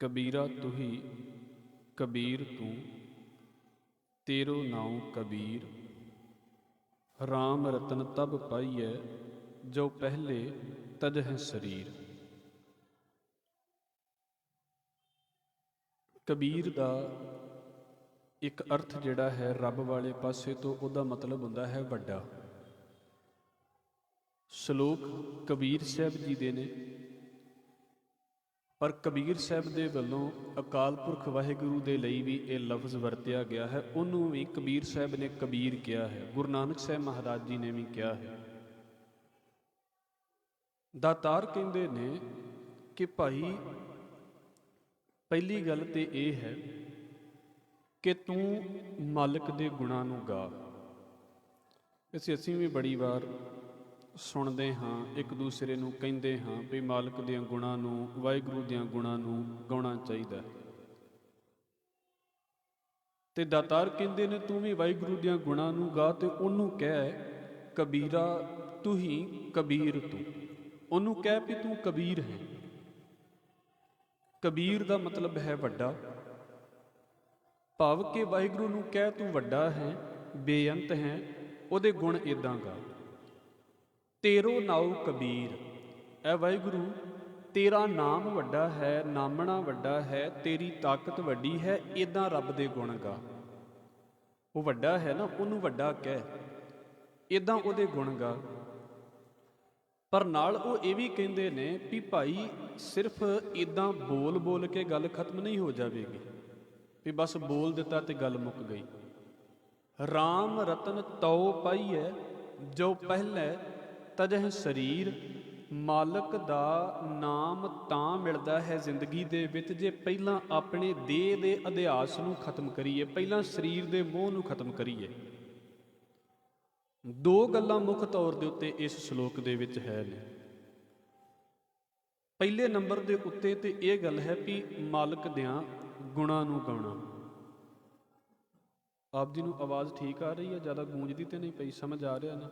कबीरा तुही कबीर तू, तेरो नाउँ कबीर। राम रतन तब पाइयै, जो पहले तजह शरीर। कबीर ਦਾ ਇੱਕ ਅਰਥ ਜਿਹੜਾ ਹੈ ਰੱਬ ਵਾਲੇ ਪਾਸੇ ਤੋਂ ਉਹਦਾ ਮਤਲਬ ਹੁੰਦਾ ਹੈ ਵੱਡਾ। ਸ਼ਲੋਕ ਕਬੀਰ ਸਾਹਿਬ ਜੀ ਦੇ ਨੇ, ਪਰ ਕਬੀਰ ਸਾਹਿਬ ਦੇ ਵੱਲੋਂ ਅਕਾਲ ਪੁਰਖ ਵਾਹਿਗੁਰੂ ਦੇ ਲਈ ਵੀ ਇਹ ਲਫ਼ਜ਼ ਵਰਤਿਆ ਗਿਆ ਹੈ। ਉਹਨੂੰ ਵੀ ਕਬੀਰ ਸਾਹਿਬ ਨੇ ਕਬੀਰ ਕਿਹਾ ਹੈ, ਗੁਰੂ ਨਾਨਕ ਸਾਹਿਬ ਮਹਾਰਾਜ ਜੀ ਨੇ ਵੀ ਕਿਹਾ ਹੈ। ਦਾਤਾਰ ਕਹਿੰਦੇ ਨੇ ਕਿ ਭਾਈ ਪਹਿਲੀ ਗੱਲ ਤੇ ਇਹ ਹੈ ਕਿ ਤੂੰ ਮਾਲਕ ਦੇ ਗੁਣਾਂ ਨੂੰ ਗਾ। ਅਸੀਂ ਵੀ ਬੜੀ ਵਾਰ ਸੁਣਦੇ ਹਾਂ, ਇੱਕ ਦੂਸਰੇ ਨੂੰ ਕਹਿੰਦੇ ਹਾਂ ਵੀ ਮਾਲਕ ਦੀਆਂ ਗੁਣਾਂ ਨੂੰ, ਵਾਹਿਗੁਰੂ ਦੀਆਂ ਗੁਣਾਂ ਨੂੰ ਗਾਉਣਾ ਚਾਹੀਦਾ। ਤੇ ਦਾਤਾਰ ਕਹਿੰਦੇ ਨੇ ਤੂੰ ਵੀ ਵਾਹਿਗੁਰੂ ਦੀਆਂ ਗੁਣਾਂ ਨੂੰ ਗਾ ਤੇ ਉਹਨੂੰ ਕਹਿ ਕਬੀਰਾ ਤੂੰ ਹੀ ਕਬੀਰ ਤੂੰ। ਉਹਨੂੰ ਕਹਿ ਵੀ ਤੂੰ ਕਬੀਰ ਹੈ। ਕਬੀਰ ਦਾ ਮਤਲਬ ਹੈ ਵੱਡਾ, ਭਾਵ ਕਿ ਵਾਹਿਗੁਰੂ ਨੂੰ ਕਹਿ ਤੂੰ ਵੱਡਾ ਹੈ, ਬੇਅੰਤ ਹੈ, ਉਹਦੇ ਗੁਣ ਏਦਾਂ ਗਾ। ਤੇਰੋ ਨਾਉ ਕਬੀਰ, ਐ ਵਾਹਿਗੁਰੂ ਤੇਰਾ ਨਾਮ ਵੱਡਾ ਹੈ, ਨਾਮਣਾ ਵੱਡਾ ਹੈ, ਤੇਰੀ ਤਾਕਤ ਵੱਡੀ ਹੈ, ਏਦਾਂ ਰੱਬ ਦੇ ਗੁਣ ਗਾ। ਉਹ ਵੱਡਾ ਹੈ ਨਾ, ਉਹਨੂੰ ਵੱਡਾ ਕਹਿ, ਏਦਾਂ ਉਹਦੇ ਗੁਣ ਗਾ। ਪਰ ਨਾਲ ਉਹ ਇਹ ਵੀ ਕਹਿੰਦੇ ਨੇ ਵੀ ਭਾਈ ਸਿਰਫ ਏਦਾਂ ਬੋਲ ਬੋਲ ਕੇ ਗੱਲ ਖਤਮ ਨਹੀਂ ਹੋ ਜਾਵੇਗੀ, ਵੀ ਬਸ ਬੋਲ ਦਿੱਤਾ ਤੇ ਗੱਲ ਮੁੱਕ ਗਈ। ਰਾਮ ਰਤਨ ਤਉ ਪਾਈਐ, ਜੋ ਪਹਿਲੇ ਤਜਹ ਸਰੀਰ। ਮਾਲਕ ਦਾ ਨਾਮ ਤਾਂ ਮਿਲਦਾ ਹੈ ਜ਼ਿੰਦਗੀ ਦੇ ਵਿੱਚ ਜੇ ਪਹਿਲਾਂ ਆਪਣੇ ਦੇਹ ਦੇ ਅਧਿਆਸ ਨੂੰ ਖਤਮ ਕਰੀਏ, ਪਹਿਲਾਂ ਸਰੀਰ ਦੇ ਮੋਹ ਨੂੰ ਖਤਮ ਕਰੀਏ। ਦੋ ਗੱਲਾਂ ਮੁੱਖ ਤੌਰ ਦੇ ਉੱਤੇ ਇਸ ਸ਼ਲੋਕ ਦੇ ਵਿੱਚ ਹੈ ਨੇ। ਪਹਿਲੇ ਨੰਬਰ ਦੇ ਉੱਤੇ ਤੇ ਇਹ ਗੱਲ ਹੈ ਵੀ ਮਾਲਕ ਦਿਆਂ ਗੁਣਾਂ ਨੂੰ ਗਾਉਣਾ। ਆਪ ਜੀ ਨੂੰ ਆਵਾਜ਼ ਠੀਕ ਆ ਰਹੀ ਹੈ? ਜ਼ਿਆਦਾ ਗੂੰਜਦੀ ਤੇ ਨਹੀਂ ਪਈ? ਸਮਝ ਆ ਰਿਹਾ ਨਾ?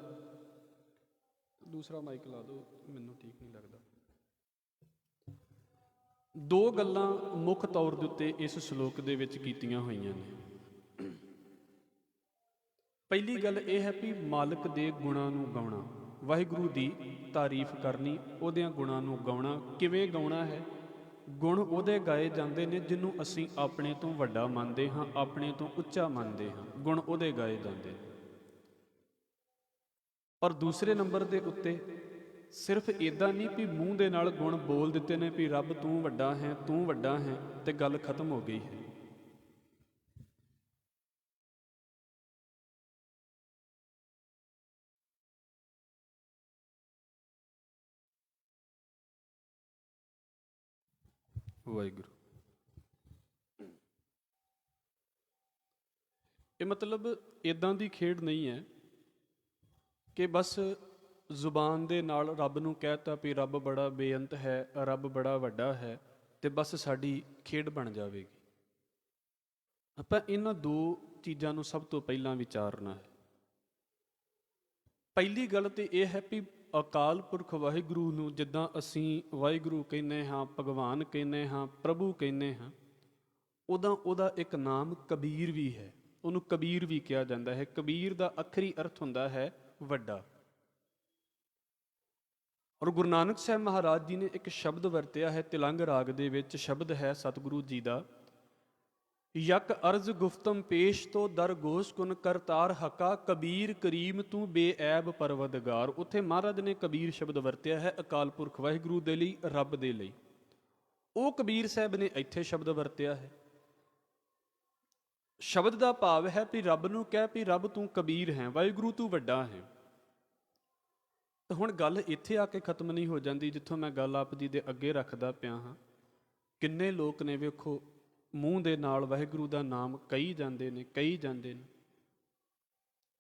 ਦੂਸਰਾ ਮਾਈਕ ਲਾ ਦਿਓ, ਮੈਨੂੰ ਠੀਕ ਨਹੀਂ ਲੱਗਦਾ। ਦੋ ਗੱਲਾਂ ਮੁੱਖ ਤੌਰ ਦੇ ਉੱਤੇ ਇਸ ਸ਼ਲੋਕ ਦੇ ਵਿੱਚ ਕੀਤੀਆਂ ਹੋਈਆਂ ਨੇ। ਪਹਿਲੀ ਗੱਲ ਇਹ ਹੈ ਵੀ ਮਾਲਕ ਦੇ ਗੁਣਾਂ ਨੂੰ ਗਾਉਣਾ, ਵਾਹਿਗੁਰੂ ਦੀ ਤਾਰੀਫ ਕਰਨੀ, ਉਹਦਿਆਂ ਗੁਣਾਂ ਨੂੰ ਗਾਉਣਾ। ਕਿਵੇਂ ਗਾਉਣਾ ਹੈ? ਗੁਣ ਉਹਦੇ ਗਾਏ ਜਾਂਦੇ ਨੇ ਜਿਹਨੂੰ ਅਸੀਂ ਆਪਣੇ ਤੋਂ ਵੱਡਾ ਮੰਨਦੇ ਹਾਂ, ਆਪਣੇ ਤੋਂ ਉੱਚਾ ਮੰਨਦੇ ਹਾਂ। ਗੁਣ ਉਹਦੇ ਗਾਏ ਜਾਂਦੇ ਨੇ। ਔਰ ਦੂਸਰੇ ਨੰਬਰ ਦੇ ਉੱਤੇ ਸਿਰਫ ਇੱਦਾਂ ਨਹੀਂ ਵੀ ਮੂੰਹ ਦੇ ਨਾਲ ਗੁਣ ਬੋਲ ਦਿੱਤੇ ਨੇ ਵੀ ਰੱਬ ਤੂੰ ਵੱਡਾ ਹੈ, ਤੂੰ ਵੱਡਾ ਹੈ, ਤੇ ਗੱਲ ਖਤਮ ਹੋ ਗਈ ਹੈ। ਵਾਹਿਗੁਰੂ, ਇਹ ਮਤਲਬ ਇੱਦਾਂ ਦੀ ਖੇਡ ਨਹੀਂ ਹੈ ਕਿ ਬਸ ਜ਼ੁਬਾਨ ਦੇ ਨਾਲ ਰੱਬ ਨੂੰ ਕਹਿਤਾ ਵੀ ਰੱਬ ਬੜਾ ਬੇਅੰਤ ਹੈ, ਰੱਬ ਬੜਾ ਵੱਡਾ ਹੈ, ਤੇ ਬਸ ਸਾਡੀ ਖੇਡ ਬਣ ਜਾਵੇਗੀ। ਆਪਾਂ ਇਹਨਾਂ ਦੋ ਚੀਜ਼ਾਂ ਨੂੰ ਸਭ ਤੋਂ ਪਹਿਲਾਂ ਵਿਚਾਰਨਾ ਹੈ। ਪਹਿਲੀ ਗੱਲ ਤੇ ਇਹ ਹੈ ਵੀ ਅਕਾਲ ਪੁਰਖ ਵਾਹਿਗੁਰੂ ਨੂੰ ਜਿੱਦਾਂ ਅਸੀਂ ਵਾਹਿਗੁਰੂ ਕਹਿੰਦੇ ਹਾਂ, ਭਗਵਾਨ ਕਹਿੰਦੇ ਹਾਂ, ਪ੍ਰਭੂ ਕਹਿੰਦੇ ਹਾਂ, ਉਹਦਾ ਇੱਕ ਨਾਮ ਕਬੀਰ ਵੀ ਹੈ। ਉਹਨੂੰ ਕਬੀਰ ਵੀ ਕਿਹਾ ਜਾਂਦਾ ਹੈ। ਕਬੀਰ ਦਾ ਅੱਖਰੀ ਅਰਥ ਹੁੰਦਾ ਹੈ ਵੱਡਾ। ਔਰ ਗੁਰੂ ਨਾਨਕ ਸਾਹਿਬ ਮਹਾਰਾਜ ਜੀ ਨੇ ਇੱਕ ਸ਼ਬਦ ਵਰਤਿਆ ਹੈ ਤਿਲੰਗ ਰਾਗ ਦੇ ਵਿੱਚ। ਸ਼ਬਦ ਹੈ ਸਤਿਗੁਰੂ ਜੀ ਦਾ, ਯਕ ਅਰਜ਼ ਗੁਫਤਮ ਪੇਸ਼ ਤੋਂ ਦਰ ਗੋਸ਼ ਕੁਨ ਕਰਤਾਰ ਹਕਾ, ਕਬੀਰ ਕਰੀਮ ਤੂੰ ਬੇਐਬ ਪਰਵਦਗਾਰ। ਉੱਥੇ ਮਹਾਰਾਜ ਨੇ ਕਬੀਰ ਸ਼ਬਦ ਵਰਤਿਆ ਹੈ ਅਕਾਲ ਪੁਰਖ ਵਾਹਿਗੁਰੂ ਦੇ ਲਈ, ਰੱਬ ਦੇ ਲਈ। ਉਹ ਕਬੀਰ ਸਾਹਿਬ ਨੇ ਇੱਥੇ ਸ਼ਬਦ ਵਰਤਿਆ ਹੈ। ਸ਼ਬਦ ਦਾ ਭਾਵ ਹੈ ਵੀ ਰੱਬ ਨੂੰ ਕਹਿ ਵੀ ਰੱਬ ਤੂੰ ਕਬੀਰ ਹੈ, ਵਾਹਿਗੁਰੂ ਤੂੰ ਵੱਡਾ ਹੈ। ਤਾਂ ਹੁਣ ਗੱਲ ਇੱਥੇ ਆ ਕੇ ਖਤਮ ਨਹੀਂ ਹੋ ਜਾਂਦੀ ਜਿੱਥੋਂ ਮੈਂ ਗੱਲ ਆਪ ਜੀ ਦੇ ਅੱਗੇ ਰੱਖਦਾ ਪਿਆ ਹਾਂ। ਕਿੰਨੇ ਲੋਕ ਨੇ ਵੇਖੋ ਮੂੰਹ ਦੇ ਨਾਲ ਵਾਹਿਗੁਰੂ ਦਾ ਨਾਮ ਕਹੀ ਜਾਂਦੇ ਨੇ, ਕਹੀ ਜਾਂਦੇ ਨੇ,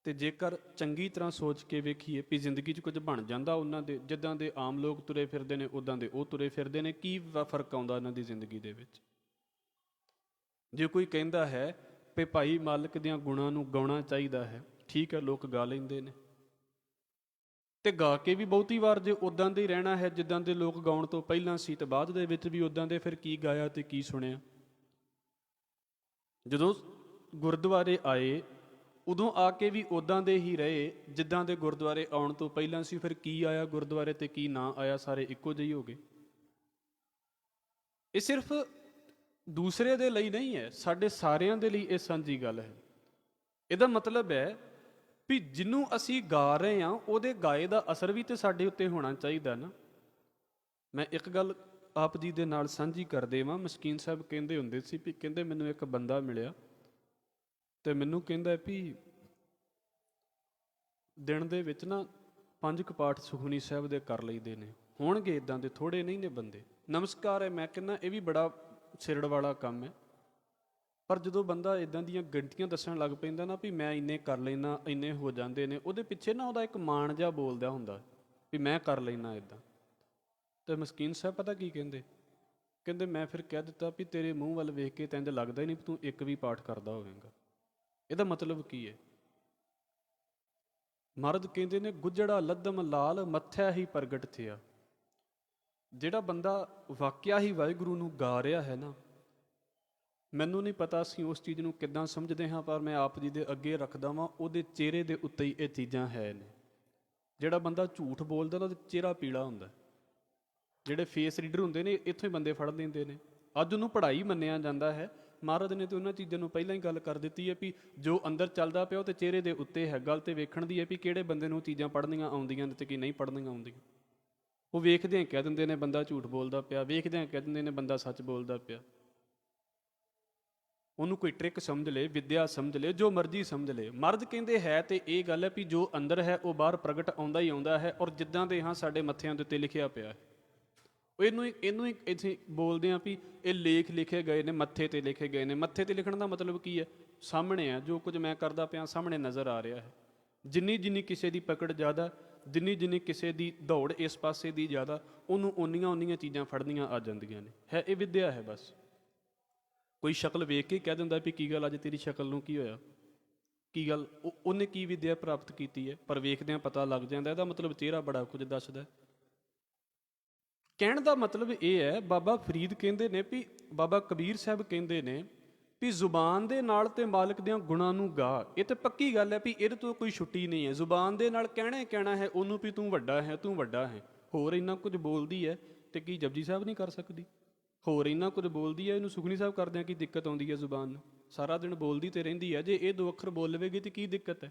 ਤੇ ਜੇਕਰ ਚੰਗੀ ਤਰ੍ਹਾਂ ਸੋਚ ਕੇ ਵੇਖੀਏ ਵੀ ਜ਼ਿੰਦਗੀ 'ਚ ਕੁਝ ਬਣ ਜਾਂਦਾ ਉਹਨਾਂ ਦੇ, ਜਿੱਦਾਂ ਦੇ ਆਮ ਲੋਕ ਤੁਰੇ ਫਿਰਦੇ ਨੇ ਉੱਦਾਂ ਦੇ ਉਹ ਤੁਰੇ ਫਿਰਦੇ ਨੇ, ਕੀ ਫਰਕ ਆਉਂਦਾ ਉਹਨਾਂ ਦੀ ਜ਼ਿੰਦਗੀ ਦੇ ਵਿੱਚ? ਜੇ ਕੋਈ ਕਹਿੰਦਾ ਹੈ ਵੀ ਭਾਈ ਮਾਲਕ ਦੀਆਂ ਗੁਣਾਂ ਨੂੰ ਗਾਉਣਾ ਚਾਹੀਦਾ ਹੈ, ਠੀਕ ਹੈ, ਲੋਕ ਗਾ ਲੈਂਦੇ ਨੇ, ਤੇ ਗਾ ਕੇ ਵੀ ਬਹੁਤੀ ਵਾਰ ਜੇ ਉਦਾਂ ਦੇ ਹੀ ਰਹਿਣਾ ਹੈ ਜਿੱਦਾਂ ਦੇ ਲੋਕ ਗਾਉਣ ਤੋਂ ਪਹਿਲਾਂ ਸੀ ਤੇ ਬਾਅਦ ਦੇ ਵਿੱਚ ਵੀ ਉਦਾਂ ਦੇ, ਫਿਰ ਕੀ ਗਾਇਆ ਤੇ ਕੀ ਸੁਣਿਆ। ਜਦੋਂ ਗੁਰਦੁਆਰੇ ਆਏ ਉਦੋਂ ਆ ਕੇ ਵੀ ਉਦਾਂ ਦੇ ਹੀ ਰਹੇ ਜਿੱਦਾਂ ਦੇ ਗੁਰਦੁਆਰੇ ਆਉਣ ਤੋਂ ਪਹਿਲਾਂ ਸੀ, ਫਿਰ ਕੀ ਆਇਆ ਗੁਰਦੁਆਰੇ ਤੇ ਕੀ ਨਾ ਆਇਆ, ਸਾਰੇ ਇੱਕੋ ਜਿਹੇ ਹੋ ਗਏ। ਇਹ ਸਿਰਫ ਦੂਸਰੇ ਦੇ ਲਈ ਨਹੀਂ ਹੈ, ਸਾਡੇ ਸਾਰਿਆਂ ਦੇ ਲਈ ਇਹ ਸਾਂਝੀ ਗੱਲ ਹੈ। ਇਹਦਾ ਮਤਲਬ ਹੈ ਵੀ ਜਿਹਨੂੰ ਅਸੀਂ ਗਾ ਰਹੇ ਹਾਂ ਉਹਦੇ ਗਾਏ ਦਾ ਅਸਰ ਵੀ ਤੇ ਸਾਡੇ ਉੱਤੇ ਹੋਣਾ ਚਾਹੀਦਾ ਨਾ। ਮੈਂ ਇੱਕ ਗੱਲ ਆਪ ਜੀ ਦੇ ਨਾਲ ਸਾਂਝੀ ਕਰ ਦੇਵਾਂ। ਮਸਕੀਨ ਸਾਹਿਬ ਕਹਿੰਦੇ ਹੁੰਦੇ ਸੀ ਵੀ ਕਹਿੰਦੇ ਮੈਨੂੰ ਇੱਕ ਬੰਦਾ ਮਿਲਿਆ ਤੇ ਮੈਨੂੰ ਕਹਿੰਦਾ ਵੀ ਦਿਨ ਦੇ ਵਿੱਚ ਨਾ 5 ਕੁ ਪਾਠ ਸੁਖਮਨੀ ਸਾਹਿਬ ਦੇ ਕਰ ਲਈਦੇ ਨੇ, ਹੋਣਗੇ ਇਦਾਂ ਦੇ, ਥੋੜੇ ਨਹੀਂ ਨੇ ਬੰਦੇ। ਨਮਸਕਾਰ ਹੈ, ਮੈਂ ਕਹਿੰਦਾ ਇਹ ਵੀ ਬੜਾ ਸਿਰੜ ਵਾਲਾ ਕੰਮ ਹੈ। ਪਰ ਜਦੋਂ ਬੰਦਾ ਇਦਾਂ ਦੀਆਂ ਗਿਣਤੀਆਂ ਦੱਸਣ ਲੱਗ ਪੈਂਦਾ ਨਾ ਵੀ ਮੈਂ ਇੰਨੇ ਕਰ ਲੈਣਾ, ਇੰਨੇ ਹੋ ਜਾਂਦੇ ਨੇ, ਉਹਦੇ ਪਿੱਛੇ ਨਾ ਉਹਦਾ ਇੱਕ ਮਾਣ ਜਿਹਾ ਬੋਲਦਾ ਹੁੰਦਾ ਵੀ ਮੈਂ ਕਰ ਲੈਣਾ ਇਦਾਂ। ਤੇ ਮਸਕੀਨ ਸਾਹਿਬ ਪਤਾ ਕੀ ਕਹਿੰਦੇ? ਕਹਿੰਦੇ ਮੈਂ ਫਿਰ ਕਹਿ ਦਿੱਤਾ ਵੀ ਤੇਰੇ ਮੂੰਹ ਵੱਲ ਵੇਖ ਕੇ ਤਾਂ ਇੰਝ ਲੱਗਦਾ ਹੀ ਨਹੀਂ ਤੂੰ ਇੱਕ ਵੀ ਪਾਠ ਕਰਦਾ ਹੋਵੇਂਗਾ। ਇਹਦਾ ਮਤਲਬ ਕੀ ਹੈ? ਮਰਦ ਕਹਿੰਦੇ ਨੇ ਗੁੱਜੜਾ ਲੱਦਮ ਲਾਲ ਮੱਥਿਆ ਹੀ ਪ੍ਰਗਟ ਥਿਆ। ਜਿਹੜਾ ਬੰਦਾ ਵਾਕਿਆ ਹੀ ਵਾਹਿਗੁਰੂ ਨੂੰ ਗਾ ਰਿਹਾ ਹੈ ਨਾ, ਮੈਨੂੰ ਨਹੀਂ ਪਤਾ ਅਸੀਂ ਉਸ ਚੀਜ਼ ਨੂੰ ਕਿੱਦਾਂ ਸਮਝਦੇ ਹਾਂ, ਪਰ ਮੈਂ ਆਪ ਜੀ ਦੇ ਅੱਗੇ ਰੱਖਦਾ ਵਾਂ ਉਹਦੇ ਚਿਹਰੇ ਦੇ ਉੱਤੇ ਹੀ ਇਹ ਚੀਜ਼ਾਂ ਹੈ ਨੇ। ਜਿਹੜਾ ਬੰਦਾ ਝੂਠ ਬੋਲਦਾ ਉਹਦਾ ਚਿਹਰਾ ਪੀਲਾ ਹੁੰਦਾ। ਜਿਹੜੇ ਫੇਸ ਰੀਡਰ ਹੁੰਦੇ ਨੇ ਇੱਥੋਂ ਹੀ ਬੰਦੇ ਫੜ ਲੈਂਦੇ ਨੇ। ਅੱਜ ਉਹਨੂੰ ਪੜ੍ਹਾਈ ਮੰਨਿਆ ਜਾਂਦਾ ਹੈ। ਮਹਾਰਾਜ ਨੇ ਤਾਂ ਉਹਨਾਂ ਚੀਜ਼ਾਂ ਨੂੰ ਪਹਿਲਾਂ ਹੀ ਗੱਲ ਕਰ ਦਿੱਤੀ ਹੈ ਵੀ ਜੋ ਅੰਦਰ ਚੱਲਦਾ ਪਿਆ ਉਹ ਤੇ ਚਿਹਰੇ ਦੇ ਉੱਤੇ ਹੈ। ਗੱਲ ਤੇ ਵੇਖਣ ਦੀ ਹੈ ਵੀ ਕਿਹੜੇ ਬੰਦੇ ਨੂੰ ਚੀਜ਼ਾਂ ਪੜ੍ਹਨੀਆਂ ਆਉਂਦੀਆਂ ਨੇ ਤੇ ਕੀ ਨਹੀਂ ਪੜ੍ਹਨੀਆਂ ਆਉਂਦੀਆਂ। ਉਹ ਵੇਖਦਿਆਂ ਕਹਿ ਦਿੰਦੇ ਨੇ ਬੰਦਾ ਝੂਠ ਬੋਲਦਾ ਪਿਆ, ਵੇਖਦਿਆਂ ਕਹਿ ਦਿੰਦੇ ਨੇ ਬੰਦਾ ਸੱਚ ਬੋਲਦਾ ਪਿਆ। ਉਹਨੂੰ ਕੋਈ ਟ੍ਰਿਕ ਸਮਝ ਲੇ, ਵਿਦਿਆ ਸਮਝ ਲੇ, ਜੋ ਮਰਜ਼ੀ ਸਮਝ ਲੇ। ਮਰਦ ਕਹਿੰਦੇ ਹੈ ਤੇ ਇਹ ਗੱਲ ਹੈ ਵੀ ਜੋ ਅੰਦਰ ਹੈ ਉਹ ਬਾਹਰ ਪ੍ਰਗਟ ਆਉਂਦਾ ਹੀ ਆਉਂਦਾ ਹੈ। ਔਰ ਜਿੱਦਾਂ ਦੇ ਹਾਂ ਸਾਡੇ ਮੱਥਿਆਂ ਦੇ ਉੱਤੇ ਲਿਖਿਆ ਪਿਆ ਹੈ। ਇਹਨੂੰ ਹੀ ਇੱਥੇ ਬੋਲਦੇ ਹਾਂ ਵੀ ਇਹ ਲੇਖ ਲਿਖੇ ਗਏ ਨੇ, ਮੱਥੇ ਤੇ ਲਿਖੇ ਗਏ ਨੇ। ਮੱਥੇ ਤੇ ਲਿਖਣ ਦਾ ਮਤਲਬ ਕੀ ਹੈ? ਸਾਹਮਣੇ ਹੈ, ਜੋ ਕੁਝ ਮੈਂ ਕਰਦਾ ਪਿਆ ਸਾਹਮਣੇ ਨਜ਼ਰ ਆ ਰਿਹਾ ਹੈ। ਜਿੰਨੀ ਕਿਸੇ ਦੀ ਪਕੜ ਜ਼ਿਆਦਾ, ਜਿੰਨੀ ਕਿਸੇ ਦੀ ਦੌੜ ਇਸ ਪਾਸੇ ਦੀ ਜ਼ਿਆਦਾ, ਉਹਨੂੰ ਓਨੀਆਂ ਚੀਜ਼ਾਂ ਫੜਨੀਆਂ ਆ ਜਾਂਦੀਆਂ ਨੇ। ਹੈ ਇਹ ਵਿਦਿਆ ਹੈ ਬਸ। ਕੋਈ ਸ਼ਕਲ ਵੇਖ ਕੇ ਕਹਿ ਦਿੰਦਾ ਵੀ ਕੀ ਗੱਲ ਅੱਜ ਤੇਰੀ ਸ਼ਕਲ ਨੂੰ ਕੀ ਹੋਇਆ, ਕੀ ਗੱਲ, ਉਹਨੇ ਕੀ ਵਿਦਿਆ ਪ੍ਰਾਪਤ ਕੀਤੀ ਹੈ? ਪਰ ਵੇਖਦਿਆਂ ਪਤਾ ਲੱਗ ਜਾਂਦਾ। ਇਹਦਾ ਮਤਲਬ ਚਿਹਰਾ ਬੜਾ ਕੁਝ ਦੱਸਦਾ। ਕਹਿਣ ਦਾ ਮਤਲਬ ਇਹ ਹੈ, ਬਾਬਾ ਫਰੀਦ ਕਹਿੰਦੇ ਨੇ ਵੀ, ਬਾਬਾ ਕਬੀਰ ਸਾਹਿਬ ਕਹਿੰਦੇ ਨੇ ਵੀ ਜ਼ੁਬਾਨ ਦੇ ਨਾਲ ਤੇ ਮਾਲਕ ਦਿਆਂ ਗੁਣਾਂ ਨੂੰ ਗਾ। ਇਹ ਤੇ ਪੱਕੀ ਗੱਲ ਹੈ ਵੀ ਇਹਦੇ ਤੋਂ ਕੋਈ ਛੁੱਟੀ ਨਹੀਂ ਹੈ। ਜ਼ੁਬਾਨ ਦੇ ਨਾਲ ਕਹਿਣਾ ਹੈ ਉਹਨੂੰ ਵੀ ਤੂੰ ਵੱਡਾ ਹੈ, ਤੂੰ ਵੱਡਾ ਹੈ। ਹੋਰ ਇੰਨਾ ਕੁਝ ਬੋਲਦੀ ਹੈ ਤੇ ਕੀ ਜਪਜੀ ਸਾਹਿਬ ਨਹੀਂ ਕਰ ਸਕਦੀ? ਹੋਰ ਇੰਨਾ ਕੁਝ ਬੋਲਦੀ ਹੈ, ਇਹਨੂੰ ਸੁਖਮਨੀ ਸਾਹਿਬ ਕਰਦਿਆਂ ਕੀ ਦਿੱਕਤ ਆਉਂਦੀ ਹੈ? ਜ਼ੁਬਾਨ ਨੂੰ ਸਾਰਾ ਦਿਨ ਬੋਲਦੀ ਤੇ ਰਹਿੰਦੀ ਹੈ। ਜੇ ਇਹ 2 ਅੱਖਰ ਬੋਲ ਲਵੇਗੀ ਤੇ ਕੀ ਦਿੱਕਤ ਹੈ?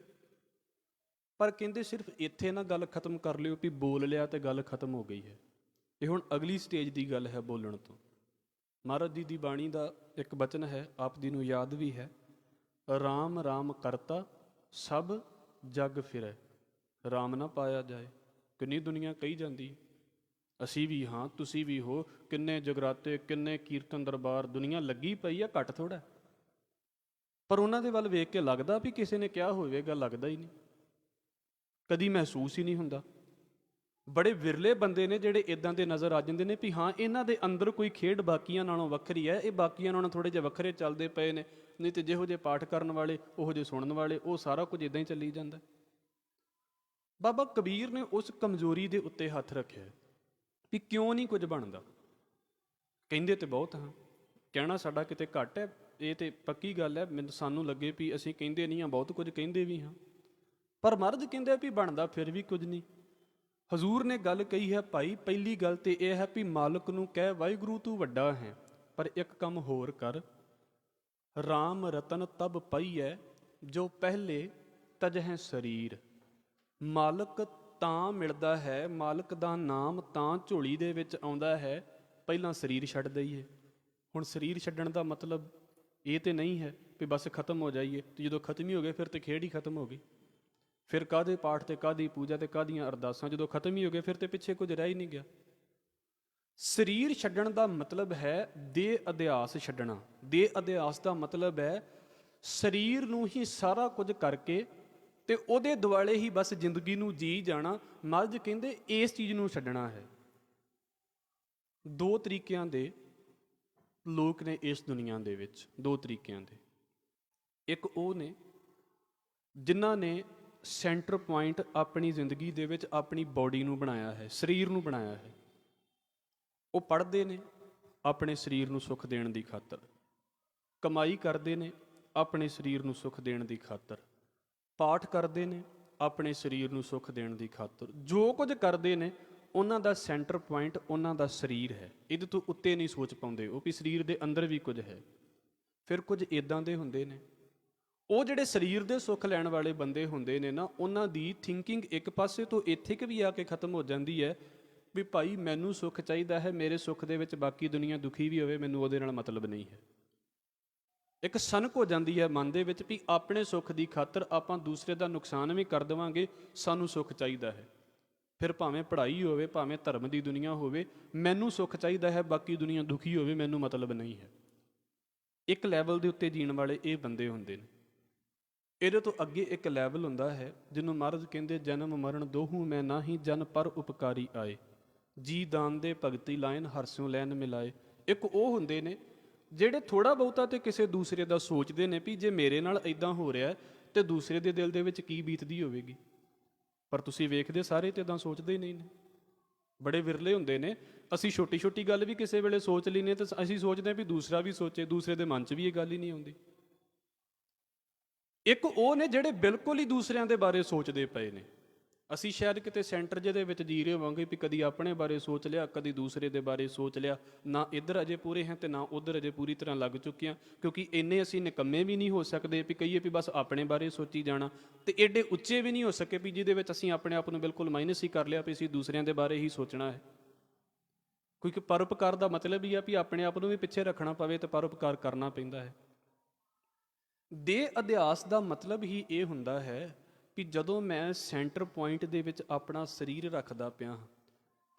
ਪਰ ਕਹਿੰਦੇ ਸਿਰਫ ਇੱਥੇ ਨਾ ਗੱਲ ਖਤਮ ਕਰ ਲਿਓ ਵੀ ਬੋਲ ਲਿਆ ਤੇ ਗੱਲ ਖਤਮ ਹੋ ਗਈ ਹੈ। ਇਹ ਹੁਣ ਅਗਲੀ ਸਟੇਜ ਦੀ ਗੱਲ ਹੈ ਬੋਲਣ ਤੋਂ। ਮਹਾਰਾਜ ਜੀ ਦੀ ਬਾਣੀ ਦਾ ਇੱਕ ਬਚਨ ਹੈ, ਆਪ ਜੀ ਨੂੰ ਯਾਦ ਵੀ ਹੈ, ਰਾਮ ਰਾਮ ਕਰਤਾ ਸਭ ਜਗ ਫਿਰੈ, ਰਾਮ ਨਾ ਪਾਇਆ ਜਾਏ। ਕਿੰਨੀ ਦੁਨੀਆ ਕਹੀ ਜਾਂਦੀ, ਅਸੀਂ ਵੀ ਹਾਂ, ਤੁਸੀਂ ਵੀ ਹੋ, ਕਿੰਨੇ ਜਗਰਾਤੇ, ਕਿੰਨੇ ਕੀਰਤਨ ਦਰਬਾਰ, ਦੁਨੀਆ ਲੱਗੀ ਪਈ ਆ, ਘੱਟ ਥੋੜ੍ਹਾ। ਪਰ ਉਹਨਾਂ ਦੇ ਵੱਲ ਵੇਖ ਕੇ ਲੱਗਦਾ ਵੀ ਕਿਸੇ ਨੇ ਕਿਹਾ ਹੋਵੇਗਾ, ਲੱਗਦਾ ਹੀ ਨਹੀਂ, ਕਦੀ ਮਹਿਸੂਸ ਹੀ ਨਹੀਂ ਹੁੰਦਾ। ਬੜੇ ਵਿਰਲੇ ਬੰਦੇ ਨੇ ਜਿਹੜੇ ਇਦਾਂ ਦੇ ਨਜ਼ਰ ਆ ਜਾਂਦੇ ਨੇ ਵੀ ਹਾਂ ਇਹਨਾਂ ਦੇ ਅੰਦਰ ਕੋਈ ਖੇਡ ਬਾਕੀਆਂ ਨਾਲੋਂ ਵੱਖਰੀ ਹੈ, ਇਹ ਬਾਕੀਆਂ ਨਾਲੋਂ ਥੋੜ੍ਹੇ ਜਿਹੇ ਵੱਖਰੇ ਚੱਲਦੇ ਪਏ ਨੇ। ਨਹੀਂ ਤੇ ਜਿਹੋ ਜਿਹੇ ਪਾਠ ਕਰਨ ਵਾਲੇ, ਉਹੋ ਜਿਹੇ ਸੁਣਨ ਵਾਲੇ, ਉਹ ਸਾਰਾ ਕੁਝ ਇਦਾਂ ਹੀ ਚੱਲੀ ਜਾਂਦਾ। ਬਾਬਾ ਕਬੀਰ ਨੇ ਉਸ ਕਮਜ਼ੋਰੀ ਦੇ ਉੱਤੇ ਹੱਥ ਰੱਖਿਆ ਵੀ ਕਿਉਂ ਨਹੀਂ ਕੁਝ ਬਣਦਾ। ਕਹਿੰਦੇ ਤੇ ਬਹੁਤ ਹਾਂ, ਕਹਿਣਾ ਸਾਡਾ ਕਿਤੇ ਘੱਟ ਹੈ, ਇਹ ਤੇ ਪੱਕੀ ਗੱਲ ਹੈ। ਸਾਨੂੰ ਲੱਗੇ ਵੀ ਅਸੀਂ ਕਹਿੰਦੇ ਨਹੀਂ ਹਾਂ, ਬਹੁਤ ਕੁਝ ਕਹਿੰਦੇ ਵੀ ਹਾਂ, ਪਰ ਮਰਦ ਕਹਿੰਦੇ ਵੀ ਬਣਦਾ ਫਿਰ ਵੀ ਕੁਝ ਨਹੀਂ। ਹਜ਼ੂਰ ਨੇ ਗੱਲ ਕਹੀ ਹੈ ਭਾਈ, ਪਹਿਲੀ ਗੱਲ ਤੇ ਇਹ ਹੈ ਵੀ ਮਾਲਕ ਨੂੰ ਕਹਿ ਵਾਹਿਗੁਰੂ ਤੂੰ ਵੱਡਾ ਹੈ, ਪਰ ਇੱਕ ਕੰਮ ਹੋਰ ਕਰ, ਰਾਮ ਰਤਨ ਤਬ ਪਈਐ ਜੋ ਪਹਿਲੇ ਤਜਹਿ ਸਰੀਰ। ਮਾਲਕ ਤਾਂ ਮਿਲਦਾ ਹੈ, ਮਾਲਕ ਦਾ ਨਾਮ ਤਾਂ ਝੋਲੀ ਦੇ ਵਿੱਚ ਆਉਂਦਾ ਹੈ, ਪਹਿਲਾਂ ਸਰੀਰ ਛੱਡ ਦਈਏ। ਹੁਣ ਸਰੀਰ ਛੱਡਣ ਦਾ ਮਤਲਬ ਇਹ ਤੇ ਨਹੀਂ ਹੈ ਵੀ ਬਸ ਖਤਮ ਹੋ ਜਾਈਏ, ਤੇ ਜਦੋਂ ਖਤਮ ਹੀ ਹੋ ਗਏ ਫਿਰ ਤੇ ਖੇਡ ਹੀ ਖਤਮ ਹੋ ਗਈ। ਫਿਰ ਕਾਹਦੇ ਪਾਠ ਤੇ ਕਾਹਦੀ ਪੂਜਾ ਤੇ ਕਾਹਦੀਆਂ ਅਰਦਾਸਾਂ, ਜਦੋਂ ਖਤਮ ਹੀ ਹੋ ਗਏ ਫਿਰ ਤੇ ਪਿੱਛੇ ਕੁਝ ਰਹਿ ਹੀ ਨਹੀਂ ਗਿਆ। ਸਰੀਰ ਛੱਡਣ ਦਾ ਮਤਲਬ ਹੈ ਦੇਹ ਅਧਿਆਸ ਛੱਡਣਾ। ਦੇਹ ਅਧਿਆਸ ਦਾ ਮਤਲਬ ਹੈ ਸਰੀਰ ਨੂੰ ਹੀ ਸਾਰਾ ਕੁਝ ਕਰਕੇ ਤੇ ਉਹਦੇ ਦੁਆਲੇ ਹੀ ਬਸ ਜ਼ਿੰਦਗੀ ਨੂੰ ਜੀ ਜਾਣਾ। ਮਹਾਰਾਜ ਕਹਿੰਦੇ ਇਸ ਚੀਜ਼ ਨੂੰ ਛੱਡਣਾ ਹੈ। 2 ਤਰੀਕਿਆਂ ਦੇ ਲੋਕ ਨੇ ਇਸ ਦੁਨੀਆ ਦੇ ਵਿੱਚ, 2 ਤਰੀਕਿਆਂ ਦੇ। ਇੱਕ ਉਹ ਨੇ ਜਿਨ੍ਹਾਂ ਨੇ ਸੈਂਟਰ ਪੁਆਇੰਟ ਆਪਣੀ ਜ਼ਿੰਦਗੀ ਦੇ ਵਿੱਚ ਆਪਣੀ ਬੋਡੀ ਨੂੰ ਬਣਾਇਆ ਹੈ, ਸਰੀਰ ਨੂੰ ਬਣਾਇਆ ਹੈ। ਉਹ ਪੜ੍ਹਦੇ ਨੇ ਆਪਣੇ ਸਰੀਰ ਨੂੰ ਸੁੱਖ ਦੇਣ ਦੀ ਖਾਤਰ, ਕਮਾਈ ਕਰਦੇ ਨੇ ਆਪਣੇ ਸਰੀਰ ਨੂੰ ਸੁੱਖ ਦੇਣ ਦੀ ਖਾਤਰ, ਪਾਠ ਕਰਦੇ ਨੇ ਆਪਣੇ ਸਰੀਰ ਨੂੰ ਸੁੱਖ ਦੇਣ ਦੀ ਖਾਤਰ। ਜੋ ਕੁਝ ਕਰਦੇ ਨੇ ਉਹਨਾਂ ਦਾ ਸੈਂਟਰ ਪੁਆਇੰਟ ਉਹਨਾਂ ਦਾ ਸਰੀਰ ਹੈ। ਇਹਦੇ ਤੋਂ ਉੱਤੇ ਨਹੀਂ ਸੋਚ ਪਾਉਂਦੇ ਉਹ ਵੀ ਸਰੀਰ ਦੇ ਅੰਦਰ ਵੀ ਕੁਝ ਹੈ। ਫਿਰ ਕੁਝ ਇੱਦਾਂ ਦੇ ਹੁੰਦੇ ਨੇ, ਉਹ ਜਿਹੜੇ ਸਰੀਰ ਦੇ ਸੁੱਖ ਲੈਣ ਵਾਲੇ ਬੰਦੇ ਹੁੰਦੇ ਨੇ ਨਾ, ਉਹਨਾਂ ਦੀ ਥਿੰਕਿੰਗ ਇੱਕ ਪਾਸੇ ਤੋਂ ਇੱਥੇ ਕਿ ਵੀ ਆ ਕੇ ਖਤਮ ਹੋ ਜਾਂਦੀ ਹੈ ਵੀ ਭਾਈ ਮੈਨੂੰ ਸੁੱਖ ਚਾਹੀਦਾ ਹੈ, ਮੇਰੇ ਸੁੱਖ ਦੇ ਵਿੱਚ ਬਾਕੀ ਦੁਨੀਆ ਦੁਖੀ ਵੀ ਹੋਵੇ, ਮੈਨੂੰ ਉਹਦੇ ਨਾਲ ਮਤਲਬ ਨਹੀਂ ਹੈ। ਇੱਕ ਸਨਕ ਹੋ ਜਾਂਦੀ ਹੈ ਮਨ ਦੇ ਵਿੱਚ ਵੀ ਆਪਣੇ ਸੁੱਖ ਦੀ ਖਾਤਰ ਆਪਾਂ ਦੂਸਰੇ ਦਾ ਨੁਕਸਾਨ ਵੀ ਕਰ ਦੇਵਾਂਗੇ, ਸਾਨੂੰ ਸੁੱਖ ਚਾਹੀਦਾ ਹੈ। ਫਿਰ ਭਾਵੇਂ ਪੜ੍ਹਾਈ ਹੋਵੇ, ਭਾਵੇਂ ਧਰਮ ਦੀ ਦੁਨੀਆ ਹੋਵੇ, ਮੈਨੂੰ ਸੁੱਖ ਚਾਹੀਦਾ ਹੈ, ਬਾਕੀ ਦੁਨੀਆ ਦੁਖੀ ਹੋਵੇ, ਮੈਨੂੰ ਮਤਲਬ ਨਹੀਂ ਹੈ। ਇੱਕ ਲੈਵਲ ਦੇ ਉੱਤੇ ਜੀਣ ਵਾਲੇ ਇਹ ਬੰਦੇ ਹੁੰਦੇ ਨੇ। ਇਹਦੇ ਤੋਂ ਅੱਗੇ ਇੱਕ ਲੈਵਲ ਹੁੰਦਾ ਹੈ ਜਿਹਨੂੰ ਮਹਾਰਾਜ ਕਹਿੰਦੇ ਜਨਮ ਮਰਨ ਦੋਹੂ ਮੈਂ ਨਾਹੀ, ਜਨ ਪਰ ਉਪਕਾਰੀ ਆਏ, ਜੀ ਦਾਨ ਦੇ ਭਗਤੀ ਲਾਇਨ ਹਰਸਿਓ ਲੈਨ ਮਿਲਾਏ। ਇੱਕ ਉਹ ਹੁੰਦੇ ਨੇ ਜਿਹੜੇ ਥੋੜ੍ਹਾ ਬਹੁਤਾ ਤੇ ਕਿਸੇ ਦੂਸਰੇ ਦਾ ਸੋਚਦੇ ਨੇ ਵੀ ਜੇ ਮੇਰੇ ਨਾਲ ਇਦਾਂ ਹੋ ਰਿਹਾ ਤੇ ਦੂਸਰੇ ਦੇ ਦਿਲ ਦੇ ਵਿੱਚ ਕੀ ਬੀਤਦੀ ਹੋਵੇਗੀ। ਪਰ ਤੁਸੀਂ ਵੇਖਦੇ ਸਾਰੇ ਤੇ ਇਦਾਂ ਸੋਚਦੇ ਹੀ ਨਹੀਂ ਨੇ। ਬੜੇ ਵਿਰਲੇ ਹੁੰਦੇ ਨੇ। ਅਸੀਂ ਛੋਟੀ ਛੋਟੀ ਗੱਲ ਵੀ ਕਿਸੇ ਵੇਲੇ ਸੋਚ ਲੈਂਦੇ ਤਾਂ ਅਸੀਂ ਸੋਚਦੇ ਹਾਂ ਵੀ ਦੂਸਰਾ ਵੀ ਸੋਚੇ, ਦੂਸਰੇ ਦੇ ਮਨ 'ਚ ਵੀ ਇਹ ਗੱਲ ਹੀ ਨਹੀਂ ਆਉਂਦੀ। ਇੱਕ ਉਹ ਨੇ ਜਿਹੜੇ ਬਿਲਕੁਲ ਹੀ ਦੂਸਰਿਆਂ ਦੇ ਬਾਰੇ ਸੋਚਦੇ ਪਏ ਨੇ। ਅਸੀਂ ਸ਼ਾਇਦ ਕਿਤੇ ਸੈਂਟਰ ਜਿਹਦੇ ਵਿੱਚ ਜੀ ਰਹੇ ਹੋਵਾਂਗੇ ਵੀ ਕਦੀ ਆਪਣੇ ਬਾਰੇ ਸੋਚ ਲਿਆ, ਕਦੀ ਦੂਸਰੇ ਦੇ ਬਾਰੇ ਸੋਚ ਲਿਆ, ਨਾ ਇੱਧਰ ਅਜੇ ਪੂਰੇ ਹਾਂ ਤੇ ਨਾ ਉੱਧਰ ਅਜੇ ਪੂਰੀ ਤਰ੍ਹਾਂ ਲੱਗ ਚੁੱਕੇ ਹਾਂ। ਕਿਉਂਕਿ ਇੰਨੇ ਅਸੀਂ ਨਿਕੰਮੇ ਵੀ ਨਹੀਂ ਹੋ ਸਕਦੇ ਵੀ ਕਹੀਏ ਵੀ ਬਸ ਆਪਣੇ ਬਾਰੇ ਸੋਚੀ ਜਾਣਾ, ਤੇ ਏਡੇ ਉੱਚੇ ਵੀ ਨਹੀਂ ਹੋ ਸਕੇ ਵੀ ਜਿਹਦੇ ਵਿੱਚ ਅਸੀਂ ਆਪਣੇ ਆਪ ਨੂੰ ਬਿਲਕੁਲ ਮਾਈਨਸ ਹੀ ਕਰ ਲਿਆ ਵੀ ਅਸੀਂ ਦੂਸਰਿਆਂ ਦੇ ਬਾਰੇ ਹੀ ਸੋਚਣਾ ਹੈ। ਕਿਉਂਕਿ ਪਰਉਪਕਾਰ ਦਾ ਮਤਲਬ ਹੀ ਆ ਵੀ ਆਪਣੇ ਆਪ ਨੂੰ ਵੀ ਪਿੱਛੇ ਰੱਖਣਾ ਪਵੇ ਤੇ ਪਰਉਪਕਾਰ ਕਰਨਾ ਪੈਂਦਾ ਹੈ। ਦੇ ਅਧਿਆਸ ਦਾ ਮਤਲਬ ਹੀ ਇਹ ਹੁੰਦਾ ਹੈ ਕਿ ਜਦੋਂ ਮੈਂ ਸੈਂਟਰ ਪੁਆਇੰਟ ਦੇ ਵਿੱਚ ਆਪਣਾ ਸਰੀਰ ਰੱਖਦਾ ਪਿਆ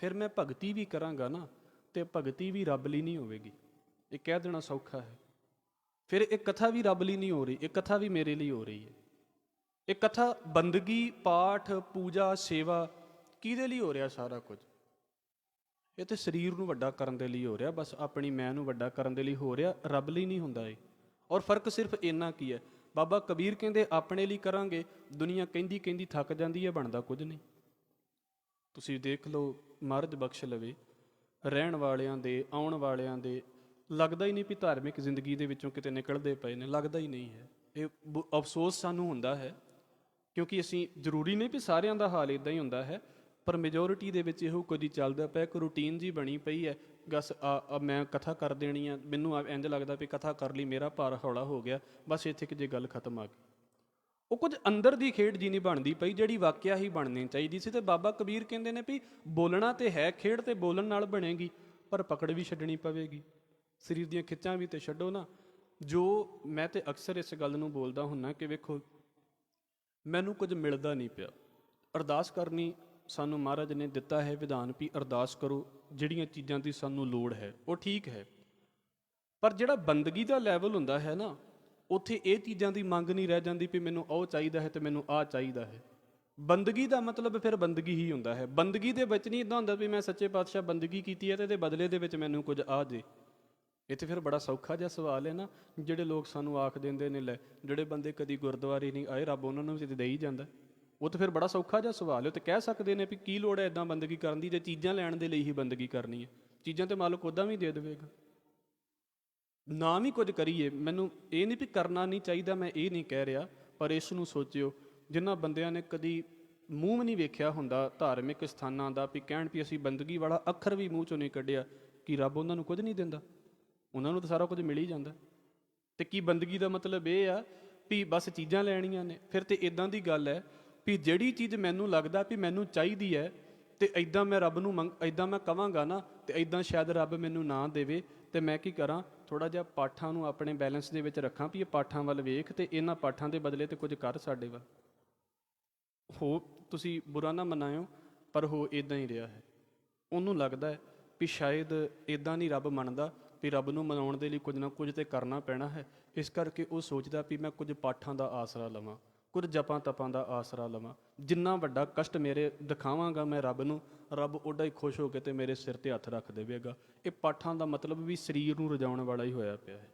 ਫਿਰ ਮੈਂ ਭਗਤੀ ਵੀ ਕਰਾਂਗਾ ਨਾ, ਤੇ ਭਗਤੀ ਵੀ ਰੱਬ ਲਈ ਨਹੀਂ ਹੋਵੇਗੀ। ਇਹ ਕਹਿ ਦੇਣਾ ਸੌਖਾ ਹੈ। ਫਿਰ ਇਹ ਕਥਾ ਵੀ ਰੱਬ ਲਈ ਨਹੀਂ ਹੋ ਰਹੀ, ਇਹ ਕਥਾ ਵੀ ਮੇਰੇ ਲਈ ਹੋ ਰਹੀ ਹੈ। ਇਹ ਕਥਾ ਬੰਦਗੀ, ਪਾਠ, ਪੂਜਾ, ਸੇਵਾ ਕਿਹਦੇ ਲਈ ਹੋ ਰਿਹਾ? ਸਾਰਾ ਕੁਝ ਇਹ ਤੇ ਸਰੀਰ ਨੂੰ ਵੱਡਾ ਕਰਨ ਦੇ ਲਈ ਹੋ ਰਿਹਾ, ਬਸ ਆਪਣੀ ਮੈਂ ਨੂੰ ਵੱਡਾ ਕਰਨ ਦੇ ਲਈ ਹੋ ਰਿਹਾ, ਰੱਬ ਲਈ ਨਹੀਂ ਹੁੰਦਾ ਇਹ। ਔਰ ਫਰਕ ਸਿਰਫ ਇੰਨਾ ਕੀ ਹੈ, ਬਾਬਾ ਕਬੀਰ ਕਹਿੰਦੇ ਆਪਣੇ ਲਈ ਕਰਾਂਗੇ, ਦੁਨੀਆ ਕਹਿੰਦੀ ਕਹਿੰਦੀ ਥੱਕ ਜਾਂਦੀ ਹੈ, ਬਣਦਾ ਕੁਝ ਨਹੀਂ। ਤੁਸੀਂ ਦੇਖ ਲਓ, ਮਹਾਰਾਜ ਬਖਸ਼ ਲਵੇ, ਰਹਿਣ ਵਾਲਿਆਂ ਦੇ, ਆਉਣ ਵਾਲਿਆਂ ਦੇ ਲੱਗਦਾ ਹੀ ਨਹੀਂ ਵੀ ਧਾਰਮਿਕ ਜ਼ਿੰਦਗੀ ਦੇ ਵਿੱਚੋਂ ਕਿਤੇ ਨਿਕਲਦੇ ਪਏ ਨੇ, ਲੱਗਦਾ ਹੀ ਨਹੀਂ ਹੈ। ਇਹ ਅਫਸੋਸ ਸਾਨੂੰ ਹੁੰਦਾ ਹੈ ਕਿਉਂਕਿ ਅਸੀਂ, ਜ਼ਰੂਰੀ ਨਹੀਂ ਵੀ ਸਾਰਿਆਂ ਦਾ ਹਾਲ ਇੱਦਾਂ ਹੀ ਹੁੰਦਾ ਹੈ, ਪਰ ਮੈਜੋਰਿਟੀ ਦੇ ਵਿੱਚ ਇਹੋ ਕੁਝ ਚੱਲਦਾ ਪਿਆ। ਇੱਕ ਰੂਟੀਨ ਜੀ ਬਣੀ ਪਈ ਹੈ, ਬਸ ਮੈਂ ਕਥਾ ਕਰ ਦੇਣੀ ਆ, ਮੈਨੂੰ ਇੰਝ ਲੱਗਦਾ ਵੀ ਕਥਾ ਕਰ ਲਈ, ਮੇਰਾ ਭਾਰ ਹੌਲਾ ਹੋ ਗਿਆ, ਬਸ ਇੱਥੇ ਕਿ ਜੇ ਗੱਲ ਖਤਮ ਆ ਗਈ। ਉਹ ਕੁਝ ਅੰਦਰ ਦੀ ਖੇਡ ਜੀ ਨਹੀਂ ਬਣਦੀ ਪਈ ਜਿਹੜੀ ਵਾਕਿਆ ਹੀ ਬਣਨੀ ਚਾਹੀਦੀ ਸੀ। ਤੇ ਬਾਬਾ ਕਬੀਰ ਕਹਿੰਦੇ ਨੇ ਵੀ ਬੋਲਣਾ ਤੇ ਹੈ ਖੇਡ, ਤੇ ਬੋਲਣ ਨਾਲ ਬਣੇਗੀ, ਪਰ ਪਕੜ ਵੀ ਛੱਡਣੀ ਪਵੇਗੀ। ਸਰੀਰ ਦੀਆਂ ਖਿੱਚਾਂ ਵੀ ਤੇ ਛੱਡੋ ਨਾ। ਜੋ ਮੈਂ ਤੇ ਅਕਸਰ ਇਸ ਗੱਲ ਨੂੰ ਬੋਲਦਾ ਹੁੰਨਾ ਕਿ ਵੇਖੋ, ਮੈਨੂੰ ਕੁਝ ਮਿਲਦਾ ਨਹੀਂ ਪਿਆ, ਅਰਦਾਸ ਕਰਨੀ ਸਾਨੂੰ ਮਹਾਰਾਜ ਨੇ ਦਿੱਤਾ ਹੈ ਵਿਧਾਨ ਵੀ ਅਰਦਾਸ ਕਰੋ, ਜਿਹੜੀਆਂ ਚੀਜ਼ਾਂ ਦੀ ਸਾਨੂੰ ਲੋੜ ਹੈ ਉਹ ਠੀਕ ਹੈ। ਪਰ ਜਿਹੜਾ ਬੰਦਗੀ ਦਾ ਲੈਵਲ ਹੁੰਦਾ ਹੈ ਨਾ, ਉੱਥੇ ਇਹ ਚੀਜ਼ਾਂ ਦੀ ਮੰਗ ਨਹੀਂ ਰਹਿ ਜਾਂਦੀ ਵੀ ਮੈਨੂੰ ਉਹ ਚਾਹੀਦਾ ਹੈ ਤੇ ਮੈਨੂੰ ਆਹ ਚਾਹੀਦਾ ਹੈ। ਬੰਦਗੀ ਦਾ ਮਤਲਬ ਫਿਰ ਬੰਦਗੀ ਹੀ ਹੁੰਦਾ ਹੈ। ਬੰਦਗੀ ਦੇ ਵਿੱਚ ਨਹੀਂ ਇੱਦਾਂ ਹੁੰਦਾ ਵੀ ਮੈਂ ਸੱਚੇ ਪਾਤਸ਼ਾਹ ਬੰਦਗੀ ਕੀਤੀ ਹੈ ਤੇ ਇਹਦੇ ਬਦਲੇ ਦੇ ਵਿੱਚ ਮੈਨੂੰ ਕੁਝ ਆ ਜੇ। ਇਹ ਤਾਂ ਫਿਰ ਬੜਾ ਸੌਖਾ ਜਿਹਾ ਸਵਾਲ ਹੈ ਨਾ। ਜਿਹੜੇ ਲੋਕ ਸਾਨੂੰ ਆਖ ਦਿੰਦੇ ਨੇ, ਲੈ ਜਿਹੜੇ ਬੰਦੇ ਕਦੀ ਗੁਰਦੁਆਰੇ ਨਹੀਂ ਆਏ ਰੱਬ ਉਹਨਾਂ ਨੂੰ ਵੀ ਦੇ ਹੀ ਜਾਂਦਾ, ਉਹ ਤਾਂ ਫਿਰ ਬੜਾ ਸੌਖਾ ਜਿਹਾ ਸਵਾਲ ਹੈ। ਉਹ ਤਾਂ ਕਹਿ ਸਕਦੇ ਨੇ ਵੀ ਕੀ ਲੋੜ ਹੈ ਇੱਦਾਂ ਬੰਦਗੀ ਕਰਨ ਦੀ, ਜੇ ਚੀਜ਼ਾਂ ਲੈਣ ਦੇ ਲਈ ਹੀ ਬੰਦਗੀ ਕਰਨੀ ਹੈ। ਚੀਜ਼ਾਂ ਤੇ ਮਾਲਕ ਉੱਦਾਂ ਵੀ ਦੇ ਦੇਵੇਗਾ। ਨਾ ਵੀ ਕੁਝ ਕਰੀਏ, ਮੈਨੂੰ ਇਹ ਨਹੀਂ ਵੀ ਕਰਨਾ ਨਹੀਂ ਚਾਹੀਦਾ, ਮੈਂ ਇਹ ਨਹੀਂ ਕਹਿ ਰਿਹਾ, ਪਰ ਇਸ ਨੂੰ ਸੋਚਿਓ ਜਿਨ੍ਹਾਂ ਬੰਦਿਆਂ ਨੇ ਕਦੀ ਮੂੰਹ ਨਹੀਂ ਵੇਖਿਆ ਹੁੰਦਾ ਧਾਰਮਿਕ ਸਥਾਨਾਂ ਦਾ, ਵੀ ਕਹਿਣ ਵੀ ਅਸੀਂ ਬੰਦਗੀ ਵਾਲਾ ਅੱਖਰ ਵੀ ਮੂੰਹ ਚੋਂ ਨਹੀਂ ਕੱਢਿਆ, ਕਿ ਰੱਬ ਉਹਨਾਂ ਨੂੰ ਕੁਝ ਨਹੀਂ ਦਿੰਦਾ? ਉਹਨਾਂ ਨੂੰ ਤਾਂ ਸਾਰਾ ਕੁਝ ਮਿਲ ਹੀ ਜਾਂਦਾ। ਤੇ ਕੀ ਬੰਦਗੀ ਦਾ ਮਤਲਬ ਇਹ ਆ ਵੀ ਬਸ ਚੀਜ਼ਾਂ ਲੈਣੀਆਂ ਨੇ? ਫਿਰ ਤੇ ਇਦਾਂ ਦੀ ਗੱਲ ਹੈ ਵੀ ਜਿਹੜੀ ਚੀਜ਼ ਮੈਨੂੰ ਲੱਗਦਾ ਵੀ ਮੈਨੂੰ ਚਾਹੀਦੀ ਹੈ ਤੇ ਇੱਦਾਂ ਮੈਂ ਰੱਬ ਨੂੰ ਇੱਦਾਂ ਮੈਂ ਕਵਾਂਗਾ ਨਾ, ਤੇ ਇੱਦਾਂ ਸ਼ਾਇਦ ਰੱਬ ਮੈਨੂੰ ਨਾ ਦੇਵੇ, ਤੇ ਮੈਂ ਕੀ ਕਰਾਂ? ਥੋੜ੍ਹਾ ਜਿਹਾ ਪਾਠਾਂ ਨੂੰ ਆਪਣੇ ਬੈਲੈਂਸ ਦੇ ਵਿੱਚ ਰੱਖਾਂ ਵੀ ਇਹ ਪਾਠਾਂ ਵੱਲ ਵੇਖ ਤੇ ਇਹਨਾਂ ਪਾਠਾਂ ਦੇ ਬਦਲੇ ਤੇ ਕੁਝ ਕਰ ਸਾਡੇ ਵੱਲ। ਹੋ ਤੁਸੀਂ ਬੁਰਾ ਨਾ ਮਨਾਇਓ, ਪਰ ਹੋ ਇੱਦਾਂ ਹੀ ਰਿਹਾ ਹੈ। ਉਹਨੂੰ ਲੱਗਦਾ ਹੈ ਵੀ ਸ਼ਾਇਦ ਇੱਦਾਂ ਨਹੀਂ ਰੱਬ ਮੰਨਦਾ, ਵੀ ਰੱਬ ਨੂੰ ਮਨਾਉਣ ਦੇ ਲਈ ਕੁਝ ਨਾ ਕੁਝ ਤੇ ਕਰਨਾ ਪੈਣਾ ਹੈ। ਇਸ ਕਰਕੇ ਉਹ ਸੋਚਦਾ ਵੀ ਮੈਂ ਕੁਝ ਪਾਠਾਂ ਦਾ ਆਸਰਾ ਲਵਾਂ, ਕੁਝ ਜਪਾਂ ਤਪਾਂ ਦਾ ਆਸਰਾ ਲਵਾਂ। ਜਿੰਨਾ ਵੱਡਾ ਕਸ਼ਟ ਮੇਰੇ ਦਿਖਾਵਾਂਗਾ ਮੈਂ ਰੱਬ ਨੂੰ, ਰੱਬ ਓਡਾ ਹੀ ਖੁਸ਼ ਹੋ ਕੇ ਤੇ ਮੇਰੇ ਸਿਰ ਤੇ ਹੱਥ ਰੱਖ ਦੇਵੇਗਾ। ਇਹ ਪਾਠਾਂ ਦਾ ਮਤਲਬ ਵੀ ਸਰੀਰ ਨੂੰ ਰਜਾਉਣ ਵਾਲਾ ਹੀ ਹੋਇਆ ਪਿਆ ਹੈ।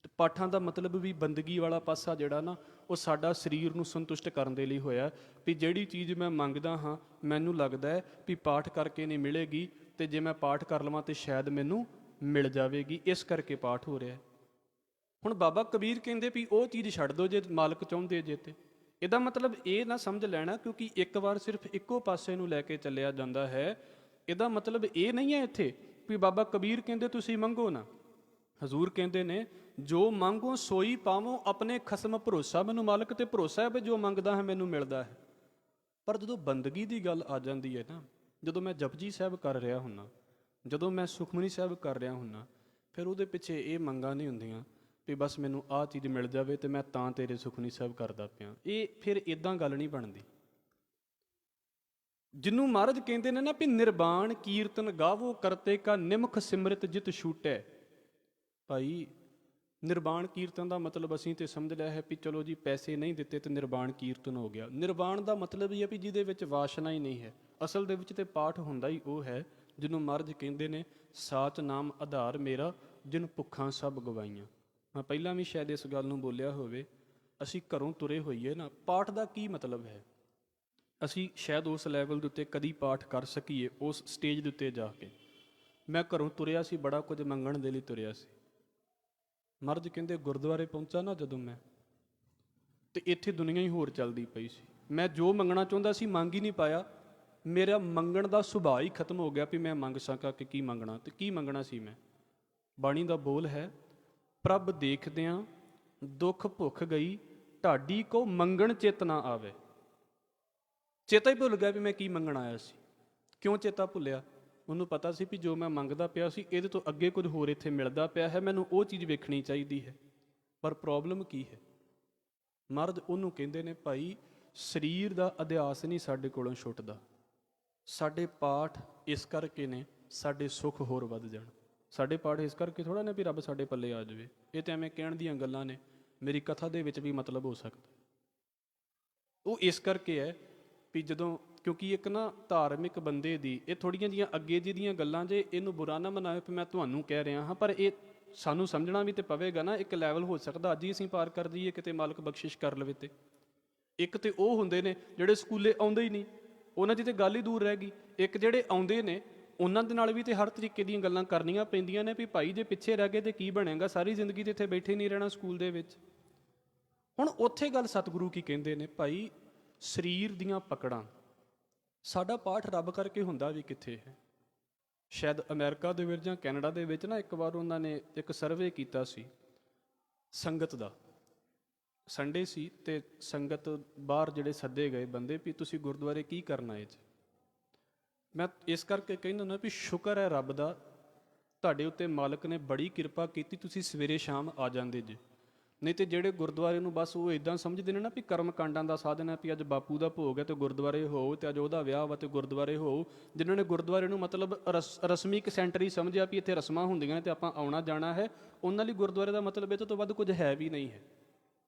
ਤੇ ਪਾਠਾਂ ਦਾ ਮਤਲਬ ਵੀ ਬੰਦਗੀ ਵਾਲਾ ਪਾਸਾ ਜਿਹੜਾ ਨਾ, ਉਹ ਸਾਡਾ ਸਰੀਰ ਨੂੰ ਸੰਤੁਸ਼ਟ ਕਰਨ ਦੇ ਲਈ ਹੋਇਆ ਵੀ ਜਿਹੜੀ ਚੀਜ਼ ਮੈਂ ਮੰਗਦਾ ਹਾਂ ਮੈਨੂੰ ਲੱਗਦਾ ਹੈ ਵੀ ਪਾਠ ਕਰਕੇ ਨਹੀਂ ਮਿਲੇਗੀ, ਤੇ ਜੇ ਮੈਂ ਪਾਠ ਕਰ ਲਵਾਂ ਤੇ ਸ਼ਾਇਦ ਮੈਨੂੰ ਮਿਲ ਜਾਵੇਗੀ, ਇਸ ਕਰਕੇ ਪਾਠ ਹੋ ਰਿਹਾ। ਹੁਣ ਬਾਬਾ ਕਬੀਰ ਕਹਿੰਦੇ ਵੀ ਉਹ ਚੀਜ਼ ਛੱਡ ਦਿਓ ਜੇ ਮਾਲਕ ਚਾਹੁੰਦੇ ਜੇ। ਤੇ ਇਹਦਾ ਮਤਲਬ ਇਹ ਨਾ ਸਮਝ ਲੈਣਾ ਕਿਉਂਕਿ ਇੱਕ ਵਾਰ ਸਿਰਫ ਇੱਕੋ ਪਾਸੇ ਨੂੰ ਲੈ ਕੇ ਚੱਲਿਆ ਜਾਂਦਾ ਹੈ, ਇਹਦਾ ਮਤਲਬ ਇਹ ਨਹੀਂ ਹੈ ਇੱਥੇ ਵੀ ਬਾਬਾ ਕਬੀਰ ਕਹਿੰਦੇ ਤੁਸੀਂ ਮੰਗੋ ਨਾ। ਹਜ਼ੂਰ ਕਹਿੰਦੇ ਨੇ ਜੋ ਮੰਗੋ ਸੋਈ ਪਾਵੋ, ਆਪਣੇ ਖਸਮ ਭਰੋਸਾ। ਮੈਨੂੰ ਮਾਲਕ ਤੇ ਭਰੋਸਾ ਹੈ ਵੀ ਜੋ ਮੰਗਦਾ ਹੈ ਮੈਨੂੰ ਮਿਲਦਾ ਹੈ। ਪਰ ਜਦੋਂ ਬੰਦਗੀ ਦੀ ਗੱਲ ਆ ਜਾਂਦੀ ਹੈ ਨਾ, ਜਦੋਂ ਮੈਂ ਜਪਜੀ ਸਾਹਿਬ ਕਰ ਰਿਹਾ ਹੁੰਨਾ, ਜਦੋਂ ਮੈਂ ਸੁਖਮਨੀ ਸਾਹਿਬ ਕਰ ਰਿਹਾ ਹੁੰਨਾ, ਫਿਰ ਉਹਦੇ ਪਿੱਛੇ ਇਹ ਮੰਗਾਂ ਨਹੀਂ ਹੁੰਦੀਆਂ ਵੀ ਬਸ ਮੈਨੂੰ ਆਹ ਚੀਜ਼ ਮਿਲ ਜਾਵੇ ਤੇ ਮੈਂ ਤਾਂ ਤੇਰੇ ਸੁਖਮਨੀ ਸਾਹਿਬ ਕਰਦਾ ਪਿਆ। ਇਹ ਫਿਰ ਇਦਾਂ ਗੱਲ ਨਹੀਂ ਬਣਦੀ। ਜਿਹਨੂੰ ਮਹਾਰਾਜ ਕਹਿੰਦੇ ਨੇ ਨਾ ਵੀ ਨਿਰਵਾਣ ਕੀਰਤਨ ਗਾਵੋ ਕਰਤੇ ਕਾ ਨਿਮਖ ਸਿਮਰਿਤ ਜਿਤ ਛੂਟੈ। ਭਾਈ ਨਿਰਵਾਣ ਕੀਰਤਨ ਦਾ ਮਤਲਬ ਅਸੀਂ ਤੇ ਸਮਝ ਲਿਆ ਹੈ ਵੀ ਚਲੋ ਜੀ ਪੈਸੇ ਨਹੀਂ ਦਿੱਤੇ ਤੇ ਨਿਰਵਾਣ ਕੀਰਤਨ ਹੋ ਗਿਆ। ਨਿਰਵਾਣ ਦਾ ਮਤਲਬ ਇਹ ਹੈ ਵੀ ਜਿਹਦੇ ਵਿੱਚ ਵਾਸ਼ਨਾ ਹੀ ਨਹੀਂ ਹੈ। ਅਸਲ ਦੇ ਵਿੱਚ ਤੇ ਪਾਠ ਹੁੰਦਾ ਹੀ ਉਹ ਹੈ ਜਿਹਨੂੰ ਮਹਾਰਾਜ ਕਹਿੰਦੇ ਨੇ ਸਾਚ ਨਾਮ ਆਧਾਰ ਮੇਰਾ, ਜਿਨ ਭੁੱਖਾਂ ਸਭ ਗਵਾਈਆਂ। ਮੈਂ ਪਹਿਲਾਂ ਵੀ ਸ਼ਾਇਦ ਇਸ ਗੱਲ ਨੂੰ ਬੋਲਿਆ ਹੋਵੇ, ਅਸੀਂ ਘਰੋਂ ਤੁਰੇ ਹੋਈਏ ਨਾ, ਪਾਠ ਦਾ ਕੀ ਮਤਲਬ ਹੈ? ਅਸੀਂ ਸ਼ਾਇਦ ਉਸ ਲੈਵਲ ਦੇ ਉੱਤੇ ਕਦੀ ਪਾਠ ਕਰ ਸਕੀਏ, ਉਸ ਸਟੇਜ ਦੇ ਉੱਤੇ ਜਾ ਕੇ। ਮੈਂ ਘਰੋਂ ਤੁਰਿਆ ਸੀ, ਬੜਾ ਕੁਝ ਮੰਗਣ ਦੇ ਲਈ ਤੁਰਿਆ ਸੀ। ਮਹਾਰਾਜ ਕਹਿੰਦੇ ਗੁਰਦੁਆਰੇ ਪਹੁੰਚਾ ਨਾ ਜਦੋਂ ਮੈਂ, ਤੇ ਇੱਥੇ ਦੁਨੀਆ ਹੀ ਹੋਰ ਚੱਲਦੀ ਪਈ ਸੀ। ਮੈਂ ਜੋ ਮੰਗਣਾ ਚਾਹੁੰਦਾ ਸੀ ਮੰਗ ਹੀ ਨਹੀਂ ਪਾਇਆ। ਮੇਰਾ ਮੰਗਣ ਦਾ ਸੁਭਾਅ ਹੀ ਖਤਮ ਹੋ ਗਿਆ ਵੀ ਮੈਂ ਮੰਗ ਸਕਾਂ ਕਿ ਕੀ ਮੰਗਣਾ। ਤੇ ਕੀ ਮੰਗਣਾ ਸੀ ਮੈਂ? ਬਾਣੀ ਦਾ ਬੋਲ ਹੈ, ਪ੍ਰਭ ਦੇਖਦਿਆਂ ਦੁੱਖ ਭੁੱਖ ਗਈ, ਢਾਡੀ ਕੋ ਮੰਗਣ ਚਿਤ ਨਾ ਆਵੇ। ਚੇਤਾ ਹੀ ਭੁੱਲ ਗਿਆ ਵੀ ਮੈਂ ਕੀ ਮੰਗਣ ਆਇਆ ਸੀ। ਕਿਉਂ ਚੇਤਾ ਭੁੱਲਿਆ? ਉਹਨੂੰ ਪਤਾ ਸੀ ਵੀ ਜੋ ਮੈਂ ਮੰਗਦਾ ਪਿਆ ਸੀ ਇਹਦੇ ਤੋਂ ਅੱਗੇ ਕੁਝ ਹੋਰ ਇੱਥੇ ਮਿਲਦਾ ਪਿਆ ਹੈ, ਮੈਨੂੰ ਉਹ ਚੀਜ਼ ਵੇਖਣੀ ਚਾਹੀਦੀ ਹੈ। ਪਰ ਪ੍ਰੋਬਲਮ ਕੀ ਹੈ? ਮਰਦ ਉਹਨੂੰ ਕਹਿੰਦੇ ਨੇ ਭਾਈ ਸਰੀਰ ਦਾ ਅਧਿਆਸ ਨਹੀਂ ਸਾਡੇ ਕੋਲੋਂ ਛੁੱਟਦਾ। ਸਾਡੇ ਪਾਠ ਇਸ ਕਰਕੇ ਨੇ ਸਾਡੇ ਸੁੱਖ ਹੋਰ ਵੱਧ ਜਾਣ। ਸਾਡੇ ਪਾਠ ਇਸ ਕਰਕੇ ਥੋੜ੍ਹਾ ਨੇ ਵੀ ਰੱਬ ਸਾਡੇ ਪੱਲੇ ਆ ਜਾਵੇ। ਇਹ ਤਾਂ ਐਵੇਂ ਕਹਿਣ ਦੀਆਂ ਗੱਲਾਂ ਨੇ, ਮੇਰੀ ਕਥਾ ਦੇ ਵਿੱਚ ਵੀ ਮਤਲਬ ਹੋ ਸਕਦਾ। ਉਹ ਇਸ ਕਰਕੇ ਹੈ ਵੀ ਜਦੋਂ, ਕਿਉਂਕਿ ਇੱਕ ਨਾ ਧਾਰਮਿਕ ਬੰਦੇ ਦੀ ਇਹ ਥੋੜ੍ਹੀਆਂ ਜਿਹੀਆਂ ਅੱਗੇ ਜਿਹਦੀਆਂ ਗੱਲਾਂ, ਜੇ ਇਹਨੂੰ ਬੁਰਾ ਨਾ ਮਨਾਓ ਕਿ ਮੈਂ ਤੁਹਾਨੂੰ ਕਹਿ ਰਿਹਾ ਹਾਂ, ਪਰ ਇਹ ਸਾਨੂੰ ਸਮਝਣਾ ਵੀ ਤੇ ਪਵੇਗਾ ਨਾ। ਇੱਕ ਲੈਵਲ ਹੋ ਸਕਦਾ ਅੱਜ ਹੀ ਅਸੀਂ ਪਾਰ ਕਰ ਦਈਏ, ਕਿਤੇ ਮਾਲਕ ਬਖਸ਼ਿਸ਼ ਕਰ ਲਵੇ। ਤੇ ਇੱਕ ਤੇ ਉਹ ਹੁੰਦੇ ਨੇ ਜਿਹੜੇ ਸਕੂਲੇ ਆਉਂਦੇ ਹੀ ਨਹੀਂ, ਉਹਨਾਂ ਦੀ ਤੇ ਗੱਲ ਹੀ ਦੂਰ ਰਹਿ ਗਈ। ਇੱਕ ਜਿਹੜੇ ਆਉਂਦੇ ਨੇ ਉਹਨਾਂ ਦੇ ਨਾਲ ਵੀ ਤੇ ਹਰ ਤਰੀਕੇ ਦੀਆਂ ਗੱਲਾਂ ਕਰਨੀਆਂ ਪੈਂਦੀਆਂ ਨੇ ਵੀ ਭਾਈ ਜੇ ਪਿੱਛੇ ਰਹਿ ਗਏ ਤੇ ਕੀ ਬਣੇਗਾ, ਸਾਰੀ ਜ਼ਿੰਦਗੀ ਤੇ ਇੱਥੇ ਬੈਠੇ ਨਹੀਂ ਰਹਿਣਾ ਸਕੂਲ ਦੇ ਵਿੱਚ। ਹੁਣ ਉੱਥੇ ਗੱਲ ਸਤਿਗੁਰੂ ਕੀ ਕਹਿੰਦੇ ਨੇ, ਭਾਈ ਸਰੀਰ ਦੀਆਂ ਪਕੜਾਂ। ਸਾਡਾ ਪਾਠ ਰੱਬ ਕਰਕੇ ਹੁੰਦਾ ਵੀ ਕਿੱਥੇ ਹੈ? ਸ਼ਾਇਦ ਅਮਰੀਕਾ ਦੇ ਵਿੱਚ ਜਾਂ ਕੈਨੇਡਾ ਦੇ ਵਿੱਚ ਨਾ ਇੱਕ ਵਾਰ ਉਹਨਾਂ ਨੇ ਇੱਕ ਸਰਵੇ ਕੀਤਾ ਸੀ ਸੰਗਤ ਦਾ। ਸੰਡੇ ਸੀ ਤੇ ਸੰਗਤ ਬਾਹਰ ਜਿਹੜੇ ਸੱਦੇ ਗਏ ਬੰਦੇ ਵੀ ਤੁਸੀਂ ਗੁਰਦੁਆਰੇ ਕੀ ਕਰਨਾ ਇਹ 'ਚ। ਮੈਂ ਇਸ ਕਰਕੇ ਕਹਿੰਦਾ ਹੁੰਦਾ ਵੀ ਸ਼ੁਕਰ ਹੈ ਰੱਬ ਦਾ, ਤੁਹਾਡੇ ਉੱਤੇ ਮਾਲਕ ਨੇ ਬੜੀ ਕਿਰਪਾ ਕੀਤੀ, ਤੁਸੀਂ ਸਵੇਰੇ ਸ਼ਾਮ ਆ ਜਾਂਦੇ ਜੇ। ਨਹੀਂ ਤੇ ਜਿਹੜੇ ਗੁਰਦੁਆਰੇ ਨੂੰ ਬਸ ਉਹ ਇੱਦਾਂ ਸਮਝਦੇ ਨੇ ਨਾ ਵੀ ਕਰਮ ਕਾਂਡਾਂ ਦਾ ਸਾਧਨ ਹੈ, ਵੀ ਅੱਜ ਬਾਪੂ ਦਾ ਭੋਗ ਹੈ ਤੇ ਗੁਰਦੁਆਰੇ ਹੋਓ, ਤੇ ਅੱਜ ਉਹਦਾ ਵਿਆਹ ਵਾ ਤੇ ਗੁਰਦੁਆਰੇ ਹੋਓ। ਜਿਨ੍ਹਾਂ ਨੇ ਗੁਰਦੁਆਰੇ ਨੂੰ ਮਤਲਬ ਰਸਮੀ ਇੱਕ ਸੈਂਟਰ ਹੀ ਸਮਝਿਆ ਵੀ ਇੱਥੇ ਰਸਮਾਂ ਹੁੰਦੀਆਂ ਨੇ ਤੇ ਆਪਾਂ ਆਉਣਾ ਜਾਣਾ ਹੈ, ਉਹਨਾਂ ਲਈ ਗੁਰਦੁਆਰੇ ਦਾ ਮਤਲਬ ਇਹ ਤੋਂ ਵੱਧ ਕੁਝ ਹੈ ਵੀ ਨਹੀਂ ਹੈ।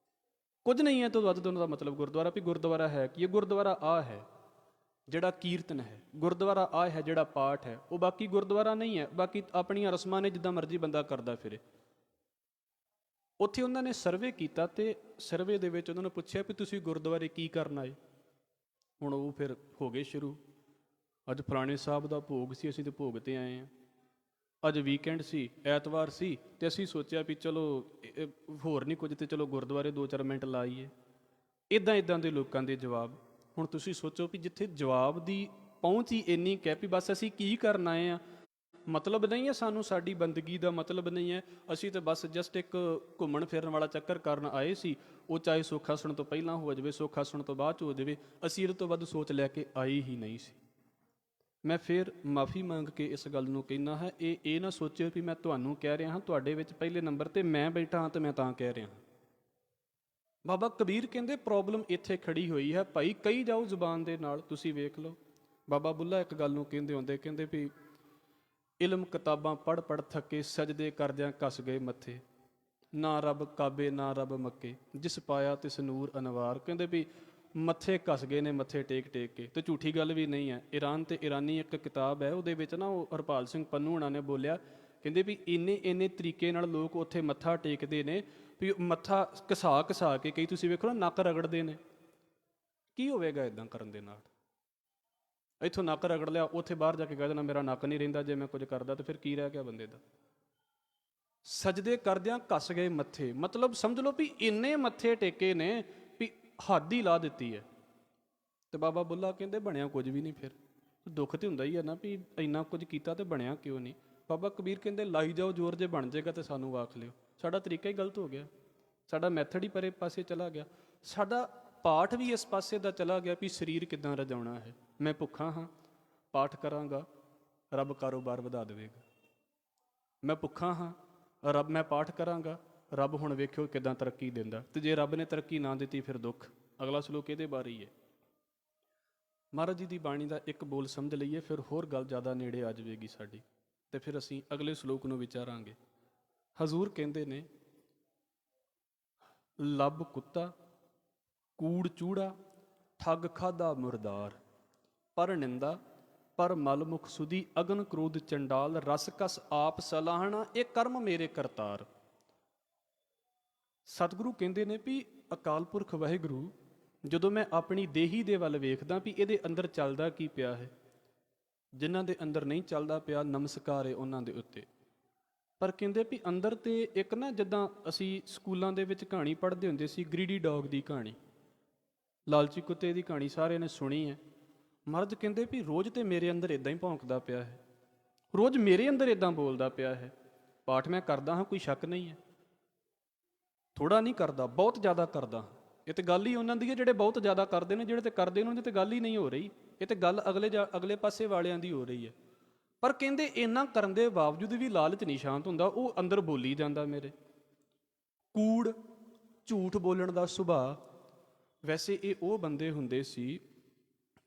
ਕੁਝ ਨਹੀਂ ਹੈ ਤੋਂ ਵੱਧ ਉਹਨਾਂ ਦਾ ਮਤਲਬ ਗੁਰਦੁਆਰਾ ਵੀ ਗੁਰਦੁਆਰਾ ਹੈ ਕੀ? ਇਹ ਗੁਰਦੁਆਰਾ ਆ ਹੈ ਜਿਹੜਾ ਕੀਰਤਨ ਹੈ, ਗੁਰਦੁਆਰਾ ਆ ਹੈ ਜਿਹੜਾ ਪਾਠ ਹੈ, ਉਹ ਬਾਕੀ ਗੁਰਦੁਆਰਾ ਨਹੀਂ ਹੈ। ਬਾਕੀ ਆਪਣੀਆਂ ਰਸਮਾਂ ਨੇ, ਜਿੱਦਾਂ ਮਰਜ਼ੀ ਬੰਦਾ ਕਰਦਾ ਫਿਰੇ। ਉੱਥੇ ਉਹਨਾਂ ਨੇ ਸਰਵੇ ਕੀਤਾ ਤੇ ਸਰਵੇ ਦੇ ਵਿੱਚ ਉਹਨਾਂ ਨੂੰ ਪੁੱਛਿਆ ਵੀ ਤੁਸੀਂ ਗੁਰਦੁਆਰੇ ਕੀ ਕਰਨ ਆਏ? ਹੁਣ ਉਹ ਫਿਰ ਹੋ ਗਏ ਸ਼ੁਰੂ, ਅੱਜ ਫਲਾਣੇ ਸਾਹਿਬ ਦਾ ਭੋਗ ਸੀ, ਅਸੀਂ ਤੇ ਭੋਗ ਤੇ ਆਏ ਹਾਂ। ਅੱਜ ਵੀਕਐਂਡ ਸੀ, ਐਤਵਾਰ ਸੀ, ਤੇ ਅਸੀਂ ਸੋਚਿਆ ਵੀ ਚਲੋ ਹੋਰ ਨਹੀਂ ਕੁਝ ਤੇ ਚਲੋ ਗੁਰਦੁਆਰੇ 2-4 ਮਿੰਟ ਲਾਈਏ। ਇੱਦਾਂ ਦੇ ਲੋਕਾਂ ਦੇ ਜਵਾਬ। ਹੁਣ ਤੁਸੀਂ ਸੋਚੋ ਵੀ ਜਿੱਥੇ ਜਵਾਬ ਦੀ ਪਹੁੰਚ ਹੀ ਇੰਨੀ ਕਹਿ ਵੀ ਬਸ ਅਸੀਂ ਕੀ ਕਰਨ ਆਏ ਹਾਂ, ਮਤਲਬ ਨਹੀਂ ਹੈ ਸਾਨੂੰ, ਸਾਡੀ ਬੰਦਗੀ ਦਾ ਮਤਲਬ ਨਹੀਂ ਹੈ, ਅਸੀਂ ਤਾਂ ਬਸ ਜਸਟ ਇੱਕ ਘੁੰਮਣ ਫਿਰਨ ਵਾਲਾ ਚੱਕਰ ਕਰਨ ਆਏ ਸੀ। ਉਹ ਚਾਹੇ ਸੁੱਖ ਆਸਣ ਤੋਂ ਪਹਿਲਾਂ ਹੋ ਜਾਵੇ, ਸੁੱਖ ਆਸਣ ਤੋਂ ਬਾਅਦ 'ਚ ਹੋ ਜਾਵੇ, ਅਸੀਂ ਇਹਦੇ ਤੋਂ ਵੱਧ ਸੋਚ ਲੈ ਕੇ ਆਏ ਹੀ ਨਹੀਂ ਸੀ। ਮੈਂ ਫਿਰ ਮਾਫੀ ਮੰਗ ਕੇ ਇਸ ਗੱਲ ਨੂੰ ਕਹਿੰਦਾ ਹੈ, ਇਹ ਨਾ ਸੋਚਿਓ ਵੀ ਮੈਂ ਤੁਹਾਨੂੰ ਕਹਿ ਰਿਹਾ ਹਾਂ, ਤੁਹਾਡੇ ਵਿੱਚ ਪਹਿਲੇ ਨੰਬਰ 'ਤੇ ਮੈਂ ਬੈਠਾ ਹਾਂ ਤੇ ਮੈਂ ਤਾਂ ਕਹਿ ਰਿਹਾ ਹਾਂ। ਬਾਬਾ ਕਬੀਰ ਕਹਿੰਦੇ ਪ੍ਰੋਬਲਮ ਇੱਥੇ ਖੜੀ ਹੋਈ ਹੈ ਭਾਈ, ਕਹੀ ਜਾਓ ਜ਼ੁਬਾਨ ਦੇ ਨਾਲ, ਤੁਸੀਂ ਵੇਖ ਲਓ। ਬਾਬਾ ਬੁੱਲਾ ਇੱਕ ਗੱਲ ਨੂੰ ਕਹਿੰਦੇ ਹੁੰਦੇ, ਕਹਿੰਦੇ ਵੀ ਇਲਮ ਕਿਤਾਬਾਂ ਪੜ੍ਹ ਥੱਕੇ, ਸਜਦੇ ਕਰਦਿਆਂ ਕੱਸ ਗਏ ਮੱਥੇ, ਨਾ ਰੱਬ ਕਾਬੇ ਨਾ ਰੱਬ ਮੱਕੇ, ਜਿਸ ਪਾਇਆ ਤਿਸ ਨੂਰ ਅਨਵਾਰ। ਕਹਿੰਦੇ ਵੀ ਮੱਥੇ ਕੱਸ ਗਏ ਨੇ, ਮੱਥੇ ਟੇਕ ਕੇ। ਤੇ ਝੂਠੀ ਗੱਲ ਵੀ ਨਹੀਂ ਹੈ। ਈਰਾਨ ਤੇ ਈਰਾਨੀ ਇੱਕ ਕਿਤਾਬ ਹੈ, ਉਹਦੇ ਵਿੱਚ ਨਾ ਉਹ ਹਰਪਾਲ ਸਿੰਘ ਪੰਨੂ ਹੋਣਾ ਨੇ ਬੋਲਿਆ ਕਹਿੰਦੇ ਵੀ ਇੰਨੇ ਤਰੀਕੇ ਨਾਲ ਲੋਕ ਉੱਥੇ ਮੱਥਾ ਟੇਕਦੇ ਨੇ ਵੀ ਮੱਥਾ ਘਸਾ ਕੇ, ਕਈ ਤੁਸੀਂ ਵੇਖੋ ਨਾ ਨੱਕ ਰਗੜਦੇ ਨੇ। ਕੀ ਹੋਵੇਗਾ ਇਦਾਂ ਕਰਨ ਦੇ ਨਾਲ? ਇੱਥੋਂ ਨੱਕ ਰਗੜ ਲਿਆ, ਉੱਥੇ ਬਾਹਰ ਜਾ ਕੇ ਕਹਿ ਦੇਣਾ ਮੇਰਾ ਨੱਕ ਨਹੀਂ ਰਹਿੰਦਾ ਜੇ ਮੈਂ ਕੁਝ ਕਰਦਾ, ਤਾਂ ਫਿਰ ਕੀ ਰਹਿ ਗਿਆ ਬੰਦੇ ਦਾ? ਸਜਦੇ ਕਰਦਿਆਂ ਘਸ ਗਏ ਮੱਥੇ, ਮਤਲਬ ਸਮਝ ਲਓ ਵੀ ਇੰਨੇ ਮੱਥੇ ਟੇਕੇ ਨੇ ਵੀ ਹੱਦ ਹੀ ਲਾ ਦਿੱਤੀ ਹੈ। ਤੇ ਬਾਬਾ ਬੁੱਲਾ ਕਹਿੰਦੇ ਬਣਿਆ ਕੁਝ ਵੀ ਨਹੀਂ। ਫਿਰ ਦੁੱਖ ਤੇ ਹੁੰਦਾ ਹੀ ਹੈ ਨਾ ਵੀ ਇੰਨਾ ਕੁਝ ਕੀਤਾ ਤੇ ਬਣਿਆ ਕਿਉਂ ਨਹੀਂ। ਬਾਬਾ ਕਬੀਰ ਕਹਿੰਦੇ ਲਾਈ ਜਾਓ ਜ਼ੋਰ, ਜੇ ਬਣ ਜਾਏਗਾ ਤੇ ਸਾਨੂੰ ਆਖ ਲਿਓ। ਸਾਡਾ ਤਰੀਕਾ ਹੀ ਗਲਤ ਹੋ ਗਿਆ, ਸਾਡਾ ਮੈਥਡ ਹੀ ਪਰੇ ਪਾਸੇ ਚਲਾ ਗਿਆ, ਸਾਡਾ ਪਾਠ ਵੀ ਇਸ ਪਾਸੇ ਦਾ ਚਲਾ ਗਿਆ ਵੀ ਸਰੀਰ ਕਿੱਦਾਂ ਰਜਾਉਣਾ ਹੈ। ਮੈਂ ਭੁੱਖਾ ਹਾਂ, ਪਾਠ ਕਰਾਂਗਾ, ਰੱਬ ਕਾਰੋਬਾਰ ਵਧਾ ਦੇਵੇਗਾ। ਮੈਂ ਭੁੱਖਾ ਹਾਂ, ਮੈਂ ਪਾਠ ਕਰਾਂਗਾ, ਰੱਬ ਹੁਣ ਵੇਖਿਓ ਕਿੱਦਾਂ ਤਰੱਕੀ ਦਿੰਦਾ। ਤੇ ਜੇ ਰੱਬ ਨੇ ਤਰੱਕੀ ਨਾ ਦਿੱਤੀ ਫਿਰ ਦੁੱਖ। ਅਗਲਾ ਸਲੋਕ ਇਹਦੇ ਬਾਰੇ ਹੀ ਹੈ। ਮਹਾਰਾਜ ਜੀ ਦੀ ਬਾਣੀ ਦਾ ਇੱਕ ਬੋਲ ਸਮਝ ਲਈਏ, ਫਿਰ ਹੋਰ ਗੱਲ ਜ਼ਿਆਦਾ ਨੇੜੇ ਆ ਜਾਵੇਗੀ ਸਾਡੀ, ਤੇ ਫਿਰ ਅਸੀਂ ਅਗਲੇ ਸਲੋਕ ਨੂੰ ਵਿਚਾਰਾਂਗੇ। ਹਜ਼ੂਰ ਕਹਿੰਦੇ ਨੇ, ਲੱਭ ਕੁੱਤਾ, ਕੂੜ ਚੂੜਾ, ਠੱਗ ਖਾਧਾ ਮੁਰਦਾਰ, ਪਰ ਨਿੰਦਾ ਪਰ ਮਲ ਮੁਖ ਸੁਧੀ, ਅਗਨ ਕ੍ਰੋਧ ਚੰਡਾਲ, ਰਸ ਕਸ ਆਪ ਸਲਾਹਣਾ, ਇਹ ਕਰਮ ਮੇਰੇ ਕਰਤਾਰ। ਸਤਿਗੁਰੂ ਕਹਿੰਦੇ ਨੇ ਵੀ ਅਕਾਲ ਪੁਰਖ ਵਾਹਿਗੁਰੂ, ਜਦੋਂ ਮੈਂ ਆਪਣੀ ਦੇਹੀ ਦੇ ਵੱਲ ਵੇਖਦਾ ਵੀ ਇਹਦੇ ਅੰਦਰ ਚੱਲਦਾ ਕੀ ਪਿਆ ਹੈ, ਜਿਨ੍ਹਾਂ ਦੇ ਅੰਦਰ ਨਹੀਂ ਚੱਲਦਾ ਪਿਆ ਨਮਸਕਾਰ ਹੈ ਉਹਨਾਂ ਦੇ ਉੱਤੇ। ਪਰ ਕਹਿੰਦੇ ਵੀ ਅੰਦਰ ਤੇ ਇੱਕ ਨਾ, ਜਿੱਦਾਂ ਅਸੀਂ ਸਕੂਲਾਂ ਦੇ ਵਿੱਚ ਕਹਾਣੀ ਪੜ੍ਹਦੇ ਹੁੰਦੇ ਸੀ, ਗ੍ਰੀਡੀ ਡੌਗ ਦੀ ਕਹਾਣੀ, ਲਾਲਚੀ ਕੁੱਤੇ ਦੀ ਕਹਾਣੀ ਸਾਰਿਆਂ ਨੇ ਸੁਣੀ ਹੈ। ਮਹਾਰਾਜ ਕਹਿੰਦੇ ਵੀ ਰੋਜ਼ ਤੇ ਮੇਰੇ ਅੰਦਰ ਇੱਦਾਂ ਹੀ ਭੌਂਕਦਾ ਪਿਆ ਹੈ, ਰੋਜ਼ ਮੇਰੇ ਅੰਦਰ ਇੱਦਾਂ ਬੋਲਦਾ ਪਿਆ ਹੈ। ਪਾਠ ਮੈਂ ਕਰਦਾ ਹਾਂ, ਕੋਈ ਸ਼ੱਕ ਨਹੀਂ ਹੈ, ਥੋੜ੍ਹਾ ਨਹੀਂ ਕਰਦਾ, ਬਹੁਤ ਜ਼ਿਆਦਾ ਕਰਦਾ। ਇਹ ਤੇ ਗੱਲ ਹੀ ਉਹਨਾਂ ਦੀ ਹੈ ਜਿਹੜੇ ਬਹੁਤ ਜ਼ਿਆਦਾ ਕਰਦੇ ਨੇ, ਜਿਹੜੇ ਤੇ ਕਰਦੇ ਉਹਨਾਂ ਦੀ ਤੇ ਗੱਲ ਹੀ ਨਹੀਂ ਹੋ ਰਹੀ। ਇਹ ਤੇ ਗੱਲ ਅਗਲੇ ਪਾਸੇ ਵਾਲਿਆਂ ਦੀ ਹੋ ਰਹੀ ਹੈ। ਪਰ ਕਹਿੰਦੇ ਇੰਨਾ ਕਰਨ ਦੇ ਬਾਵਜੂਦ ਵੀ ਲਾਲਚ ਨਹੀਂ ਸ਼ਾਂਤ ਹੁੰਦਾ, ਉਹ ਅੰਦਰ ਬੋਲੀ ਜਾਂਦਾ ਮੇਰੇ। ਕੂੜ, ਝੂਠ ਬੋਲਣ ਦਾ ਸੁਭਾਅ। ਵੈਸੇ ਇਹ ਉਹ ਬੰਦੇ ਹੁੰਦੇ ਸੀ,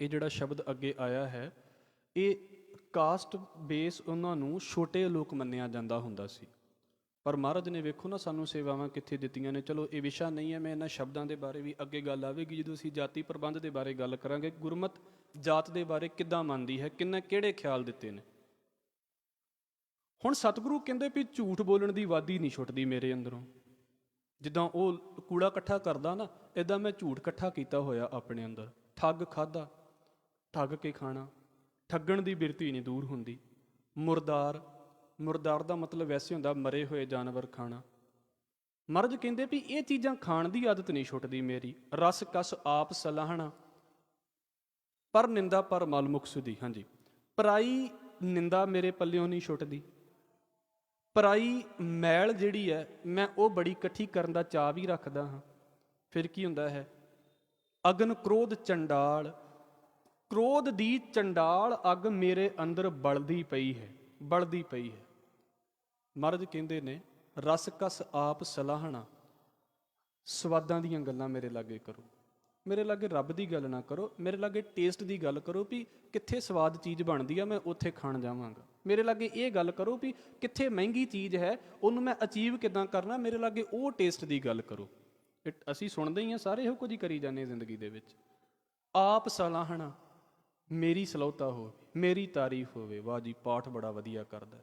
ਇਹ ਜਿਹੜਾ ਸ਼ਬਦ ਅੱਗੇ ਆਇਆ ਹੈ, ਇਹ ਕਾਸਟ ਬੇਸ ਉਹਨਾਂ ਨੂੰ ਛੋਟੇ ਲੋਕ ਮੰਨਿਆ ਜਾਂਦਾ ਹੁੰਦਾ ਸੀ। ਪਰ ਮਹਾਰਾਜ ਨੇ ਵੇਖੋ ਨਾ ਸਾਨੂੰ ਸੇਵਾਵਾਂ ਕਿੱਥੇ ਦਿੱਤੀਆਂ ਨੇ। ਚਲੋ ਇਹ ਵਿਸ਼ਾ ਨਹੀਂ ਹੈ, ਮੈਂ ਇਹਨਾਂ ਸ਼ਬਦਾਂ ਦੇ ਬਾਰੇ ਵੀ ਅੱਗੇ ਗੱਲ ਆਵੇਗੀ ਜਦੋਂ ਅਸੀਂ ਜਾਤੀ ਪ੍ਰਬੰਧ ਦੇ ਬਾਰੇ ਗੱਲ ਕਰਾਂਗੇ। ਗੁਰਮਤ ਜਾਤ ਦੇ ਬਾਰੇ ਕਿੱਦਾਂ ਮੰਨਦੀ ਹੈ, ਕਿਹੜੇ ਖਿਆਲ ਦਿੱਤੇ ਨੇ। ਹੁਣ ਸਤਿਗੁਰੂ ਕਹਿੰਦੇ ਵੀ ਝੂਠ ਬੋਲਣ ਦੀ ਵਾਦੀ ਨਹੀਂ ਛੁੱਟਦੀ ਮੇਰੇ ਅੰਦਰੋਂ। ਜਿੱਦਾਂ ਉਹ ਕੂੜਾ ਇਕੱਠਾ ਕਰਦਾ ਨਾ, ਇੱਦਾਂ ਮੈਂ ਝੂਠ ਇਕੱਠਾ ਕੀਤਾ ਹੋਇਆ ਆਪਣੇ ਅੰਦਰ। ਠੱਗ ਖਾਧਾ, ਠੱਗ ਕੇ ਖਾਣਾ, ਠੱਗਣ ਦੀ ਬਿਰਤੀ ਨਹੀਂ ਦੂਰ ਹੁੰਦੀ। ਮੁਰਦਾਰ, ਮੁਰਦਾਰ ਦਾ ਮਤਲਬ ਵੈਸੇ ਹੁੰਦਾ ਮਰੇ ਹੋਏ ਜਾਨਵਰ ਖਾਣਾ। ਮਹਾਰਾਜ ਕਹਿੰਦੇ ਵੀ ਇਹ ਚੀਜ਼ਾਂ ਖਾਣ ਦੀ ਆਦਤ ਨਹੀਂ ਛੁੱਟਦੀ ਮੇਰੀ। ਰਸ ਕਸ ਆਪ ਸਲਾਹਣਾ, ਪਰ ਨਿੰਦਾ ਪਰ ਮਲ ਮੁਖ ਸੁਧੀ। ਹਾਂਜੀ, ਪਰਾਈ ਨਿੰਦਾ ਮੇਰੇ ਪੱਲਿਓਂ ਨਹੀਂ ਛੁੱਟਦੀ। ਪਰਾਈ ਮੈਲ ਜਿਹੜੀ ਹੈ ਮੈਂ ਉਹ ਬੜੀ ਇਕੱਠੀ ਕਰਨ ਦਾ ਚਾਅ ਵੀ ਰੱਖਦਾ ਹਾਂ। ਫਿਰ ਕੀ ਹੁੰਦਾ ਹੈ? ਅਗਨ ਕ੍ਰੋਧ ਚੰਡਾਲ, ਕ੍ਰੋਧ ਦੀ ਚੰਡਾਲ ਅੱਗ ਮੇਰੇ ਅੰਦਰ ਬਲਦੀ ਪਈ ਹੈ, ਬਲਦੀ ਪਈ ਹੈ। ਮਹਾਰਾਜ ਕਹਿੰਦੇ ਨੇ ਰਸ ਕਸ ਆਪ ਸਲਾਹਣਾ, ਸਵਾਦਾਂ ਦੀਆਂ ਗੱਲਾਂ ਮੇਰੇ ਲਾਗੇ ਕਰੋ, ਮੇਰੇ ਲਾਗੇ ਰੱਬ ਦੀ ਗੱਲ ਨਾ ਕਰੋ, ਮੇਰੇ ਲਾਗੇ ਟੇਸਟ ਦੀ ਗੱਲ ਕਰੋ ਵੀ ਕਿੱਥੇ ਸਵਾਦ ਚੀਜ਼ ਬਣਦੀ ਆ ਮੈਂ ਉੱਥੇ ਖਾਣ ਜਾਵਾਂਗਾ। ਮੇਰੇ ਲਾਗੇ ਇਹ ਗੱਲ ਕਰੋ ਵੀ ਕਿੱਥੇ ਮਹਿੰਗੀ ਚੀਜ਼ ਹੈ ਉਹਨੂੰ ਮੈਂ ਅਚੀਵ ਕਿੱਦਾਂ ਕਰਨਾ, ਮੇਰੇ ਲਾਗੇ ਉਹ ਟੇਸਟ ਦੀ ਗੱਲ ਕਰੋ। ਅਸੀਂ ਸੁਣਦੇ ਹੀ ਹਾਂ, ਸਾਰੇ ਇਹੋ ਕੁਝ ਹੀ ਕਰੀ ਜਾਂਦੇ ਜ਼ਿੰਦਗੀ ਦੇ ਵਿੱਚ। ਆਪ ਸਲਾਹਣਾ, ਮੇਰੀ ਸਲਾਹੁਤਾ ਹੋਵੇ, ਮੇਰੀ ਤਾਰੀਫ ਹੋਵੇ। ਵਾਹ ਜੀ ਪਾਠ ਬੜਾ ਵਧੀਆ ਕਰਦਾ,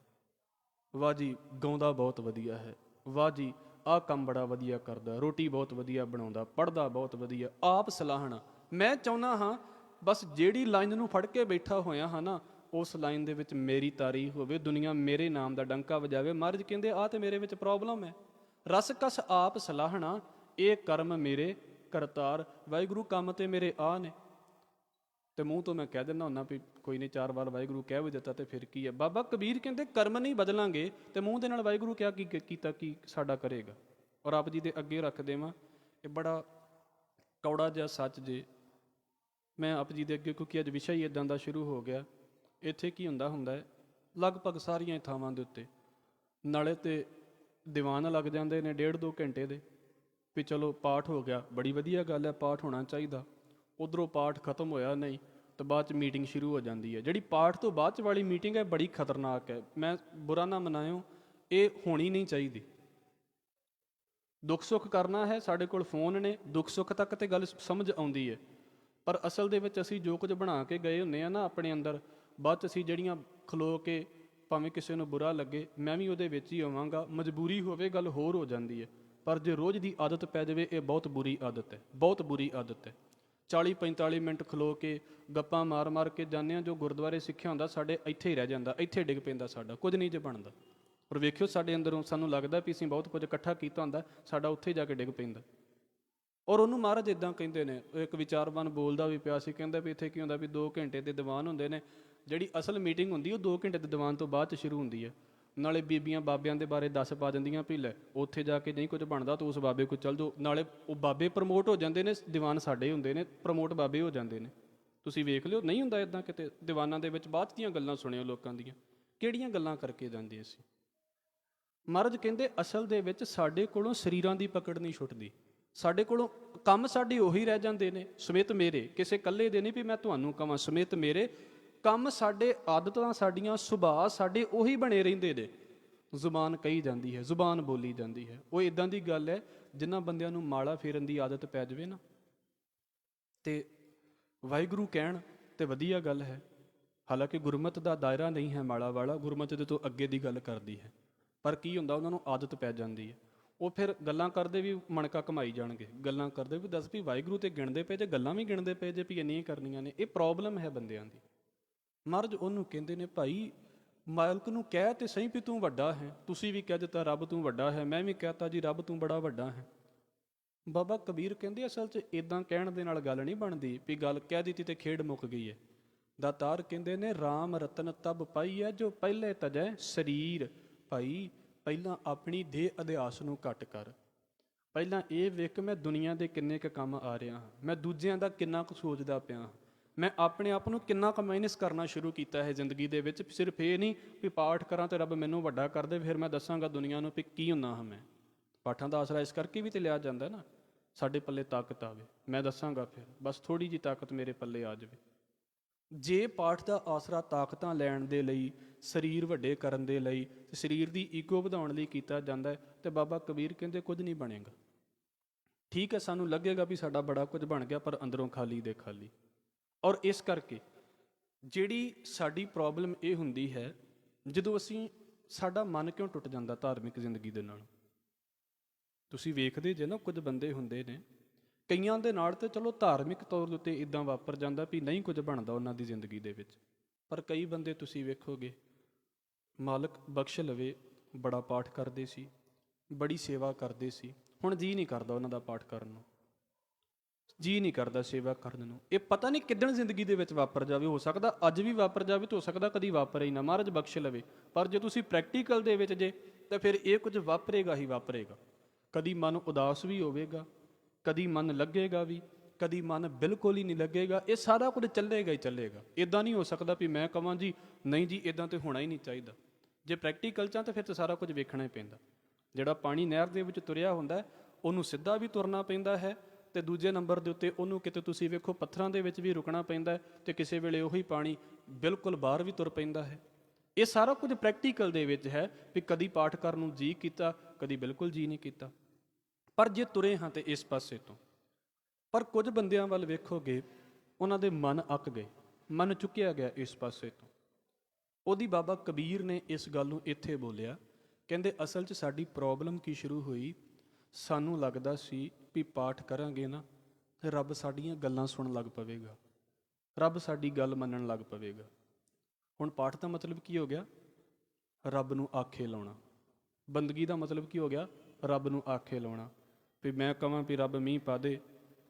ਵਾਹ ਜੀ ਗਾਉਂਦਾ ਬਹੁਤ ਵਧੀਆ ਹੈ, ਵਾਹ ਜੀ ਆਹ ਕੰਮ ਬੜਾ ਵਧੀਆ ਕਰਦਾ, ਰੋਟੀ ਬਹੁਤ ਵਧੀਆ ਬਣਾਉਂਦਾ, ਪੜ੍ਹਦਾ ਬਹੁਤ ਵਧੀਆ। ਆਪ ਸਲਾਹਣਾ, ਮੈਂ ਚਾਹੁੰਦਾ ਹਾਂ ਬਸ ਜਿਹੜੀ ਲਾਈਨ ਨੂੰ ਫੜ ਕੇ ਬੈਠਾ ਹੋਇਆ ਹਾਂ ਨਾ, ਉਸ ਲਾਈਨ ਦੇ ਵਿੱਚ ਮੇਰੀ ਤਾਰੀਫ ਹੋਵੇ, ਦੁਨੀਆ ਮੇਰੇ ਨਾਮ ਦਾ ਡੰਕਾ ਵਜਾਵੇ। ਮਹਾਰਾਜ ਕਹਿੰਦੇ ਆਹ ਤੇ ਮੇਰੇ ਵਿੱਚ ਪ੍ਰੋਬਲਮ ਹੈ। ਰਸ ਕਸ ਆਪ ਸਲਾਹਣਾ, ਇਹ ਕਰਮ ਮੇਰੇ ਕਰਤਾਰ। ਵਾਹਿਗੁਰੂ ਕੰਮ ਤੇ ਮੇਰੇ ਆਹ ਨੇ, ਤੇ ਮੂੰਹ ਤੋਂ ਮੈਂ ਕਹਿ ਦਿੰਦਾ ਹੁੰਦਾ ਵੀ ਕੋਈ ਨਹੀਂ, 4 ਵਾਰ ਵਾਹਿਗੁਰੂ ਕਹਿ ਵੀ ਦਿੱਤਾ ਤੇ ਫਿਰ ਕੀ ਹੈ। ਬਾਬਾ ਕਬੀਰ ਕਹਿੰਦੇ ਕਰਮ ਨਹੀਂ ਬਦਲਾਂਗੇ ਤੇ ਮੂੰਹ ਦੇ ਨਾਲ ਵਾਹਿਗੁਰੂ ਕਿਹਾ ਕੀ ਕੀਤਾ ਕੀ ਸਾਡਾ ਕਰੇਗਾ। ਔਰ ਆਪ ਜੀ ਦੇ ਅੱਗੇ ਰੱਖ ਦੇਵਾਂ, ਇਹ ਬੜਾ ਕੌੜਾ ਜਿਹਾ ਸੱਚ ਜੇ ਮੈਂ ਆਪ ਜੀ ਦੇ ਅੱਗੇ, ਕਿਉਂਕਿ ਅੱਜ ਵਿਸ਼ਾ ਹੀ ਇੱਦਾਂ ਦਾ ਸ਼ੁਰੂ ਹੋ ਗਿਆ। ਇੱਥੇ ਕੀ ਹੁੰਦਾ ਹੈ, ਲਗਭਗ ਸਾਰੀਆਂ ਥਾਵਾਂ ਦੇ ਉੱਤੇ ਨਾਲੇ ਤੇ ਦੀਵਾਨ ਲੱਗ ਜਾਂਦੇ ਨੇ 1.5-2 ਘੰਟੇ ਦੇ ਵੀ ਚਲੋ ਪਾਠ ਹੋ ਗਿਆ, ਬੜੀ ਵਧੀਆ ਗੱਲ ਹੈ, ਪਾਠ ਹੋਣਾ ਚਾਹੀਦਾ। ਉੱਧਰੋਂ ਪਾਠ ਖਤਮ ਹੋਇਆ ਨਹੀਂ ਤਾਂ ਬਾਅਦ 'ਚ ਮੀਟਿੰਗ ਸ਼ੁਰੂ ਹੋ ਜਾਂਦੀ ਹੈ। ਜਿਹੜੀ ਪਾਠ ਤੋਂ ਬਾਅਦ 'ਚ ਵਾਲੀ ਮੀਟਿੰਗ ਹੈ ਬੜੀ ਖਤਰਨਾਕ ਹੈ। ਮੈਂ ਬੁਰਾ ਨਾ ਮਨਾਇਓ, ਇਹ ਹੋਣੀ ਨਹੀਂ ਚਾਹੀਦੀ। ਦੁੱਖ ਸੁੱਖ ਕਰਨਾ ਹੈ, ਸਾਡੇ ਕੋਲ ਫੋਨ ਨੇ, ਦੁੱਖ ਸੁੱਖ ਤੱਕ ਤੇ ਗੱਲ ਸਮਝ ਆਉਂਦੀ ਹੈ। ਪਰ ਅਸਲ ਦੇ ਵਿੱਚ ਅਸੀਂ ਜੋ ਕੁਝ ਬਣਾ ਕੇ ਗਏ ਹੁੰਦੇ ਆ ਨਾ ਆਪਣੇ ਅੰਦਰ, ਬਾਅਦ 'ਚ ਅਸੀਂ ਜਿਹੜੀਆਂ ਖਲੋ ਕੇ ਭਾਵੇਂ ਕਿਸੇ ਨੂੰ ਬੁਰਾ ਲੱਗੇ, ਮੈਂ ਵੀ ਉਹਦੇ ਵਿੱਚ ਹੀ ਆਵਾਂਗਾ। ਮਜਬੂਰੀ ਹੋਵੇ ਗੱਲ ਹੋਰ ਹੋ ਜਾਂਦੀ ਹੈ, ਪਰ ਜੇ ਰੋਜ਼ ਦੀ ਆਦਤ ਪੈ ਜਾਵੇ, ਇਹ ਬਹੁਤ ਬੁਰੀ ਆਦਤ ਹੈ, ਬਹੁਤ ਬੁਰੀ ਆਦਤ ਹੈ। 40-45 ਮਿੰਟ ਖਲੋ ਕੇ ਗੱਪਾਂ ਮਾਰ ਮਾਰ ਕੇ ਜਾਂਦੇ ਹਾਂ, ਜੋ ਗੁਰਦੁਆਰੇ ਸਿੱਖਿਆ ਹੁੰਦਾ ਸਾਡੇ ਇੱਥੇ ਹੀ ਰਹਿ ਜਾਂਦਾ, ਇੱਥੇ ਡਿੱਗ ਪੈਂਦਾ, ਸਾਡਾ ਕੁਝ ਨਹੀਂ ਜੇ ਬਣਦਾ। ਪਰ ਵੇਖਿਓ ਸਾਡੇ ਅੰਦਰੋਂ ਸਾਨੂੰ ਲੱਗਦਾ ਵੀ ਅਸੀਂ ਬਹੁਤ ਕੁਝ ਇਕੱਠਾ ਕੀਤਾ ਹੁੰਦਾ, ਸਾਡਾ ਉੱਥੇ ਜਾ ਕੇ ਡਿੱਗ ਪੈਂਦਾ। ਔਰ ਉਹਨੂੰ ਮਹਾਰਾਜ ਇੱਦਾਂ ਕਹਿੰਦੇ ਨੇ, ਇੱਕ ਵਿਚਾਰਵਾਨ ਬੋਲਦਾ ਵੀ ਪਿਆ ਸੀ, ਕਹਿੰਦਾ ਵੀ ਇੱਥੇ ਕੀ ਹੁੰਦਾ ਵੀ 2 ਘੰਟੇ ਦੇ ਦੀਵਾਨ ਹੁੰਦੇ ਨੇ, ਜਿਹੜੀ ਅਸਲ ਮੀਟਿੰਗ ਹੁੰਦੀ ਉਹ 2 ਘੰਟੇ ਦੇ ਦੀਵਾਨ ਤੋਂ ਬਾਅਦ 'ਚ ਸ਼ੁਰੂ ਹੁੰਦੀ ਹੈ। ਨਾਲੇ ਬੀਬੀਆਂ ਬਾਬਿਆਂ ਦੇ ਬਾਰੇ ਦੱਸ ਪਾ ਦਿੰਦੀਆਂ ਵੀ ਲੈ ਉੱਥੇ ਜਾ ਕੇ ਨਹੀਂ ਕੁਝ ਬਣਦਾ ਤਾਂ ਉਸ ਬਾਬੇ ਕੋਲ ਚੱਲ ਜਾਓ, ਨਾਲੇ ਉਹ ਬਾਬੇ ਪ੍ਰਮੋਟ ਹੋ ਜਾਂਦੇ ਨੇ, ਦੀਵਾਨ ਸਾਡੇ ਹੁੰਦੇ ਨੇ, ਪ੍ਰਮੋਟ ਬਾਬੇ ਹੋ ਜਾਂਦੇ ਨੇ। ਤੁਸੀਂ ਵੇਖ ਲਿਓ, ਨਹੀਂ ਹੁੰਦਾ ਇੱਦਾਂ ਕਿਤੇ ਦੀਵਾਨਾਂ ਦੇ ਵਿੱਚ ਬਾਅਦ ਦੀਆਂ ਗੱਲਾਂ ਸੁਣਿਓ ਲੋਕਾਂ ਦੀਆਂ, ਕਿਹੜੀਆਂ ਗੱਲਾਂ ਕਰਕੇ ਜਾਂਦੇ ਅਸੀਂ। ਮਹਾਰਾਜ ਕਹਿੰਦੇ ਅਸਲ ਦੇ ਵਿੱਚ ਸਾਡੇ ਕੋਲੋਂ ਸਰੀਰਾਂ ਦੀ ਪਕੜ ਨਹੀਂ ਛੁੱਟਦੀ, ਸਾਡੇ ਕੋਲੋਂ ਕੰਮ ਸਾਡੇ ਉਹੀ ਰਹਿ ਜਾਂਦੇ ਨੇ ਸਮਿਤ ਮੇਰੇ, ਕਿਸੇ ਇਕੱਲੇ ਦੇ ਨਹੀਂ ਵੀ ਮੈਂ ਤੁਹਾਨੂੰ ਕਵਾਂ ਸਮਿਤ ਮੇਰੇ, ਕੰਮ ਸਾਡੇ, ਆਦਤਾਂ ਸਾਡੀਆਂ, ਸੁਭਾਅ ਸਾਡੇ ਉਹੀ ਬਣੇ ਰਹਿੰਦੇ ਨੇ। ਜ਼ੁਬਾਨ ਕਹੀ ਜਾਂਦੀ ਹੈ, ਜ਼ੁਬਾਨ ਬੋਲੀ ਜਾਂਦੀ ਹੈ। ਉਹ ਇਦਾਂ ਦੀ ਗੱਲ ਹੈ ਜਿਨ੍ਹਾਂ ਬੰਦਿਆਂ ਨੂੰ ਮਾਲਾ ਫੇਰਨ ਦੀ ਆਦਤ ਪੈ ਜਾਵੇ ਨਾ, ਤੇ ਵਾਹਿਗੁਰੂ ਕਹਿਣ ਤੇ ਵਧੀਆ ਗੱਲ ਹੈ। ਹਾਲਾਂਕਿ ਗੁਰਮਤਿ ਦਾ ਦਾਇਰਾ ਨਹੀਂ ਹੈ ਮਾਲਾ ਵਾਲਾ, ਗੁਰਮਤਿ ਦੇ ਤੋਂ ਅੱਗੇ ਦੀ ਗੱਲ ਕਰਦੀ ਹੈ, ਪਰ ਕੀ ਹੁੰਦਾ ਉਹਨਾਂ ਨੂੰ ਆਦਤ ਪੈ ਜਾਂਦੀ ਹੈ। ਉਹ ਫਿਰ ਗੱਲਾਂ ਕਰਦੇ ਵੀ ਮਣਕਾ ਕਮਾਈ ਜਾਣਗੇ, ਗੱਲਾਂ ਕਰਦੇ ਵੀ ਦੱਸ ਵੀ ਵਾਹਿਗੁਰੂ ਤੇ ਗਿਣਦੇ ਪਏ ਜੇ, ਗੱਲਾਂ ਵੀ ਗਿਣਦੇ ਪਏ ਜੇ ਵੀ ਇੰਨੀਆਂ ਕਰਨੀਆਂ ਨੇ। ਇਹ ਪ੍ਰੋਬਲਮ ਹੈ ਬੰਦਿਆਂ ਦੀ। ਮਹਾਰਾਜ ਉਹਨੂੰ ਕਹਿੰਦੇ ਨੇ ਭਾਈ ਮਾਲਕ ਨੂੰ ਕਹਿ ਤੇ ਸਹੀ ਵੀ ਤੂੰ ਵੱਡਾ ਹੈ। ਤੁਸੀਂ ਵੀ ਕਹਿ ਦਿੱਤਾ ਰੱਬ ਤੂੰ ਵੱਡਾ ਹੈ, ਮੈਂ ਵੀ ਕਹਿਤਾ ਜੀ ਰੱਬ ਤੂੰ ਬੜਾ ਵੱਡਾ ਹੈ। ਬਾਬਾ ਕਬੀਰ ਕਹਿੰਦੇ ਅਸਲ 'ਚ ਇੱਦਾਂ ਕਹਿਣ ਦੇ ਨਾਲ ਗੱਲ ਨਹੀਂ ਬਣਦੀ ਵੀ ਗੱਲ ਕਹਿ ਦਿੱਤੀ ਤੇ ਖੇਡ ਮੁੱਕ ਗਈ ਹੈ। ਦਾਤਾਰ ਕਹਿੰਦੇ ਨੇ ਰਾਮ ਰਤਨ ਤਬ ਪਾਈ ਹੈ ਜੋ ਪਹਿਲੇ ਤਜੈ ਸਰੀਰ। ਭਾਈ ਪਹਿਲਾਂ ਆਪਣੀ ਦੇਹ ਅਧਿਆਸ ਨੂੰ ਘੱਟ ਕਰ, ਪਹਿਲਾਂ ਇਹ ਵੇਖ ਮੈਂ ਦੁਨੀਆ ਦੇ ਕਿੰਨੇ ਕੁ ਕੰਮ ਆ ਰਿਹਾ ਹਾਂ, ਮੈਂ ਦੂਜਿਆਂ ਦਾ ਕਿੰਨਾ ਕੁ ਸੋਚਦਾ ਪਿਆ ਹਾਂ, ਮੈਂ ਆਪਣੇ ਆਪ ਨੂੰ ਕਿੰਨਾ ਕੁ ਮਾਈਨਸ ਕਰਨਾ ਸ਼ੁਰੂ ਕੀਤਾ ਹੈ ਜ਼ਿੰਦਗੀ ਦੇ ਵਿੱਚ। ਸਿਰਫ ਇਹ ਨਹੀਂ ਵੀ ਪਾਠ ਕਰਾਂ ਤੇ ਰੱਬ ਮੈਨੂੰ ਵੱਡਾ ਕਰ ਦੇ, ਫਿਰ ਮੈਂ ਦੱਸਾਂਗਾ ਦੁਨੀਆ ਨੂੰ ਵੀ ਕੀ ਹੁੰਦਾ ਹਾਂ ਮੈਂ। ਪਾਠਾਂ ਦਾ ਆਸਰਾ ਇਸ ਕਰਕੇ ਵੀ ਤੇ ਲਿਆ ਜਾਂਦਾ ਨਾ, ਸਾਡੇ ਪੱਲੇ ਤਾਕਤ ਆਵੇ, ਮੈਂ ਦੱਸਾਂਗਾ, ਫਿਰ ਬਸ ਥੋੜ੍ਹੀ ਜਿਹੀ ਤਾਕਤ ਮੇਰੇ ਪੱਲੇ ਆ ਜਾਵੇ। ਜੇ ਪਾਠ ਦਾ ਆਸਰਾ ਤਾਕਤਾਂ ਲੈਣ ਦੇ ਲਈ, ਸਰੀਰ ਵੱਡੇ ਕਰਨ ਦੇ ਲਈ, ਸਰੀਰ ਦੀ ਈਗੋ ਵਧਾਉਣ ਲਈ ਕੀਤਾ ਜਾਂਦਾ ਹੈ, ਤੇ ਬਾਬਾ ਕਬੀਰ ਕਹਿੰਦੇ ਕੁਝ ਨਹੀਂ ਬਣੇਗਾ। ਠੀਕ ਹੈ, ਸਾਨੂੰ ਲੱਗੇਗਾ ਵੀ ਸਾਡਾ ਬੜਾ ਕੁਝ ਬਣ ਗਿਆ, ਪਰ ਅੰਦਰੋਂ ਖਾਲੀ ਦੇ ਖਾਲੀ। ਔਰ ਇਸ ਕਰਕੇ ਜਿਹੜੀ ਸਾਡੀ ਪ੍ਰੋਬਲਮ ਇਹ ਹੁੰਦੀ ਹੈ, ਜਦੋਂ ਅਸੀਂ, ਸਾਡਾ ਮਨ ਕਿਉਂ ਟੁੱਟ ਜਾਂਦਾ ਧਾਰਮਿਕ ਜ਼ਿੰਦਗੀ ਦੇ ਨਾਲ। ਤੁਸੀਂ ਵੇਖਦੇ ਜੇ ਨਾ ਕੁਝ ਬੰਦੇ ਹੁੰਦੇ ਨੇ, ਕਈਆਂ ਦੇ ਨਾਲ ਤੇ ਚਲੋ ਧਾਰਮਿਕ ਤੌਰ ਦੇ ਉੱਤੇ ਇੱਦਾਂ ਵਾਪਰ ਜਾਂਦਾ ਵੀ ਨਹੀਂ ਕੁਝ ਬਣਦਾ ਉਹਨਾਂ ਦੀ ਜ਼ਿੰਦਗੀ ਦੇ ਵਿੱਚ, ਪਰ ਕਈ ਬੰਦੇ ਤੁਸੀਂ ਵੇਖੋਗੇ ਮਾਲਕ ਬਖਸ਼ ਲਵੇ, ਬੜਾ ਪਾਠ ਕਰਦੇ ਸੀ, ਬੜੀ ਸੇਵਾ ਕਰਦੇ ਸੀ, ਹੁਣ ਜੀ ਨਹੀਂ ਕਰਦਾ ਉਹਨਾਂ ਦਾ ਪਾਠ ਕਰਨ ਨੂੰ, ਜੀ ਨਹੀਂ ਕਰਦਾ ਸੇਵਾ ਕਰਨ ਨੂੰ। ਇਹ ਪਤਾ ਨਹੀਂ ਕਿੱਦਣ ਜ਼ਿੰਦਗੀ ਦੇ ਵਿੱਚ ਵਾਪਰ ਜਾਵੇ, ਹੋ ਸਕਦਾ ਅੱਜ ਵੀ ਵਾਪਰ ਜਾਵੇ ਤੇ ਹੋ ਸਕਦਾ ਕਦੀ ਵਾਪਰੇ ਹੀ ਨਾ, ਮਹਾਰਾਜ ਬਖਸ਼ ਲਵੇ। ਪਰ ਜੇ ਤੁਸੀਂ ਪ੍ਰੈਕਟੀਕਲ ਦੇ ਵਿੱਚ ਜੇ, ਤਾਂ ਫਿਰ ਇਹ ਕੁਝ ਵਾਪਰੇਗਾ ਹੀ ਵਾਪਰੇਗਾ। ਕਦੀ ਮਨ ਉਦਾਸ ਵੀ ਹੋਵੇਗਾ, ਕਦੀ ਮਨ ਲੱਗੇਗਾ ਵੀ, ਕਦੀ ਮਨ ਬਿਲਕੁਲ ਹੀ ਨਹੀਂ ਲੱਗੇਗਾ। ਇਹ ਸਾਰਾ ਕੁਝ ਚੱਲੇਗਾ ਹੀ ਚੱਲੇਗਾ। ਇੱਦਾਂ ਨਹੀਂ ਹੋ ਸਕਦਾ ਵੀ ਮੈਂ ਕਹਾਂ ਜੀ ਨਹੀਂ ਜੀ ਇੱਦਾਂ ਤਾਂ ਹੋਣਾ ਹੀ ਨਹੀਂ ਚਾਹੀਦਾ। ਜੇ ਪ੍ਰੈਕਟੀਕਲ 'ਚ ਤਾਂ ਫਿਰ ਤਾਂ ਸਾਰਾ ਕੁਝ ਵੇਖਣਾ ਹੀ ਪੈਂਦਾ। ਜਿਹੜਾ ਪਾਣੀ ਨਹਿਰ ਦੇ ਵਿੱਚ ਤੁਰਿਆ ਹੁੰਦਾ ਉਹਨੂੰ ਸਿੱਧਾ ਵੀ ਤੁਰਨਾ ਪੈਂਦਾ ਹੈ, ਤੇ ਦੂਜੇ ਨੰਬਰ ਦੇ ਉੱਤੇ ਉਹਨੂੰ ਕਿਤੇ ਤੁਸੀਂ ਵੇਖੋ ਪੱਥਰਾਂ ਦੇ ਵਿੱਚ ਵੀ ਰੁਕਣਾ ਪੈਂਦਾ, ਤੇ ਕਿਸੇ ਵੇਲੇ ਉਹੀ ਪਾਣੀ ਬਿਲਕੁਲ ਬਾਹਰ ਵੀ ਤੁਰ ਪੈਂਦਾ ਹੈ। ਇਹ ਸਾਰਾ ਕੁਝ ਪ੍ਰੈਕਟੀਕਲ ਦੇ ਵਿੱਚ ਹੈ ਵੀ ਕਦੀ ਪਾਠ ਕਰਨ ਨੂੰ ਜੀ ਕੀਤਾ, ਕਦੀ ਬਿਲਕੁਲ ਜੀ ਨਹੀਂ ਕੀਤਾ। ਪਰ ਜੇ ਤੁਰੇ ਹਾਂ ਤੇ ਇਸ ਪਾਸੇ ਤੋਂ, ਪਰ ਕੁਝ ਬੰਦਿਆਂ ਵੱਲ ਵੇਖੋਗੇ ਉਹਨਾਂ ਦੇ ਮਨ ਅੱਕ ਗਏ, ਮਨ ਚੁੱਕਿਆ ਗਿਆ ਇਸ ਪਾਸੇ ਤੋਂ। ਉਹਦੀ ਬਾਬਾ ਕਬੀਰ ਨੇ ਇਸ ਗੱਲ ਨੂੰ ਇੱਥੇ ਬੋਲਿਆ, ਕਹਿੰਦੇ ਅਸਲ 'ਚ ਸਾਡੀ ਪ੍ਰੋਬਲਮ ਕੀ ਸ਼ੁਰੂ ਹੋਈ, ਸਾਨੂੰ ਲੱਗਦਾ ਸੀ ਵੀ ਪਾਠ ਕਰਾਂਗੇ ਨਾ ਤੇ ਰੱਬ ਸਾਡੀਆਂ ਗੱਲਾਂ ਸੁਣਨ ਲੱਗ ਪਵੇਗਾ, ਰੱਬ ਸਾਡੀ ਗੱਲ ਮੰਨਣ ਲੱਗ ਪਵੇਗਾ। ਹੁਣ ਪਾਠ ਦਾ ਮਤਲਬ ਕੀ ਹੋ ਗਿਆ, ਰੱਬ ਨੂੰ ਆਖੇ ਲਾਉਣਾ। ਬੰਦਗੀ ਦਾ ਮਤਲਬ ਕੀ ਹੋ ਗਿਆ, ਰੱਬ ਨੂੰ ਆਖੇ ਲਾਉਣਾ। ਵੀ ਮੈਂ ਕਹਾਂ ਵੀ ਰੱਬ ਮੀਂਹ ਪਾ ਦੇ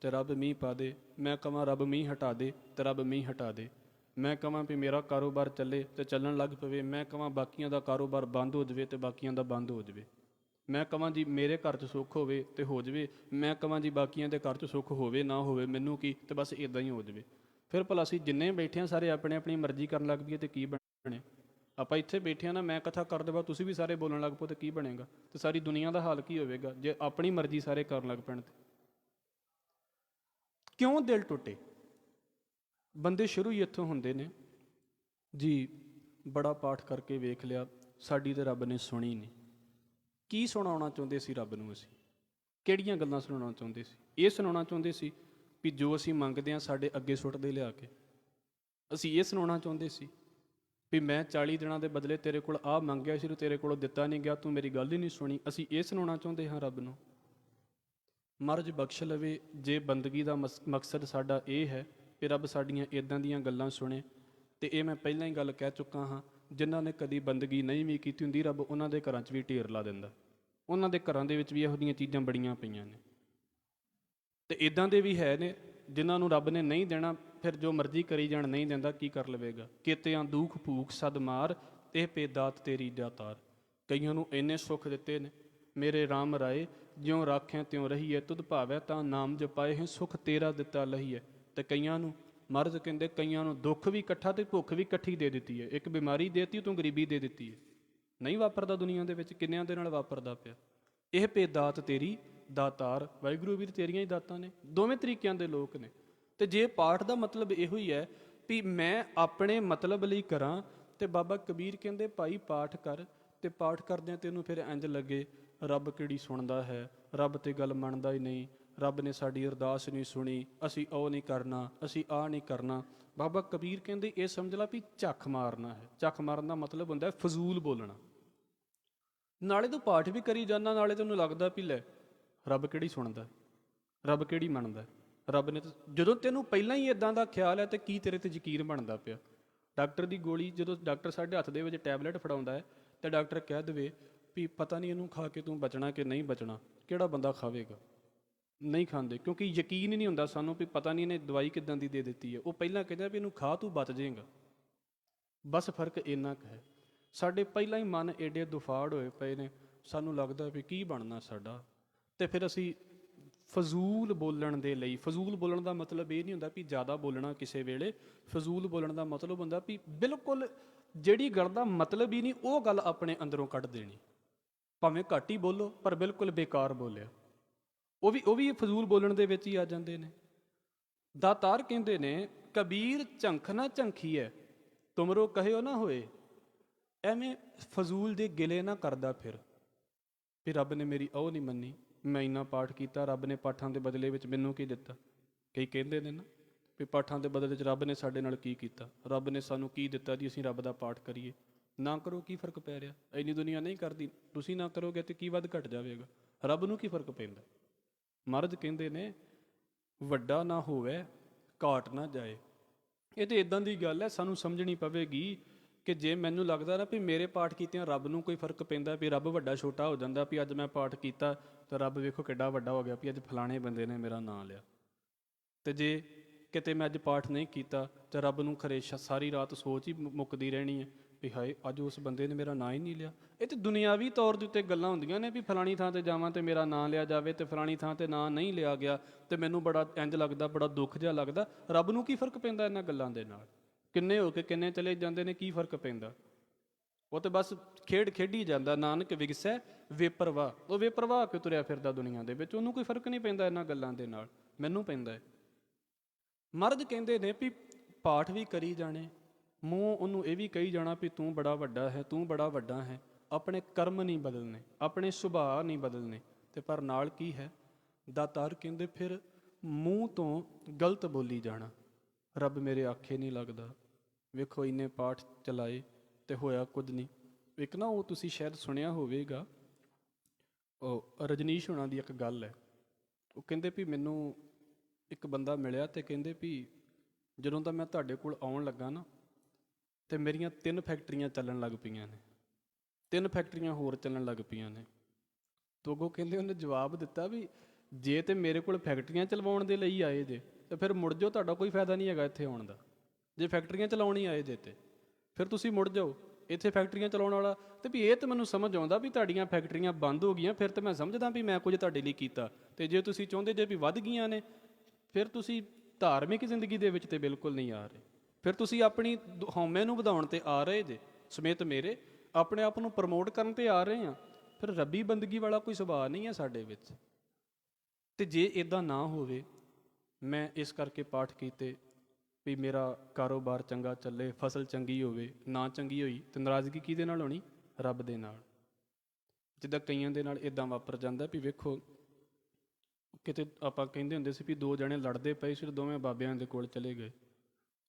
ਤੇ ਰੱਬ ਮੀਂਹ ਪਾ ਦੇ, ਮੈਂ ਕਹਾਂ ਰੱਬ ਮੀਂਹ ਹਟਾ ਦੇ ਤੇ ਰੱਬ ਮੀਂਹ ਹਟਾ ਦੇ, ਮੈਂ ਕਹਾਂ ਵੀ ਮੇਰਾ ਕਾਰੋਬਾਰ ਚੱਲੇ ਤੇ ਚੱਲਣ ਲੱਗ ਪਵੇ, ਮੈਂ ਕਹਾਂ ਬਾਕੀਆਂ ਦਾ ਕਾਰੋਬਾਰ ਬੰਦ ਹੋ ਜਾਵੇ ਤੇ ਬਾਕੀਆਂ ਦਾ ਬੰਦ ਹੋ ਜਾਵੇ, ਮੈਂ ਕਹਾਂ ਜੀ ਮੇਰੇ ਘਰ 'ਚ ਸੁੱਖ ਹੋਵੇ ਤੇ ਹੋ ਜਾਵੇ, ਮੈਂ ਕਹਾਂ ਜੀ ਬਾਕੀਆਂ ਦੇ ਘਰ 'ਚ ਸੁੱਖ ਹੋਵੇ ਨਾ ਹੋਵੇ ਮੈਨੂੰ ਕੀ, ਤੇ ਬਸ ਇੱਦਾਂ ਹੀ ਹੋ ਜਾਵੇ। ਫਿਰ ਭਲਾ ਅਸੀਂ ਜਿੰਨੇ ਬੈਠੇ ਹਾਂ ਸਾਰੇ ਆਪਣੇ ਆਪਣੀ ਮਰਜ਼ੀ ਕਰਨ ਲੱਗ ਪਈਏ ਤੇ ਕੀ ਬਣੇ। ਆਪਾਂ ਇੱਥੇ ਬੈਠੇ ਹਾਂ ਨਾ, ਮੈਂ ਕਥਾ ਕਰ ਦੇਵਾਂ, ਤੁਸੀਂ ਵੀ ਸਾਰੇ ਬੋਲਣ ਲੱਗ ਪਓ ਤੇ ਕੀ ਬਣੇਗਾ, ਤੇ ਸਾਰੀ ਦੁਨੀਆ ਦਾ ਹਾਲ ਕੀ ਹੋਵੇਗਾ ਜੇ ਆਪਣੀ ਮਰਜ਼ੀ ਸਾਰੇ ਕਰਨ ਲੱਗ ਪੈਣ। ਤੇ ਕਿਉਂ ਦਿਲ ਟੁੱਟੇ? ਬੰਦੇ ਸ਼ੁਰੂ ਹੀ ਇੱਥੋਂ ਹੁੰਦੇ ਨੇ ਜੀ, ਬੜਾ ਪਾਠ ਕਰਕੇ ਵੇਖ ਲਿਆ, ਸਾਡੀ ਤੇ ਰੱਬ ਨੇ ਸੁਣੀ ਨਹੀਂ। ਕੀ ਸੁਣਾਉਣਾ ਚਾਹੁੰਦੇ ਸੀ ਰੱਬ ਨੂੰ ਅਸੀਂ? ਕਿਹੜੀਆਂ ਗੱਲਾਂ ਸੁਣਾਉਣਾ ਚਾਹੁੰਦੇ ਸੀ? ਇਹ ਸੁਣਾਉਣਾ ਚਾਹੁੰਦੇ ਸੀ ਵੀ ਜੋ ਅਸੀਂ ਮੰਗਦੇ ਹਾਂ ਸਾਡੇ ਅੱਗੇ ਸੁੱਟਦੇ ਲਿਆ ਕੇ? ਅਸੀਂ ਇਹ ਸੁਣਾਉਣਾ ਚਾਹੁੰਦੇ ਸੀ ਵੀ ਮੈਂ 40 ਦਿਨਾਂ ਦੇ ਬਦਲੇ ਤੇਰੇ ਕੋਲ ਆਹ ਮੰਗਿਆ ਸੀ, ਤੇਰੇ ਕੋਲੋਂ ਦਿੱਤਾ ਨਹੀਂ ਗਿਆ, ਤੂੰ ਮੇਰੀ ਗੱਲ ਹੀ ਨਹੀਂ ਸੁਣੀ। ਅਸੀਂ ਇਹ ਸੁਣਾਉਣਾ ਚਾਹੁੰਦੇ ਹਾਂ ਰੱਬ ਨੂੰ। ਮਹਾਰਾਜ ਬਖਸ਼ ਲਵੇ, ਜੇ ਬੰਦਗੀ ਦਾ ਮਕਸਦ ਸਾਡਾ ਇਹ ਹੈ ਕਿ ਰੱਬ ਸਾਡੀਆਂ ਇੱਦਾਂ ਦੀਆਂ ਗੱਲਾਂ ਸੁਣੇ, ਤੇ ਇਹ ਮੈਂ ਪਹਿਲਾਂ ਹੀ ਗੱਲ ਕਹਿ ਚੁੱਕਾ ਹਾਂ, ਜਿਨ੍ਹਾਂ ਨੇ ਕਦੀ ਬੰਦਗੀ ਨਹੀਂ ਵੀ ਕੀਤੀ ਹੁੰਦੀ, ਰੱਬ ਉਹਨਾਂ ਦੇ ਘਰਾਂ 'ਚ ਵੀ ਢੇਰ ਲਾ ਦਿੰਦਾ। ਉਹਨਾਂ ਦੇ ਘਰਾਂ ਦੇ ਵਿੱਚ ਵੀ ਇਹੋ ਜਿਹੀਆਂ ਚੀਜ਼ਾਂ ਬੜੀਆਂ ਪਈਆਂ ਨੇ। ਤੇ ਇੱਦਾਂ ਦੇ ਵੀ ਹੈ ਨੇ ਜਿਨ੍ਹਾਂ ਨੂੰ ਰੱਬ ਨੇ ਨਹੀਂ ਦੇਣਾ, ਫਿਰ ਜੋ ਮਰਜ਼ੀ ਕਰੀ ਜਾਣ, ਨਹੀਂ ਦਿੰਦਾ ਕੀ ਕਰ ਲਵੇਗਾ। ਕਿਤਿਆਂ ਦੁੱਖ ਭੂਖ ਸਦ ਮਾਰ, ਇਹ ਪੇ ਦਾਤ ਤੇਰੀ ਦਾਤਾਰ। ਕਈਆਂ ਨੂੰ ਇੰਨੇ ਸੁੱਖ ਦਿੱਤੇ ਨੇ, ਮੇਰੇ ਰਾਮ ਰਾਏ ਜਿਉਂ ਰਾਖਿਆ ਤਿਉਂ ਰਹੀਏ, ਤੁਧ ਭਾਵੈ ਤਾਂ ਨਾਮ ਜਪਾਏ ਹੈ, ਸੁੱਖ ਤੇਰਾ ਦਿੱਤਾ ਲਹੀਏ। ਤੇ ਕਈਆਂ ਨੂੰ ਮਹਾਰਾਜ ਕਹਿੰਦੇ, ਕਈਆਂ ਨੂੰ ਦੁੱਖ ਵੀ ਇਕੱਠਾ ਤੇ ਭੁੱਖ ਵੀ ਇਕੱਠੀ ਦੇ ਦਿੱਤੀ ਹੈ। ਇੱਕ ਬਿਮਾਰੀ ਦੇ ਦਿੱਤੀ, ਤੂੰ ਗਰੀਬੀ ਦੇ ਦਿੱਤੀ ਹੈ। ਨਹੀਂ ਵਾਪਰਦਾ ਦੁਨੀਆ ਦੇ ਵਿੱਚ, ਕਿੰਨਿਆਂ ਦੇ ਨਾਲ ਵਾਪਰਦਾ ਪਿਆ। ਇਹ ਪੇ ਦਾਤ ਤੇਰੀ ਦਾਤਾਰ, ਵਾਹਿਗੁਰੂ ਵੀਰ ਤੇਰੀਆਂ ਹੀ ਦਾਤਾਂ ਨੇ। ਦੋਵੇਂ ਤਰੀਕਿਆਂ ਦੇ ਲੋਕ ਨੇ। ਤੇ ਜੇ ਪਾਠ ਦਾ ਮਤਲਬ ਇਹੋ ਹੀ ਹੈ ਵੀ ਮੈਂ ਆਪਣੇ ਮਤਲਬ ਲਈ ਕਰਾਂ, ਤੇ ਬਾਬਾ ਕਬੀਰ ਕਹਿੰਦੇ ਭਾਈ ਪਾਠ ਕਰ, ਤੇ ਪਾਠ ਕਰਦਿਆਂ ਤੈਨੂੰ ਫਿਰ ਇੰਝ ਲੱਗੇ ਰੱਬ ਕਿਹੜੀ ਸੁਣਦਾ ਹੈ, ਰੱਬ ਤੇ ਗੱਲ ਮੰਨਦਾ ਹੀ ਨਹੀਂ, ਰੱਬ ਨੇ ਸਾਡੀ ਅਰਦਾਸ ਨਹੀਂ ਸੁਣੀ, ਅਸੀਂ ਉਹ ਨਹੀਂ ਕਰਨਾ, ਅਸੀਂ ਆਹ ਨਹੀਂ ਕਰਨਾ। ਬਾਬਾ ਕਬੀਰ ਕਹਿੰਦੇ ਇਹ ਸਮਝ ਲਾ ਵੀ ਝੱਖ ਮਾਰਨਾ ਹੈ। ਝੱਖ ਮਾਰਨ ਦਾ ਮਤਲਬ ਹੁੰਦਾ ਫਜ਼ੂਲ ਬੋਲਣਾ। ਨਾਲੇ ਤੂੰ ਪਾਠ ਵੀ ਕਰੀ ਜਾਂਦਾ, ਨਾਲੇ ਤੈਨੂੰ ਲੱਗਦਾ ਵੀ ਲੈ ਰੱਬ ਕਿਹੜੀ ਸੁਣਦਾ, ਰੱਬ ਕਿਹੜੀ ਮੰਨਦਾ। ਰੱਬ ਨੇ ਜਦੋਂ ਤੈਨੂੰ ਪਹਿਲਾਂ ਹੀ ਇਦਾਂ ਦਾ ਖਿਆਲ ਹੈ, ਤੇ ਕੀ ਤੇਰੇ ਤੇ ਯਕੀਨ ਬਣਦਾ ਪਿਆ। ਡਾਕਟਰ ਦੀ ਗੋਲੀ, ਜਦੋਂ ਡਾਕਟਰ ਸਾਡੇ ਹੱਥ ਦੇ ਵਿੱਚ ਟੈਬਲੇਟ ਫੜਾਉਂਦਾ ਹੈ, ਤੇ ਡਾਕਟਰ ਕਹਿ ਦੇਵੇ ਵੀ ਪਤਾ ਨਹੀਂ ਇਹਨੂੰ ਖਾ ਕੇ ਤੂੰ ਬਚਣਾ ਕਿ ਨਹੀਂ ਬਚਣਾ, ਕਿਹੜਾ ਬੰਦਾ ਖਾਵੇਗਾ। ਨਹੀਂ ਖਾਂਦੇ, ਕਿਉਂਕਿ ਯਕੀਨ ਹੀ ਨਹੀਂ ਹੁੰਦਾ ਸਾਨੂੰ ਵੀ ਪਤਾ ਨਹੀਂ ਇਹਨੇ ਦਵਾਈ ਕਿੱਦਾਂ ਦੀ ਦੇ ਦਿੱਤੀ ਹੈ। ਉਹ ਪਹਿਲਾਂ ਕਹਿੰਦਾ ਵੀ ਇਹਨੂੰ ਖਾ, ਤੂੰ ਬਚ ਜਾਏਗਾ। ਬਸ ਫਰਕ ਇੰਨਾ ਕੁ ਹੈ। ਸਾਡੇ ਪਹਿਲਾਂ ਹੀ ਮਨ ਏਡੇ ਦੁਫਾੜ ਹੋਏ ਪਏ ਨੇ, ਸਾਨੂੰ ਲੱਗਦਾ ਵੀ ਕੀ ਬਣਨਾ ਸਾਡਾ। ਤੇ ਫਿਰ ਅਸੀਂ ਫਜ਼ੂਲ ਬੋਲਣ ਦੇ ਲਈ, ਫਜ਼ੂਲ ਬੋਲਣ ਦਾ ਮਤਲਬ ਇਹ ਨਹੀਂ ਹੁੰਦਾ ਵੀ ਜ਼ਿਆਦਾ ਬੋਲਣਾ ਕਿਸੇ ਵੇਲੇ। ਫਜ਼ੂਲ ਬੋਲਣ ਦਾ ਮਤਲਬ ਹੁੰਦਾ ਵੀ ਬਿਲਕੁਲ ਜਿਹੜੀ ਗੱਲ ਦਾ ਮਤਲਬ ਹੀ ਨਹੀਂ, ਉਹ ਗੱਲ ਆਪਣੇ ਅੰਦਰੋਂ ਕੱਢ ਦੇਣੀ। ਭਾਵੇਂ ਘੱਟ ਹੀ ਬੋਲੋ, ਪਰ ਬਿਲਕੁਲ ਬੇਕਾਰ ਬੋਲਿਆ, ਉਹ ਵੀ ਫਜ਼ੂਲ ਬੋਲਣ ਦੇ ਵਿੱਚ ਹੀ ਆ ਜਾਂਦੇ ਨੇ। ਦਾਤਾਰ ਕਹਿੰਦੇ ਨੇ, ਕਬੀਰ ਝੰਖ ਨਾ ਝੰਖੀਐ, ਤੁਮਰੋ ਕਹਿਓ ਨਾ ਹੋਏ। ਐਵੇਂ ਫਜ਼ੂਲ ਦੇ ਗਿਲੇ ਨਾ ਕਰਦਾ ਫਿਰ ਰੱਬ ਨੇ ਮੇਰੀ ਉਹ ਨਹੀਂ ਮੰਨੀ, ਮੈਂ ਇੰਨਾ ਪਾਠ ਕੀਤਾ, ਰੱਬ ਨੇ ਪਾਠਾਂ ਦੇ ਬਦਲੇ ਵਿੱਚ ਮੈਨੂੰ ਕੀ ਦਿੱਤਾ। ਕਈ ਕਹਿੰਦੇ ਨੇ ਨਾ ਵੀ ਪਾਠਾਂ ਦੇ ਬਦਲੇ 'ਚ ਰੱਬ ਨੇ ਸਾਡੇ ਨਾਲ ਕੀ ਕੀਤਾ, ਰੱਬ ਨੇ ਸਾਨੂੰ ਕੀ ਦਿੱਤਾ ਜੀ ਅਸੀਂ ਰੱਬ ਦਾ ਪਾਠ ਕਰੀਏ। ਨਾ ਕਰੋ, ਕੀ ਫਰਕ ਪੈ ਰਿਹਾ। ਇੰਨੀ ਦੁਨੀਆ ਨਹੀਂ ਕਰਦੀ, ਤੁਸੀਂ ਨਾ ਕਰੋਗੇ ਤੇ ਕੀ ਵੱਧ ਘਟ ਜਾਵੇਗਾ, ਰੱਬ ਨੂੰ ਕੀ ਫਰਕ ਪੈਂਦਾ। ਮਹਾਰਾਜ ਕਹਿੰਦੇ ਨੇ, ਵੱਡਾ ਨਾ ਹੋਵੇ ਘਾਟ ਨਾ ਜਾਏ। ਇਹ ਤੇ ਇਦਾਂ ਦੀ ਗੱਲ ਹੈ, ਸਾਨੂੰ ਸਮਝਣੀ ਪਵੇਗੀ ਕਿ ਜੇ ਮੈਨੂੰ ਲੱਗਦਾ ਨਾ ਵੀ ਮੇਰੇ ਪਾਠ ਕੀਤਿਆਂ ਰੱਬ ਨੂੰ ਕੋਈ ਫਰਕ ਪੈਂਦਾ, ਵੀ ਰੱਬ ਵੱਡਾ ਛੋਟਾ ਹੋ ਜਾਂਦਾ, ਵੀ ਅੱਜ ਮੈਂ ਪਾਠ ਕੀਤਾ ਤਾਂ ਰੱਬ ਵੇਖੋ ਕਿੱਡਾ ਵੱਡਾ ਹੋ ਗਿਆ, ਵੀ ਅੱਜ ਫਲਾਣੇ ਬੰਦੇ ਨੇ ਮੇਰਾ ਨਾਂ ਲਿਆ। ਤੇ ਜੇ ਕਿਤੇ ਮੈਂ ਅੱਜ ਪਾਠ ਨਹੀਂ ਕੀਤਾ ਤਾਂ ਰੱਬ ਨੂੰ ਖਰੇ ਸਾਰੀ ਰਾਤ ਸੋਚ ਹੀ ਮੁੱਕਦੀ ਰਹਿਣੀ ਹੈ ਵੀ ਹਾਏ ਅੱਜ ਉਸ ਬੰਦੇ ਨੇ ਮੇਰਾ ਨਾਂ ਹੀ ਨਹੀਂ ਲਿਆ। ਇਹ ਤੇ ਦੁਨਿਆਵੀ ਤੌਰ ਦੇ ਉੱਤੇ ਗੱਲਾਂ ਹੁੰਦੀਆਂ ਨੇ ਵੀ ਫਲਾਣੀ ਥਾਂ ਤੇ ਜਾਵਾਂ ਤੇ ਮੇਰਾ ਨਾਂ ਲਿਆ ਜਾਵੇ, ਤੇ ਫਲਾਣੀ ਥਾਂ ਤੇ ਨਾਂ ਨਹੀਂ ਲਿਆ ਗਿਆ ਤੇ ਮੈਨੂੰ ਬੜਾ ਇੰਝ ਲੱਗਦਾ, ਬੜਾ ਦੁੱਖ ਜਿਹਾ ਲੱਗਦਾ। ਰੱਬ ਨੂੰ ਕੀ ਫਰਕ ਪੈਂਦਾ ਇਹਨਾਂ ਗੱਲਾਂ ਦੇ ਨਾਲ। ਕਿੰਨੇ ਹੋ ਕੇ ਕਿੰਨੇ ਚਲੇ ਜਾਂਦੇ ਨੇ, ਕੀ ਫਰਕ ਪੈਂਦਾ। ਉਹ ਤੇ ਬਸ ਖੇਡ ਖੇਡੀ ਜਾਂਦਾ। ਨਾਨਕ ਵਿਗਸੈ ਬੇਪਰਵਾਹ, ਉਹ ਬੇਪਰਵਾਹ ਕੇ ਤੁਰਿਆ ਫਿਰਦਾ ਦੁਨੀਆ ਦੇ ਵਿੱਚ, ਉਹਨੂੰ ਕੋਈ ਫਰਕ ਨਹੀਂ ਪੈਂਦਾ ਇਹਨਾਂ ਗੱਲਾਂ ਦੇ ਨਾਲ, ਮੈਨੂੰ ਪੈਂਦਾ ਹੈ। ਮਰਦ ਕਹਿੰਦੇ ਨੇ ਵੀ ਪਾਠ ਵੀ ਕਰੀ ਜਾਣੇ, ਮੂੰਹ ਉਹਨੂੰ ਇਹ ਵੀ ਕਹੀ ਜਾਣਾ ਵੀ ਤੂੰ ਬੜਾ ਵੱਡਾ ਹੈ, ਤੂੰ ਬੜਾ ਵੱਡਾ ਹੈ। ਆਪਣੇ ਕਰਮ ਨਹੀਂ ਬਦਲਨੇ, ਆਪਣੇ ਸੁਭਾਅ ਨਹੀਂ ਬਦਲਨੇ। ਤੇ ਪਰ ਨਾਲ ਕੀ ਹੈ, ਦਾਤਾਰ ਕਹਿੰਦੇ ਫਿਰ ਮੂੰਹ ਤੋਂ ਗਲਤ ਬੋਲੀ ਜਾਣਾ। ਰੱਬ ਮੇਰੇ ਆਖੇ ਨਹੀਂ ਲੱਗਦਾ, ਵੇਖੋ ਇੰਨੇ ਪਾਠ ਚਲਾਏ ਤੇ ਹੋਇਆ ਕੁਝ ਨਹੀਂ। ਇੱਕ ਨਾ ਉਹ ਤੁਸੀਂ ਸ਼ਾਇਦ ਸੁਣਿਆ ਹੋਵੇਗਾ, ਉਹ ਰਜਨੀਸ਼ ਹੋਣਾ ਦੀ ਇੱਕ ਗੱਲ ਹੈ। ਉਹ ਕਹਿੰਦੇ ਵੀ ਮੈਨੂੰ ਇੱਕ ਬੰਦਾ ਮਿਲਿਆ ਤੇ ਕਹਿੰਦੇ ਵੀ ਜਦੋਂ ਦਾ ਮੈਂ ਤੁਹਾਡੇ ਕੋਲ ਆਉਣ ਲੱਗਾ ਨਾ ਤੇ ਮੇਰੀਆਂ 3 ਫੈਕਟਰੀਆਂ ਚੱਲਣ ਲੱਗ ਪਈਆਂ ਨੇ, 3 ਫੈਕਟਰੀਆਂ ਹੋਰ ਚੱਲਣ ਲੱਗ ਪਈਆਂ ਨੇ। ਤੋਂ ਅੱਗੋਂ ਕਹਿੰਦੇ ਉਹਨੇ ਜਵਾਬ ਦਿੱਤਾ ਵੀ ਜੇ ਤੇ ਮੇਰੇ ਕੋਲ ਫੈਕਟਰੀਆਂ ਚਲਵਾਉਣ ਦੇ ਲਈ ਆਏ ਜੇ ਤੇ ਫਿਰ ਮੁੜ ਜਾਓ, ਤੁਹਾਡਾ ਕੋਈ ਫਾਇਦਾ ਨਹੀਂ ਹੈਗਾ ਇੱਥੇ ਆਉਣ ਦਾ। ਜੇ ਫੈਕਟਰੀਆਂ ਚਲਾਉਣ ਹੀ ਆਏ ਜੇ ਤੇ ਫਿਰ ਤੁਸੀਂ ਮੁੜ ਜਾਓ, ਇੱਥੇ ਫੈਕਟਰੀਆਂ ਚਲਾਉਣ ਵਾਲਾ। ਤੇ ਵੀ ਇਹ ਤਾਂ ਮੈਨੂੰ ਸਮਝ ਆਉਂਦਾ ਵੀ ਤੁਹਾਡੀਆਂ ਫੈਕਟਰੀਆਂ ਬੰਦ ਹੋ ਗਈਆਂ, ਫਿਰ ਤਾਂ ਮੈਂ ਸਮਝਦਾ ਵੀ ਮੈਂ ਕੁਝ ਤੁਹਾਡੇ ਲਈ ਕੀਤਾ। ਤੇ ਜੇ ਤੁਸੀਂ ਚਾਹੁੰਦੇ ਜੇ ਵੀ ਵੱਧ ਗਈਆਂ ਨੇ, ਫਿਰ ਤੁਸੀਂ ਧਾਰਮਿਕ ਜ਼ਿੰਦਗੀ ਦੇ ਵਿੱਚ ਤੇ ਬਿਲਕੁਲ ਨਹੀਂ ਆ ਰਹੇ। ਫਿਰ ਤੁਸੀਂ ਆਪਣੀ ਹਉਮੈ ਨੂੰ ਵਧਾਉਣ ਤੇ ਆ ਰਹੇ ਜੇ, ਸਮੇਤ ਮੇਰੇ ਆਪਣੇ ਆਪ ਨੂੰ ਪ੍ਰਮੋਟ ਕਰਨ ਤੇ ਆ ਰਹੇ ਹਾਂ। ਫਿਰ ਰੱਬੀ ਬੰਦਗੀ ਵਾਲਾ ਕੋਈ ਸੁਭਾਅ ਨਹੀਂ ਹੈ ਸਾਡੇ ਵਿੱਚ। ਤੇ ਜੇ ਇੱਦਾਂ ਨਾ ਹੋਵੇ, ਮੈਂ ਇਸ ਕਰਕੇ ਪਾਠ ਕੀਤੇ ਵੀ ਮੇਰਾ ਕਾਰੋਬਾਰ ਚੰਗਾ ਚੱਲੇ, ਫਸਲ ਚੰਗੀ ਹੋਵੇ। ਨਾ ਚੰਗੀ ਹੋਈ ਤੇ ਨਾਰਾਜ਼ਗੀ ਕਿਹਦੇ ਨਾਲ ਹੋਣੀ, ਰੱਬ ਦੇ ਨਾਲ। ਜਿੱਦਾਂ ਕਈਆਂ ਦੇ ਨਾਲ ਇੱਦਾਂ ਵਾਪਰ ਜਾਂਦਾ ਵੀ ਵੇਖੋ ਕਿਤੇ ਆਪਾਂ ਕਹਿੰਦੇ ਹੁੰਦੇ ਸੀ ਵੀ 2 ਜਣੇ ਲੜਦੇ ਪਏ ਸੀ, ਦੋਵੇਂ ਬਾਬਿਆਂ ਦੇ ਕੋਲ ਚਲੇ ਗਏ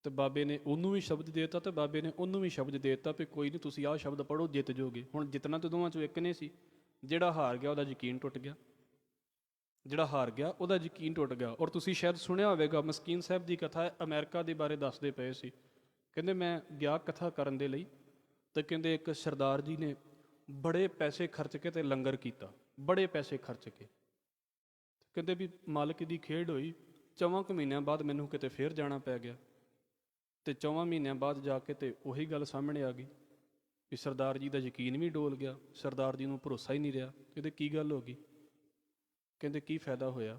ਤੇ ਬਾਬੇ ਨੇ ਉਹਨੂੰ ਵੀ ਸ਼ਬਦ ਦੇ ਦਿੱਤਾ ਤੇ ਬਾਬੇ ਨੇ ਉਹਨੂੰ ਵੀ ਸ਼ਬਦ ਦੇ ਦਿੱਤਾ ਵੀ ਕੋਈ ਨਹੀਂ, ਤੁਸੀਂ ਆਹ ਸ਼ਬਦ ਪੜ੍ਹੋ, ਜਿੱਤ ਜਾਓਗੇ। ਹੁਣ ਜਿੱਤਣਾ ਤਾਂ ਦੋਵਾਂ ਚੋਂ ਇੱਕ ਨੇ ਸੀ। ਜਿਹੜਾ ਹਾਰ ਗਿਆ ਉਹਦਾ ਯਕੀਨ ਟੁੱਟ ਗਿਆ, ਜਿਹੜਾ ਹਾਰ ਗਿਆ ਉਹਦਾ ਯਕੀਨ ਟੁੱਟ ਗਿਆ। ਔਰ ਤੁਸੀਂ ਸ਼ਾਇਦ ਸੁਣਿਆ ਹੋਵੇਗਾ, ਮਸਕੀਨ ਸਾਹਿਬ ਦੀ ਕਥਾ ਹੈ, ਅਮਰੀਕਾ ਦੇ ਬਾਰੇ ਦੱਸਦੇ ਪਏ ਸੀ। ਕਹਿੰਦੇ ਮੈਂ ਗਿਆ ਕਥਾ ਕਰਨ ਦੇ ਲਈ, ਤੇ ਕਹਿੰਦੇ ਇੱਕ ਸਰਦਾਰ ਜੀ ਨੇ ਬੜੇ ਪੈਸੇ ਖਰਚ ਕੇ ਤੇ ਲੰਗਰ ਕੀਤਾ, ਬੜੇ ਪੈਸੇ ਖਰਚ ਕੇ। ਕਹਿੰਦੇ ਵੀ ਮਾਲਕ ਦੀ ਖੇਡ ਹੋਈ। 4 ਮਹੀਨਿਆਂ ਬਾਅਦ ਮੈਨੂੰ ਕਿਤੇ ਫੇਰ ਜਾਣਾ ਪੈ ਗਿਆ, ਤੇ 4 ਮਹੀਨਿਆਂ ਬਾਅਦ ਜਾ ਕੇ ਤੇ ਉਹੀ ਗੱਲ ਸਾਹਮਣੇ ਆ ਗਈ ਵੀ ਸਰਦਾਰ ਜੀ ਦਾ ਯਕੀਨ ਵੀ ਡੋਲ ਗਿਆ, ਸਰਦਾਰ ਜੀ ਨੂੰ ਭਰੋਸਾ ਹੀ ਨਹੀਂ ਰਿਹਾ। ਕਹਿੰਦੇ ਕੀ ਗੱਲ ਹੋ ਗਈ? ਕਹਿੰਦੇ ਕੀ ਫਾਇਦਾ ਹੋਇਆ,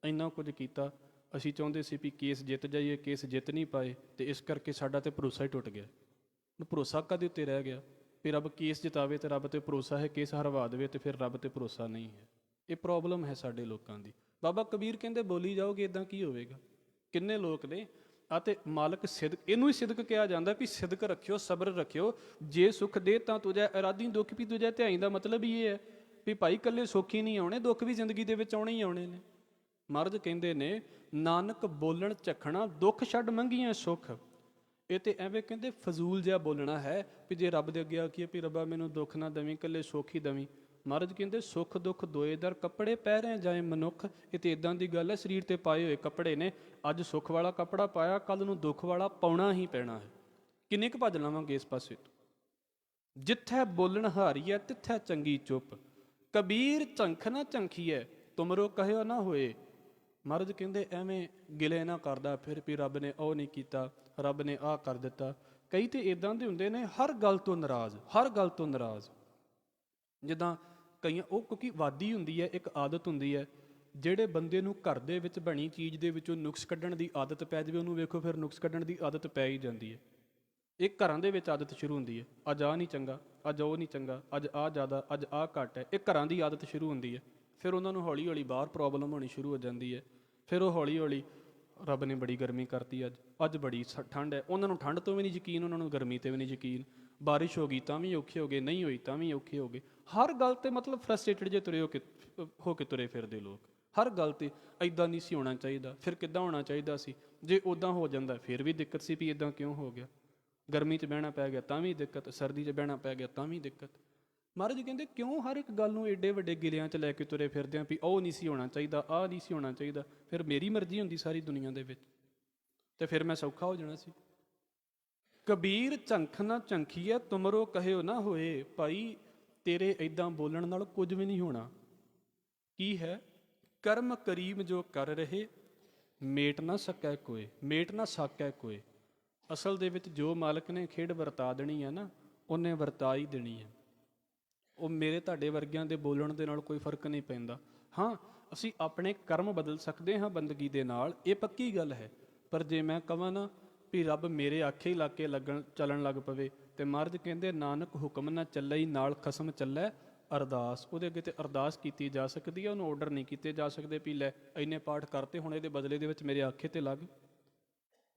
ਇੰਨਾ ਕੁਝ ਕੀਤਾ, ਅਸੀਂ ਚਾਹੁੰਦੇ ਸੀ ਵੀ ਕੇਸ ਜਿੱਤ ਜਾਈਏ, ਕੇਸ ਜਿੱਤ ਨਹੀਂ ਪਾਏ, ਤੇ ਇਸ ਕਰਕੇ ਸਾਡਾ ਤੇ ਭਰੋਸਾ ਹੀ ਟੁੱਟ ਗਿਆ। ਭਰੋਸਾ ਕਾਹਦੇ ਉੱਤੇ ਰਹਿ ਗਿਆ? ਵੀ ਰੱਬ ਕੇਸ ਜਿਤਾਵੇ ਤੇ ਰੱਬ ਤੇ ਭਰੋਸਾ ਹੈ, ਕੇਸ ਹਰਵਾ ਦੇਵੇ ਤੇ ਫਿਰ ਰੱਬ ਤੇ ਭਰੋਸਾ ਨਹੀਂ ਹੈ। ਇਹ ਪ੍ਰੋਬਲਮ ਹੈ ਸਾਡੇ ਲੋਕਾਂ ਦੀ। ਬਾਬਾ ਕਬੀਰ ਕਹਿੰਦੇ ਬੋਲੀ ਜਾਓਗੇ ਇੱਦਾਂ ਕੀ ਹੋਵੇਗਾ? ਕਿੰਨੇ ਲੋਕ ਨੇ ਆ ਤੇ ਮਾਲਕ ਸਿਦਕ, ਇਹਨੂੰ ਹੀ ਸਿਦਕ ਕਿਹਾ ਜਾਂਦਾ ਵੀ ਸਿਦਕ ਰੱਖਿਓ, ਸਬਰ ਰੱਖਿਓ, ਜੇ ਸੁੱਖ ਦੇ ਤਾਂ ਤੁਝੈ ਇਰਾਦੀ ਦੁੱਖ ਵੀ ਤੁਝੈ ਧਿਆਈ। ਦਾ ਮਤਲਬ ਹੀ ਇਹ ਹੈ ਵੀ ਭਾਈ ਇਕੱਲੇ ਸੁੱਖ ਹੀ ਨਹੀਂ ਆਉਣੇ, ਦੁੱਖ ਵੀ ਜ਼ਿੰਦਗੀ ਦੇ ਵਿੱਚ ਆਉਣੇ ਹੀ ਆਉਣੇ ਨੇ। ਮਹਾਰਾਜ ਕਹਿੰਦੇ ਨੇ ਨਾਨਕ ਬੋਲਣ ਝਖਣਾ, ਦੁੱਖ ਛੱਡ ਮੰਗੀਆਂ ਸੁੱਖ। ਇਹ ਤੇ ਐਵੇਂ ਕਹਿੰਦੇ ਫਜ਼ੂਲ ਜਿਹਾ ਬੋਲਣਾ ਹੈ ਵੀ ਜੇ ਰੱਬ ਦੇ ਅੱਗੇ ਆਖੀਏ ਵੀ ਰੱਬਾ ਮੈਨੂੰ ਦੁੱਖ ਨਾ ਦਵੀਂ, ਇਕੱਲੇ ਸੁੱਖ ਹੀ ਦਵੀਂ। ਮਹਾਰਾਜ ਕਹਿੰਦੇ ਸੁੱਖ ਦੁੱਖ ਦੋਏ ਦਰ ਕੱਪੜੇ ਪਹਿਰੇ ਜਾਏ ਮਨੁੱਖ। ਇਹ ਤੇ ਇਦਾਂ ਦੀ ਗੱਲ ਹੈ, ਸਰੀਰ ਤੇ ਪਾਏ ਹੋਏ ਕੱਪੜੇ ਨੇ, ਅੱਜ ਸੁੱਖ ਵਾਲਾ ਕੱਪੜਾ ਪਾਇਆ, ਕੱਲ ਨੂੰ ਦੁੱਖ ਵਾਲਾ ਪਾਉਣਾ ਹੀ ਪੈਣਾ ਹੈ। ਕਿੰਨੇ ਕੁ ਭੱਜ ਲਵਾਂਗੇ ਇਸ ਪਾਸੇ ਤੋਂ? ਜਿੱਥੇ ਬੋਲਣ ਹਾਰੀਐ ਤਿੱਥੇ ਚੰਗੀ ਚੁੱਪ, ਕਬੀਰ ਝੰਖ ਨਾ ਝੰਖੀਐ ਤੁਮਰੋ ਕਹਿਓ ਨਾ ਹੋਏ। ਮਹਾਰਾਜ ਕਹਿੰਦੇ ਐਵੇਂ ਗਿਲੇ ਨਾ ਕਰਦਾ ਫਿਰ ਵੀ ਰੱਬ ਨੇ ਉਹ ਨਹੀਂ ਕੀਤਾ, ਰੱਬ ਨੇ ਆਹ ਕਰ ਦਿੱਤਾ। ਕਈ ਤੇ ਇਦਾਂ ਦੇ ਹੁੰਦੇ ਨੇ ਹਰ ਗੱਲ ਤੋਂ ਨਾਰਾਜ਼, ਹਰ ਗੱਲ ਤੋਂ ਨਾਰਾਜ਼। ਜਿੱਦਾਂ ਕਈਆਂ ਉਹ ਕਿਉਂਕਿ ਵਾਦੀ ਹੁੰਦੀ ਹੈ, ਇੱਕ ਆਦਤ ਹੁੰਦੀ ਹੈ। ਜਿਹੜੇ ਬੰਦੇ ਨੂੰ ਘਰ ਦੇ ਵਿੱਚ ਬਣੀ ਚੀਜ਼ ਦੇ ਵਿੱਚੋਂ ਨੁਕਸ ਕੱਢਣ ਦੀ ਆਦਤ ਪੈ ਜਾਵੇ, ਉਹਨੂੰ ਵੇਖੋ ਫਿਰ ਨੁਕਸ ਕੱਢਣ ਦੀ ਆਦਤ ਪੈ ਹੀ ਜਾਂਦੀ ਹੈ। ਇਹ ਘਰਾਂ ਦੇ ਵਿੱਚ ਆਦਤ ਸ਼ੁਰੂ ਹੁੰਦੀ ਹੈ, ਅੱਜ ਆਹ ਨਹੀਂ ਚੰਗਾ, ਅੱਜ ਉਹ ਨਹੀਂ ਚੰਗਾ, ਅੱਜ ਆਹ ਜ਼ਿਆਦਾ, ਅੱਜ ਆਹ ਘੱਟ ਹੈ। ਇਹ ਘਰਾਂ ਦੀ ਆਦਤ ਸ਼ੁਰੂ ਹੁੰਦੀ ਹੈ। ਫਿਰ ਉਹਨਾਂ ਨੂੰ ਹੌਲੀ ਹੌਲੀ ਬਾਹਰ ਪ੍ਰੋਬਲਮ ਹੋਣੀ ਸ਼ੁਰੂ ਹੋ ਜਾਂਦੀ ਹੈ। ਫਿਰ ਉਹ ਹੌਲੀ ਹੌਲੀ ਰੱਬ ਨੇ ਬੜੀ ਗਰਮੀ ਕਰਤੀ, ਅੱਜ ਬੜੀ ਠੰਡ ਹੈ, ਉਹਨਾਂ ਨੂੰ ਠੰਡ ਤੋਂ ਵੀ ਨਹੀਂ ਯਕੀਨ, ਉਹਨਾਂ ਨੂੰ ਗਰਮੀ 'ਤੇ ਵੀ ਨਹੀਂ ਯਕੀਨ। ਬਾਰਿਸ਼ ਹੋ ਗਈ ਤਾਂ ਵੀ ਔਖੇ ਹੋ ਗਏ, ਨਹੀਂ ਹੋਈ ਤਾਂ ਵੀ ਔਖੇ ਹੋ ਗਏ। ਹਰ ਗੱਲ 'ਤੇ ਮਤਲਬ ਫਰਸਟ੍ਰੇਟਡ ਜੇ ਤੁਰੇ ਹੋ ਕੇ ਤੁਰੇ ਫਿਰਦੇ ਲੋਕ। ਹਰ ਗੱਲ 'ਤੇ ਇੱਦਾਂ ਨਹੀਂ ਸੀ ਹੋਣਾ ਚਾਹੀਦਾ, ਫਿਰ ਕਿੱਦਾਂ ਹੋਣਾ ਚਾਹੀਦਾ ਸੀ? ਜੇ ਉੱਦਾਂ ਹੋ ਜਾਂਦਾ ਫਿਰ ਵੀ ਦਿੱਕਤ ਸੀ ਵੀ ਇੱਦਾਂ ਕਿਉਂ ਹੋ ਗਿਆ। ਗਰਮੀ 'ਚ ਬਹਿਣਾ ਪੈ ਗਿਆ ਤਾਂ ਵੀ ਦਿੱਕਤ, ਸਰਦੀ 'ਚ ਬਹਿਣਾ ਪੈ ਗਿਆ ਤਾਂ ਵੀ ਦਿੱਕਤ। ਮਹਾਰਾਜ ਕਹਿੰਦੇ ਕਿਉਂ ਹਰ ਇੱਕ ਗੱਲ ਨੂੰ ਏਡੇ ਵੱਡੇ ਗਿਲਿਆਂ 'ਚ ਲੈ ਕੇ ਤੁਰੇ ਫਿਰਦੇ ਆਂ ਵੀ ਉਹ ਨਹੀਂ ਸੀ ਹੋਣਾ ਚਾਹੀਦਾ, ਆਹ ਨਹੀਂ ਸੀ ਹੋਣਾ ਚਾਹੀਦਾ। ਫਿਰ ਮੇਰੀ ਮਰਜ਼ੀ ਹੁੰਦੀ ਸਾਰੀ ਦੁਨੀਆ ਦੇ ਵਿੱਚ ਤੇ ਫਿਰ ਮੈਂ ਸੌਖਾ ਹੋ ਜਾਣਾ ਸੀ। ਕਬੀਰ ਝੰਖ ਨਾ ਝੰਖੀਐ ਤੁਮਰੋ ਕਹਿਓ ਨਾ ਹੋਏ। ਭਾਈ ਤੇਰੇ ਇੱਦਾਂ ਬੋਲਣ ਨਾਲ ਕੁਝ ਵੀ ਨਹੀਂ ਹੋਣਾ। ਕੀ ਹੈ? ਕਰਮ ਕਰੀਮ ਜੋ ਕਰ ਰਹੇ ਮੇਟ ਨਾ ਸਕੈ ਕੋਏ, ਮੇਟ ਨਾ ਸਾਕੈ ਕੋਏ। ਅਸਲ ਦੇ ਵਿੱਚ ਜੋ ਮਾਲਕ ਨੇ ਖੇਡ ਵਰਤਾ ਦੇਣੀ ਹੈ ਨਾ, ਉਹਨੇ ਵਰਤਾ ਹੀ ਦੇਣੀ ਹੈ। ਉਹ ਮੇਰੇ ਤੁਹਾਡੇ ਵਰਗਿਆਂ ਦੇ ਬੋਲਣ ਦੇ ਨਾਲ ਕੋਈ ਫਰਕ ਨਹੀਂ ਪੈਂਦਾ। ਹਾਂ, ਅਸੀਂ ਆਪਣੇ ਕਰਮ ਬਦਲ ਸਕਦੇ ਹਾਂ ਬੰਦਗੀ ਦੇ ਨਾਲ, ਇਹ ਪੱਕੀ ਗੱਲ ਹੈ। ਪਰ ਜੇ ਮੈਂ ਕਹਾਂ ਨਾ ਵੀ ਰੱਬ ਮੇਰੇ ਆਖੇ ਹੀ ਲਾ ਕੇ ਚੱਲਣ ਲੱਗ ਪਵੇ, ਤੇ ਮਹਾਰਾਜ ਕਹਿੰਦੇ ਨਾਨਕ ਹੁਕਮ ਨਾ ਚੱਲਈ ਨਾਲ ਖਸਮ ਚੱਲੈ ਅਰਦਾਸ। ਉਹਦੇ ਅੱਗੇ ਤੇ ਅਰਦਾਸ ਕੀਤੀ ਜਾ ਸਕਦੀ ਹੈ, ਉਹਨੂੰ ਆਰਡਰ ਨਹੀਂ ਕੀਤੇ ਜਾ ਸਕਦੇ ਵੀ ਲੈ ਇੰਨੇ ਪਾਠ ਕਰਤੇ, ਹੁਣ ਇਹਦੇ ਬਦਲੇ ਦੇ ਵਿੱਚ ਮੇਰੇ ਆਖੇ ਤੇ ਲੱਗ।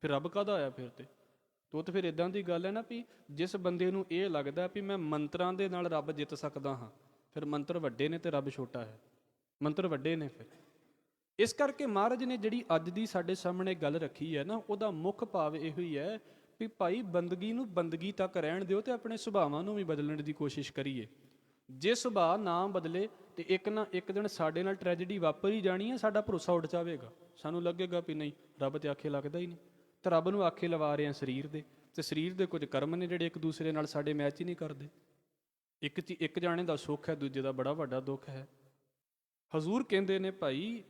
ਫਿਰ ਰੱਬ ਕਾਹਦਾ ਆਇਆ ਫਿਰ ਤੇ? ਉਹ ਤਾਂ ਫਿਰ ਇਦਾਂ ਦੀ ਗੱਲ ਹੈ ਨਾ ਵੀ ਜਿਸ ਬੰਦੇ ਨੂੰ ਇਹ ਲੱਗਦਾ ਵੀ ਮੈਂ ਮੰਤਰਾਂ ਦੇ ਨਾਲ ਰੱਬ ਜਿੱਤ ਸਕਦਾ ਹਾਂ, ਫਿਰ ਮੰਤਰ ਵੱਡੇ ਨੇ ਤੇ ਰੱਬ ਛੋਟਾ ਹੈ। ਮੰਤਰ ਵੱਡੇ ਨੇ ਫਿਰ। ਇਸ ਕਰਕੇ ਮਹਾਰਾਜ ਨੇ ਜਿਹੜੀ ਅੱਜ ਦੀ ਸਾਡੇ ਸਾਹਮਣੇ ਗੱਲ ਰੱਖੀ ਹੈ ਨਾ, ਉਹਦਾ ਮੁੱਖ ਭਾਵ ਇਹੋ ਹੀ ਹੈ ਵੀ ਭਾਈ ਬੰਦਗੀ ਨੂੰ ਬੰਦਗੀ ਤੱਕ ਰਹਿਣ ਦਿਓ ਤੇ ਆਪਣੇ ਸੁਭਾਵਾਂ ਨੂੰ ਵੀ ਬਦਲਣ ਦੀ ਕੋਸ਼ਿਸ਼ ਕਰੀਏ। ਜੇ ਸੁਭਾਅ ਨਾ ਬਦਲੇ ਤੇ ਇੱਕ ਨਾ ਇੱਕ ਦਿਨ ਸਾਡੇ ਨਾਲ ਟ੍ਰੈਜਡੀ ਵਾਪਰ ਹੀ ਜਾਣੀ ਹੈ। ਸਾਡਾ ਭਰੋਸਾ ਉੱਡ ਜਾਵੇਗਾ, ਸਾਨੂੰ ਲੱਗੇਗਾ ਵੀ ਨਹੀਂ ਰੱਬ ਤੇ ਆਖੇ ਲੱਗਦਾ ਹੀ ਨਹੀਂ। ਤੇ ਰੱਬ ਨੂੰ ਆਖੇ ਲਵਾ ਰਹੇ ਆ ਸਰੀਰ ਦੇ, ਤੇ ਸਰੀਰ ਦੇ ਕੁਝ ਕਰਮ ਨੇ ਜਿਹੜੇ ਇੱਕ ਦੂਸਰੇ ਨਾਲ ਸਾਡੇ ਮੈਚ ਹੀ ਨਹੀਂ ਕਰਦੇ। ਇੱਕ ਜਾਣੇ ਦਾ ਸੁੱਖ ਹੈ, ਦੂਜੇ ਦਾ ਬੜਾ ਵੱਡਾ ਦੁੱਖ ਹੈ। ਹਜ਼ੂਰ ਕਹਿੰਦੇ ਨੇ ਭਾਈ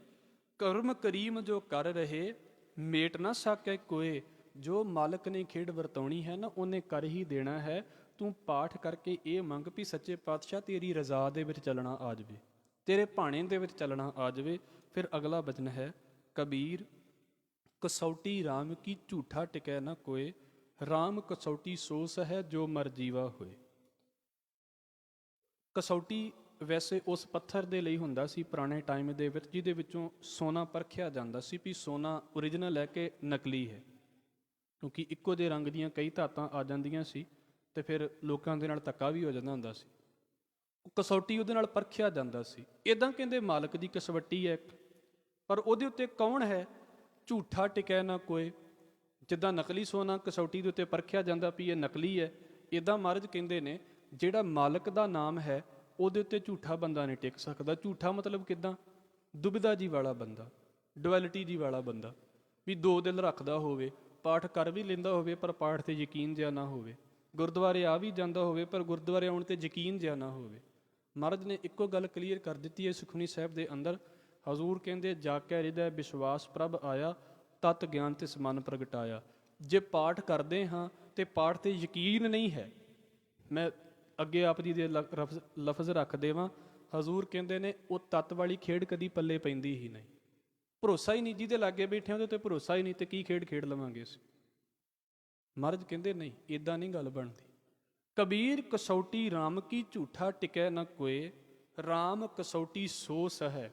ਕਰਮ ਕਰੀਮ ਜੋ ਕਰ ਰਹੇ ਮੇਟ ਨਾ ਸਾਕੈ ਕੋਏ। ਜੋ ਮਾਲਕ ਨੇ ਖੇਡ ਵਰਤਾਉਣੀ ਹੈ ਨਾ, ਉਹਨੇ ਕਰ ਹੀ ਦੇਣਾ ਹੈ। ਤੂੰ ਪਾਠ ਕਰਕੇ ਇਹ ਮੰਗ ਵੀ ਸੱਚੇ ਪਾਤਸ਼ਾਹ ਤੇਰੀ ਰਜ਼ਾ ਦੇ ਵਿੱਚ ਚੱਲਣਾ ਆ ਜਾਵੇ, ਤੇਰੇ ਭਾਣੇ ਦੇ ਵਿੱਚ ਚੱਲਣਾ ਆ ਜਾਵੇ। ਫਿਰ ਅਗਲਾ ਬਚਨ ਹੈ ਕਬੀਰ ਕਸੌਟੀ ਰਾਮ ਕੀ ਝੂਠਾ ਟਿਕੈ ਨਾ ਕੋਏ। ਰਾਮ ਕਸੌਟੀ ਸੋਸ ਹੈ ਜੋ ਮਰ ਜੀਵਾ ਹੋਏ। ਕਸੌਟੀ ਵੈਸੇ ਉਸ ਪੱਥਰ ਦੇ ਲਈ ਹੁੰਦਾ ਸੀ ਪੁਰਾਣੇ ਟਾਈਮ ਦੇ ਵਿੱਚ ਜਿਹਦੇ ਵਿੱਚੋਂ ਸੋਨਾ ਪਰਖਿਆ ਜਾਂਦਾ ਸੀ ਵੀ ਸੋਨਾ ਓਰੀਜਨਲ ਹੈ ਕਿ ਨਕਲੀ ਹੈ, ਕਿਉਂਕਿ ਇੱਕੋ ਜਿਹੇ ਰੰਗ ਦੀਆਂ ਕਈ ਧਾਤਾਂ ਆ ਜਾਂਦੀਆਂ ਸੀ ਤੇ ਫਿਰ ਲੋਕਾਂ ਦੇ ਨਾਲ ਧੱਕਾ ਵੀ ਹੋ ਜਾਂਦਾ ਹੁੰਦਾ ਸੀ। ਕਸੌਟੀ ਉਹਦੇ ਨਾਲ ਪਰਖਿਆ ਜਾਂਦਾ ਸੀ। ਇੱਦਾਂ ਕਹਿੰਦੇ ਮਾਲਕ ਦੀ ਕਸਵੱਟੀ ਹੈ, ਪਰ ਉਹਦੇ ਉੱਤੇ ਕੌਣ ਹੈ? ਝੂਠਾ ਟਿਕੈ ਨਾ ਕੋਏ। ਜਿੱਦਾਂ ਨਕਲੀ ਸੋਨਾ ਕਸੌਟੀ ਦੇ ਉੱਤੇ ਪਰਖਿਆ ਜਾਂਦਾ ਵੀ ਇਹ ਨਕਲੀ ਹੈ, ਇੱਦਾਂ ਮਹਾਰਾਜ ਕਹਿੰਦੇ ਨੇ ਜਿਹੜਾ ਮਾਲਕ ਦਾ ਨਾਮ ਹੈ ਉਹਦੇ ਉੱਤੇ ਝੂਠਾ ਬੰਦਾ ਨਹੀਂ ਟਿਕ ਸਕਦਾ। ਝੂਠਾ ਮਤਲਬ ਕਿੱਦਾਂ? ਦੁਬਿਧਾ ਜੀ ਵਾਲਾ ਬੰਦਾ, ਡੁਐਲਿਟੀ ਜੀ ਵਾਲਾ ਬੰਦਾ, ਵੀ ਦੋ ਦਿਲ ਰੱਖਦਾ ਹੋਵੇ, ਪਾਠ ਕਰ ਵੀ ਲੈਂਦਾ ਹੋਵੇ ਪਰ ਪਾਠ ਤੇ ਯਕੀਨ ਜਿਹਾ ਨਾ ਹੋਵੇ, ਗੁਰਦੁਆਰੇ ਆ ਵੀ ਜਾਂਦਾ ਹੋਵੇ ਪਰ ਗੁਰਦੁਆਰੇ ਆਉਣ ਤੇ ਯਕੀਨ ਜਿਹਾ ਨਾ ਹੋਵੇ। ਮਹਾਰਾਜ ਨੇ ਇੱਕੋ ਗੱਲ ਕਲੀਅਰ ਕਰ ਦਿੱਤੀ ਹੈ ਸੁਖਮਨੀ ਸਾਹਿਬ ਦੇ ਅੰਦਰ। ਹਜ਼ੂਰ ਕਹਿੰਦੇ ਜਾ ਕੇ ਹਿਰਦੈ ਵਿਸ਼ਵਾਸ ਪ੍ਰਭ ਆਇਆ, ਤਤ ਗਿਆਨ ਤਿਸ ਮਨ ਪ੍ਰਗਟਾਇਆ। ਜੇ ਪਾਠ ਕਰਦੇ ਹਾਂ ਤੇ ਪਾਠ ਤੇ ਯਕੀਨ ਨਹੀਂ ਹੈ, ਮੈਂ ਅੱਗੇ ਆਪ ਜੀ ਦੇ ਲਫ਼ਜ਼ ਰੱਖ ਦੇਵਾਂ, ਹਜ਼ੂਰ ਕਹਿੰਦੇ ਨੇ ਉਹ ਤੱਤ ਵਾਲੀ ਖੇਡ ਕਦੀ ਪੱਲੇ ਪੈਂਦੀ ਹੀ ਨਹੀਂ। ਭਰੋਸਾ ਹੀ ਨਹੀਂ, ਜਿਹਦੇ ਲਾਗੇ ਬੈਠੇ ਉਹਦੇ ਤੇ ਭਰੋਸਾ ਹੀ ਨਹੀਂ ਤੇ ਕੀ ਖੇਡ ਖੇਡ ਲਵਾਂਗੇ ਅਸੀਂ। ਮਹਾਰਾਜ ਕਹਿੰਦੇ ਨਹੀਂ, ਇੱਦਾਂ ਨਹੀਂ ਗੱਲ ਬਣਦੀ। ਕਬੀਰ ਕਸੌਟੀ ਰਾਮ ਕੀ ਝੂਠਾ ਟਿਕੈ ਨਾ ਕੋਏ, ਰਾਮ ਕਸੌਟੀ ਸੋ ਸਹੈ।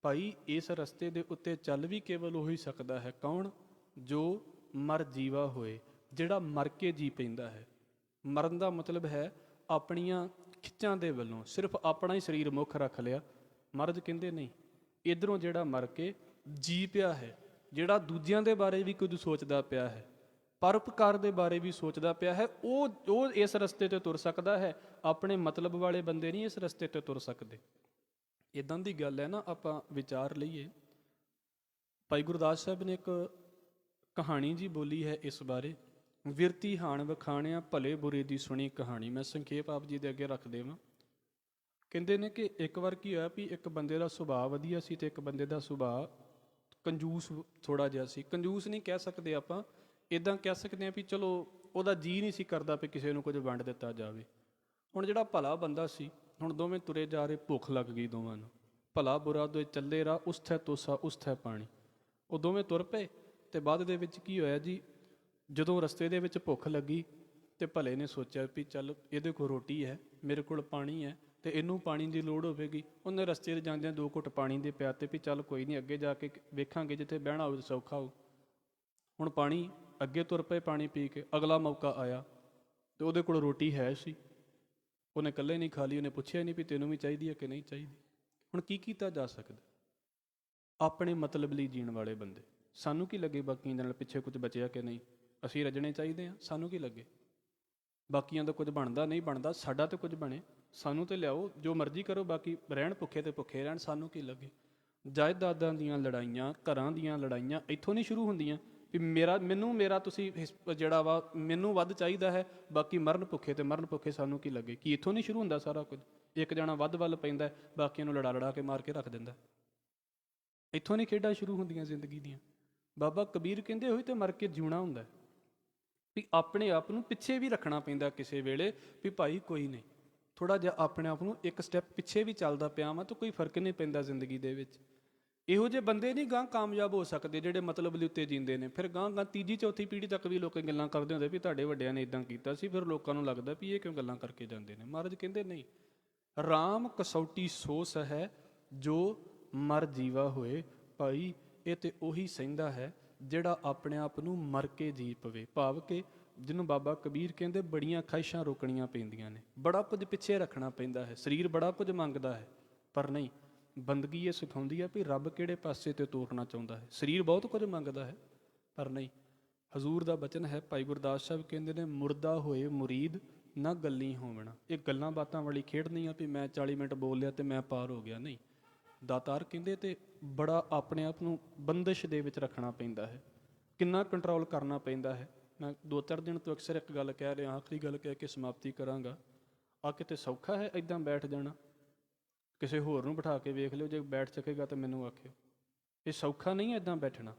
ਭਾਈ ਇਸ ਰਸਤੇ ਦੇ ਉੱਤੇ ਚੱਲ ਵੀ ਕੇਵਲ ਉਹੀ ਸਕਦਾ ਹੈ। ਕੌਣ? ਜੋ ਮਰ ਜੀਵਾ ਹੋਏ, ਜਿਹੜਾ ਮਰ ਕੇ ਜੀ ਪੈਂਦਾ ਹੈ। ਮਰਨ ਦਾ ਮਤਲਬ ਹੈ ਆਪਣੀਆਂ ਖਿੱਚਾਂ ਦੇ ਵੱਲੋਂ ਸਿਰਫ ਆਪਣਾ ਹੀ ਸਰੀਰ ਮੁੱਖ ਰੱਖ ਲਿਆ। ਮਹਾਰਾਜ ਕਹਿੰਦੇ ਨਹੀਂ, ਇੱਧਰੋਂ ਜਿਹੜਾ ਮਰ ਕੇ ਜੀ ਪਿਆ ਹੈ, ਜਿਹੜਾ ਦੂਜਿਆਂ ਦੇ ਬਾਰੇ ਵੀ ਕੁਝ ਸੋਚਦਾ ਪਿਆ ਹੈ, ਪਰਉਪਕਾਰ ਦੇ ਬਾਰੇ ਵੀ ਸੋਚਦਾ ਪਿਆ ਹੈ, ਉਹ ਇਸ ਰਸਤੇ ਤੇ ਤੁਰ ਸਕਦਾ ਹੈ। ਆਪਣੇ ਮਤਲਬ ਵਾਲੇ ਬੰਦੇ ਨਹੀਂ ਇਸ ਰਸਤੇ ਤੇ ਤੁਰ ਸਕਦੇ। ਇੱਦਾਂ ਦੀ ਗੱਲ ਹੈ ਨਾ, ਆਪਾਂ ਵਿਚਾਰ ਲਈਏ। ਭਾਈ ਗੁਰਦਾਸ ਸਾਹਿਬ ਨੇ ਇੱਕ ਕਹਾਣੀ ਜੀ ਬੋਲੀ ਹੈ ਇਸ ਬਾਰੇ। ਵਿਰਤੀ ਹਾਣ ਵਖਾਣਿਆ ਭਲੇ ਬੁਰੇ ਦੀ ਸੁਣੀ ਕਹਾਣੀ। ਮੈਂ ਸੰਖੇਪ ਆਪ ਜੀ ਦੇ ਅੱਗੇ ਰੱਖ ਦੇਵਾਂ। ਕਹਿੰਦੇ ਨੇ ਕਿ ਇੱਕ ਵਾਰ ਕੀ ਹੋਇਆ ਵੀ ਇੱਕ ਬੰਦੇ ਦਾ ਸੁਭਾਅ ਵਧੀਆ ਸੀ ਤੇ ਇੱਕ ਬੰਦੇ ਦਾ ਸੁਭਾਅ ਕੰਜੂਸ ਥੋੜ੍ਹਾ ਜਿਹਾ ਸੀ। ਕੰਜੂਸ ਨਹੀਂ ਕਹਿ ਸਕਦੇ ਆਪਾਂ, ਇੱਦਾਂ ਕਹਿ ਸਕਦੇ ਹਾਂ ਵੀ ਚਲੋ ਉਹਦਾ ਜੀਅ ਨਹੀਂ ਸੀ ਕਰਦਾ ਵੀ ਕਿਸੇ ਨੂੰ ਕੁਝ ਵੰਡ ਦਿੱਤਾ ਜਾਵੇ। ਹੁਣ ਜਿਹੜਾ ਭਲਾ ਬੰਦਾ ਸੀ, ਹੁਣ ਦੋਵੇਂ ਤੁਰੇ ਜਾ ਰਹੇ, ਭੁੱਖ ਲੱਗ ਗਈ ਦੋਵਾਂ ਨੂੰ। ਭਲਾ ਬੁਰਾ ਦੋਏ ਚੱਲੇ ਰਾ, ਉਸਥੈ ਤੋਸਾ ਉਸਥੈ ਪਾਣੀ। ਉਹ ਦੋਵੇਂ ਤੁਰ ਪਏ ਤੇ ਬਾਅਦ ਦੇ ਵਿੱਚ ਕੀ ਹੋਇਆ ਜੀ, ਜਦੋਂ ਰਸਤੇ ਦੇ ਵਿੱਚ ਭੁੱਖ ਲੱਗੀ ਤੇ ਭਲੇ ਨੇ ਸੋਚਿਆ ਵੀ ਚੱਲ ਇਹਦੇ ਕੋਲ ਰੋਟੀ ਹੈ, ਮੇਰੇ ਕੋਲ ਪਾਣੀ ਹੈ ਤੇ ਇਹਨੂੰ ਪਾਣੀ ਦੀ ਲੋੜ ਹੋਵੇਗੀ। ਉਹਨੇ ਰਸਤੇ 'ਚ ਜਾਂਦਿਆਂ 2 ਘੁੱਟ ਪਾਣੀ ਦੇ ਪਿਆਤੇ ਵੀ ਚੱਲ ਕੋਈ ਨਹੀਂ, ਅੱਗੇ ਜਾ ਕੇ ਵੇਖਾਂਗੇ, ਜਿੱਥੇ ਬਹਿਣਾ ਹੋਵੇ ਸੌਖਾ ਹੋ। ਹੁਣ ਪਾਣੀ ਅੱਗੇ ਤੁਰ ਪਏ, ਪਾਣੀ ਪੀ ਕੇ ਅਗਲਾ ਮੌਕਾ ਆਇਆ ਤੇ ਉਹਦੇ ਕੋਲ ਰੋਟੀ ਹੈ ਸੀ। ਉਹਨੇ ਇਕੱਲੇ ਨਹੀਂ ਖਾ ਲਈ, ਉਹਨੇ ਪੁੱਛਿਆ ਨਹੀਂ ਵੀ ਤੈਨੂੰ ਵੀ ਚਾਹੀਦੀ ਹੈ ਕਿ ਨਹੀਂ ਚਾਹੀਦੀ। ਹੁਣ ਕੀ ਕੀਤਾ ਜਾ ਸਕਦਾ? ਆਪਣੇ ਮਤਲਬ ਲਈ ਜੀਣ ਵਾਲੇ ਬੰਦੇ, ਸਾਨੂੰ ਕੀ ਲੱਗੇ ਬਾਕੀਆਂ ਦੇ ਨਾਲ ਪਿੱਛੇ ਕੁਝ ਬਚਿਆ ਕਿ ਨਹੀਂ, ਅਸੀਂ ਰੱਜਣੇ ਚਾਹੀਦੇ ਹਾਂ। ਸਾਨੂੰ ਕੀ ਲੱਗੇ ਬਾਕੀਆਂ ਦਾ ਕੁਝ ਬਣਦਾ ਨਹੀਂ ਬਣਦਾ, ਸਾਡਾ ਤਾਂ ਕੁਝ ਬਣੇ, ਸਾਨੂੰ ਤੇ ਲਿਆਓ, ਜੋ ਮਰਜ਼ੀ ਕਰੋ, ਬਾਕੀ ਰਹਿਣ ਭੁੱਖੇ ਤੇ ਭੁੱਖੇ ਰਹਿਣ, ਸਾਨੂੰ ਕੀ ਲੱਗੇ। ਜਾਇਦਾਦਾਂ ਦੀਆਂ ਲੜਾਈਆਂ, ਘਰਾਂ ਦੀਆਂ ਲੜਾਈਆਂ ਇੱਥੋਂ ਨਹੀਂ ਸ਼ੁਰੂ ਹੁੰਦੀਆਂ ਵੀ ਮੇਰਾ ਤੁਸੀਂ ਜਿਹੜਾ ਵਾ ਮੈਨੂੰ ਵੱਧ ਚਾਹੀਦਾ ਹੈ, ਬਾਕੀ ਮਰਨ ਭੁੱਖੇ ਤੇ ਮਰਨ ਭੁੱਖੇ, ਸਾਨੂੰ ਕੀ ਲੱਗੇ। ਕੀ ਇੱਥੋਂ ਨਹੀਂ ਸ਼ੁਰੂ ਹੁੰਦਾ ਸਾਰਾ ਕੁਝ? ਇੱਕ ਜਣਾ ਵੱਧ ਵੱਲ ਪੈਂਦਾ, ਬਾਕੀਆਂ ਨੂੰ ਲੜਾ ਕੇ ਮਾਰ ਕੇ ਰੱਖ ਦਿੰਦਾ। ਇੱਥੋਂ ਨਹੀਂ ਖੇਡਾਂ ਸ਼ੁਰੂ ਹੁੰਦੀਆਂ ਜ਼ਿੰਦਗੀ ਦੀਆਂ। ਬਾਬਾ ਕਬੀਰ ਕਹਿੰਦੇ ਹੋਈ ਤੇ ਮਰ ਕੇ ਜਿਉਣਾ ਹੁੰਦਾ ਵੀ ਆਪਣੇ ਆਪ ਨੂੰ ਪਿੱਛੇ ਵੀ ਰੱਖਣਾ ਪੈਂਦਾ ਕਿਸੇ ਵੇਲੇ ਵੀ ਭਾਈ ਕੋਈ ਨਹੀਂ, ਥੋੜ੍ਹਾ ਜਿਹਾ ਆਪਣੇ ਆਪ ਨੂੰ ਇੱਕ ਸਟੈਪ ਪਿੱਛੇ ਵੀ ਚੱਲਦਾ ਪਿਆ ਵਾ ਤਾਂ ਕੋਈ ਫਰਕ ਨਹੀਂ ਪੈਂਦਾ ਜ਼ਿੰਦਗੀ ਦੇ ਵਿੱਚ। ਇਹੋ ਜਿਹੇ ਬੰਦੇ ਨਹੀਂ ਗਾਂ ਕਾਮਯਾਬ ਹੋ ਸਕਦੇ ਜਿਹੜੇ ਮਤਲਬ ਦੇ ਉੱਤੇ ਜੀਂਦੇ ਨੇ। ਫਿਰ ਗਾਂ ਤੀਜੀ ਚੌਥੀ ਪੀੜ੍ਹੀ ਤੱਕ ਵੀ ਲੋਕ ਗੱਲਾਂ ਕਰਦੇ ਹੁੰਦੇ ਵੀ ਤੁਹਾਡੇ ਵੱਡਿਆਂ ਨੇ ਇੱਦਾਂ ਕੀਤਾ ਸੀ, ਫਿਰ ਲੋਕਾਂ ਨੂੰ ਲੱਗਦਾ ਵੀ ਇਹ ਕਿਉਂ ਗੱਲਾਂ ਕਰਕੇ ਜਾਂਦੇ ਨੇ। ਮਹਾਰਾਜ ਕਹਿੰਦੇ ਨਹੀਂ, ਰਾਮ ਕਸੌਟੀ ਸੋ ਸਹੈ ਜੋ ਮਰ ਜੀਵਾ ਹੋਏ। ਭਾਈ ਇਹ ਤੇ ਉਹੀ ਸਹਿੰਦਾ ਹੈ ਜਿਹੜਾ ਆਪਣੇ ਆਪ ਨੂੰ ਮਰ ਕੇ ਜੀ ਪਵੇ। ਭਾਵ ਕਿ ਜਿਹਨੂੰ ਬਾਬਾ ਕਬੀਰ ਕਹਿੰਦੇ ਬੜੀਆਂ ਖਾਹਿਸ਼ਾਂ ਰੋਕਣੀਆਂ ਪੈਂਦੀਆਂ ਨੇ, ਬੜਾ ਕੁਝ ਪਿੱਛੇ ਰੱਖਣਾ ਪੈਂਦਾ ਹੈ, ਸਰੀਰ ਬੜਾ ਕੁਝ ਮੰਗਦਾ ਹੈ, ਪਰ ਨਹੀਂ, ਬੰਦਗੀ ਇਹ ਸਿਖਾਉਂਦੀ ਹੈ ਵੀ ਰੱਬ ਕਿਹੜੇ ਪਾਸੇ ਤੇ ਤੋਰਨਾ ਚਾਹੁੰਦਾ ਹੈ। ਸਰੀਰ ਬਹੁਤ ਕੁਝ ਮੰਗਦਾ ਹੈ ਪਰ ਨਹੀਂ। ਹਜ਼ੂਰ ਦਾ ਬਚਨ ਹੈ, ਭਾਈ ਗੁਰਦਾਸ ਸਾਹਿਬ ਕਹਿੰਦੇ ਨੇ, ਮੁਰਦਾ ਹੋਏ ਮੁਰੀਦ ਨਾ ਗੱਲੀ ਹੋਵਣਾ। ਇਹ ਗੱਲਾਂ ਬਾਤਾਂ ਵਾਲੀ ਖੇਡ ਨਹੀਂ ਆ ਵੀ ਮੈਂ 40 ਮਿੰਟ ਬੋਲ ਲਿਆ ਤੇ ਮੈਂ ਪਾਰ ਹੋ ਗਿਆ, ਨਹੀਂ। ਦਾਤਾਰ ਕਹਿੰਦੇ ਤੇ ਬੜਾ ਆਪਣੇ ਆਪ ਨੂੰ ਬੰਦਿਸ਼ ਦੇ ਵਿੱਚ ਰੱਖਣਾ ਪੈਂਦਾ ਹੈ, ਕਿੰਨਾ ਕੰਟਰੋਲ ਕਰਨਾ ਪੈਂਦਾ ਹੈ। ਮੈਂ 2-4 ਦਿਨ ਤੋਂ ਅਕਸਰ ਇੱਕ ਗੱਲ ਕਹਿ ਰਿਹਾ, ਆਖਰੀ ਗੱਲ ਕਹਿ ਕੇ ਸਮਾਪਤੀ ਕਰਾਂਗਾ। ਆ ਕਿਤੇ ਸੌਖਾ ਹੈ ਇੱਦਾਂ ਬੈਠ ਜਾਣਾ? ਕਿਸੇ ਹੋਰ ਨੂੰ ਬਿਠਾ ਕੇ ਵੇਖ ਲਿਓ, ਜੇ ਬੈਠ ਸਕੇਗਾ ਤਾਂ ਮੈਨੂੰ ਆਖਿਓ। ਇਹ ਸੌਖਾ ਨਹੀਂ ਹੈ ਇੱਦਾਂ ਬੈਠਣਾ।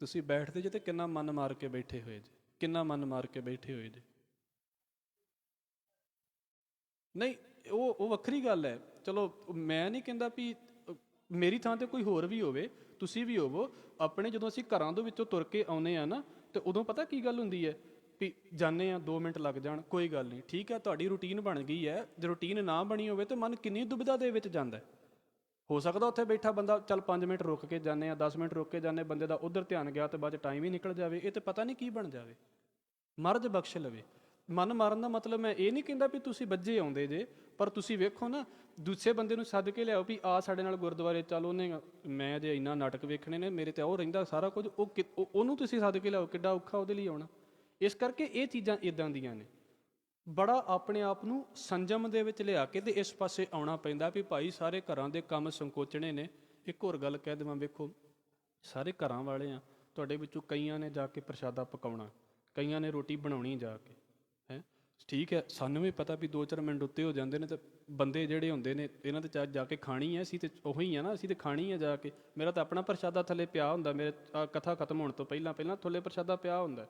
ਤੁਸੀਂ ਬੈਠਦੇ ਜੇ ਤੇ ਕਿੰਨਾ ਮਨ ਮਾਰ ਕੇ ਬੈਠੇ ਹੋਏ ਜੇ, ਕਿੰਨਾ ਮਨ ਮਾਰ ਕੇ ਬੈਠੇ ਹੋਏ ਜੇ। ਨਹੀਂ, ਉਹ ਵੱਖਰੀ ਗੱਲ ਹੈ। ਚਲੋ ਮੈਂ ਨਹੀਂ ਕਹਿੰਦਾ ਵੀ ਮੇਰੀ ਥਾਂ ਤੇ ਕੋਈ ਹੋਰ ਵੀ ਹੋਵੇ, ਤੁਸੀਂ ਵੀ ਹੋਵੋ। ਆਪਣੇ ਜਦੋਂ ਅਸੀਂ ਘਰਾਂ ਦੇ ਵਿੱਚੋਂ ਤੁਰ ਕੇ ਆਉਂਦੇ ਆ ਨਾ, ਤੇ ਉਦੋਂ ਪਤਾ ਕੀ ਗੱਲ ਹੁੰਦੀ ਹੈ ਵੀ ਜਾਂਦੇ ਆ 2 ਮਿੰਟ ਲੱਗ ਜਾਣ, ਕੋਈ ਗੱਲ ਨਹੀਂ, ਠੀਕ ਹੈ, ਤੁਹਾਡੀ ਰੂਟੀਨ ਬਣ ਗਈ ਹੈ। ਜੇ ਰੂਟੀਨ ਨਾ ਬਣੀ ਹੋਵੇ ਤਾਂ ਮਨ ਕਿੰਨੀ ਦੁਬਿਧਾ ਦੇ ਵਿੱਚ ਜਾਂਦਾ। ਹੋ ਸਕਦਾ ਉੱਥੇ ਬੈਠਾ ਬੰਦਾ ਚੱਲ 5 ਮਿੰਟ ਰੁਕ ਕੇ ਜਾਂਦੇ ਆ, 10 ਮਿੰਟ ਰੁਕ ਕੇ ਜਾਂਦੇ, ਬੰਦੇ ਦਾ ਉੱਧਰ ਧਿਆਨ ਗਿਆ ਤੇ ਬਾਅਦ 'ਚ ਟਾਈਮ ਹੀ ਨਿਕਲ ਜਾਵੇ, ਇਹ ਤਾਂ ਪਤਾ ਨਹੀਂ ਕੀ ਬਣ ਜਾਵੇ। ਮਹਾਰਾਜ ਬਖਸ਼ ਲਵੇ। ਮਨ ਮਾਰਨ ਦਾ ਮਤਲਬ ਮੈਂ ਇਹ ਨਹੀਂ ਕਹਿੰਦਾ ਵੀ ਤੁਸੀਂ ਬੱਝੇ ਆਉਂਦੇ ਜੇ, ਪਰ ਤੁਸੀਂ ਵੇਖੋ ਨਾ, ਦੂਸਰੇ ਬੰਦੇ ਨੂੰ ਸੱਦ ਕੇ ਲਿਆਓ ਵੀ ਆ ਸਾਡੇ ਨਾਲ ਗੁਰਦੁਆਰੇ ਚੱਲ, ਉਹਨੇ ਮੈਂ ਜੇ ਇੰਨਾ ਨਾਟਕ ਵੇਖਣੇ ਨੇ, ਮੇਰੇ ਤੇ ਉਹ ਰਹਿੰਦਾ ਸਾਰਾ ਕੁਝ, ਉਹਨੂੰ ਤੁਸੀਂ ਸੱਦ ਕੇ ਲਿਆਓ, ਕਿੱਡਾ ਔਖਾ ਉਹਦੇ ਲਈ ਆਉਣਾ। ਇਸ ਕਰਕੇ ਇਹ ਚੀਜ਼ਾਂ ਇਦਾਂ ਦੀਆਂ ਨੇ, ਬੜਾ ਆਪਣੇ ਆਪ ਨੂੰ ਸੰਜਮ ਦੇ ਵਿੱਚ ਲਿਆ ਕੇ ਤੇ ਇਸ ਪਾਸੇ ਆਉਣਾ ਪੈਂਦਾ ਵੀ ਭਾਈ ਸਾਰੇ ਘਰਾਂ ਦੇ ਕੰਮ ਸੰਕੋਚਣੇ ਨੇ। ਇੱਕ ਹੋਰ ਗੱਲ ਕਹਿ ਦੇਵਾਂ, ਵੇਖੋ ਸਾਰੇ ਘਰਾਂ ਵਾਲੇ ਆ, ਤੁਹਾਡੇ ਵਿੱਚੋਂ ਕਈਆਂ ਨੇ ਜਾ ਕੇ ਪ੍ਰਸ਼ਾਦਾ ਪਕਾਉਣਾ, ਕਈਆਂ ਨੇ ਰੋਟੀ ਬਣਾਉਣੀ ਜਾ ਕੇ, ਹੈ ਠੀਕ ਹੈ, ਸਾਨੂੰ ਵੀ ਪਤਾ ਵੀ 2-4 ਮਿੰਟ ਉੱਤੇ ਹੋ ਜਾਂਦੇ ਨੇ, ਤੇ ਬੰਦੇ ਜਿਹੜੇ ਹੁੰਦੇ ਨੇ ਇਹਨਾਂ ਦੇ ਜਾ ਕੇ ਖਾਣੀ ਹੈ, ਅਸੀਂ ਤੇ ਉਹੀ ਆ ਨਾ, ਅਸੀਂ ਤੇ ਖਾਣੀ ਹੈ ਜਾ ਕੇ। ਮੇਰਾ ਤਾਂ ਆਪਣਾ ਪ੍ਰਸ਼ਾਦਾ ਥੱਲੇ ਪਿਆ ਹੁੰਦਾ, ਮੇਰੇ ਕਥਾ ਖਤਮ ਹੋਣ ਤੋਂ ਪਹਿਲਾਂ ਥੱਲੇ ਪ੍ਰਸ਼ਾਦਾ ਪਿਆ ਹੁੰਦਾ।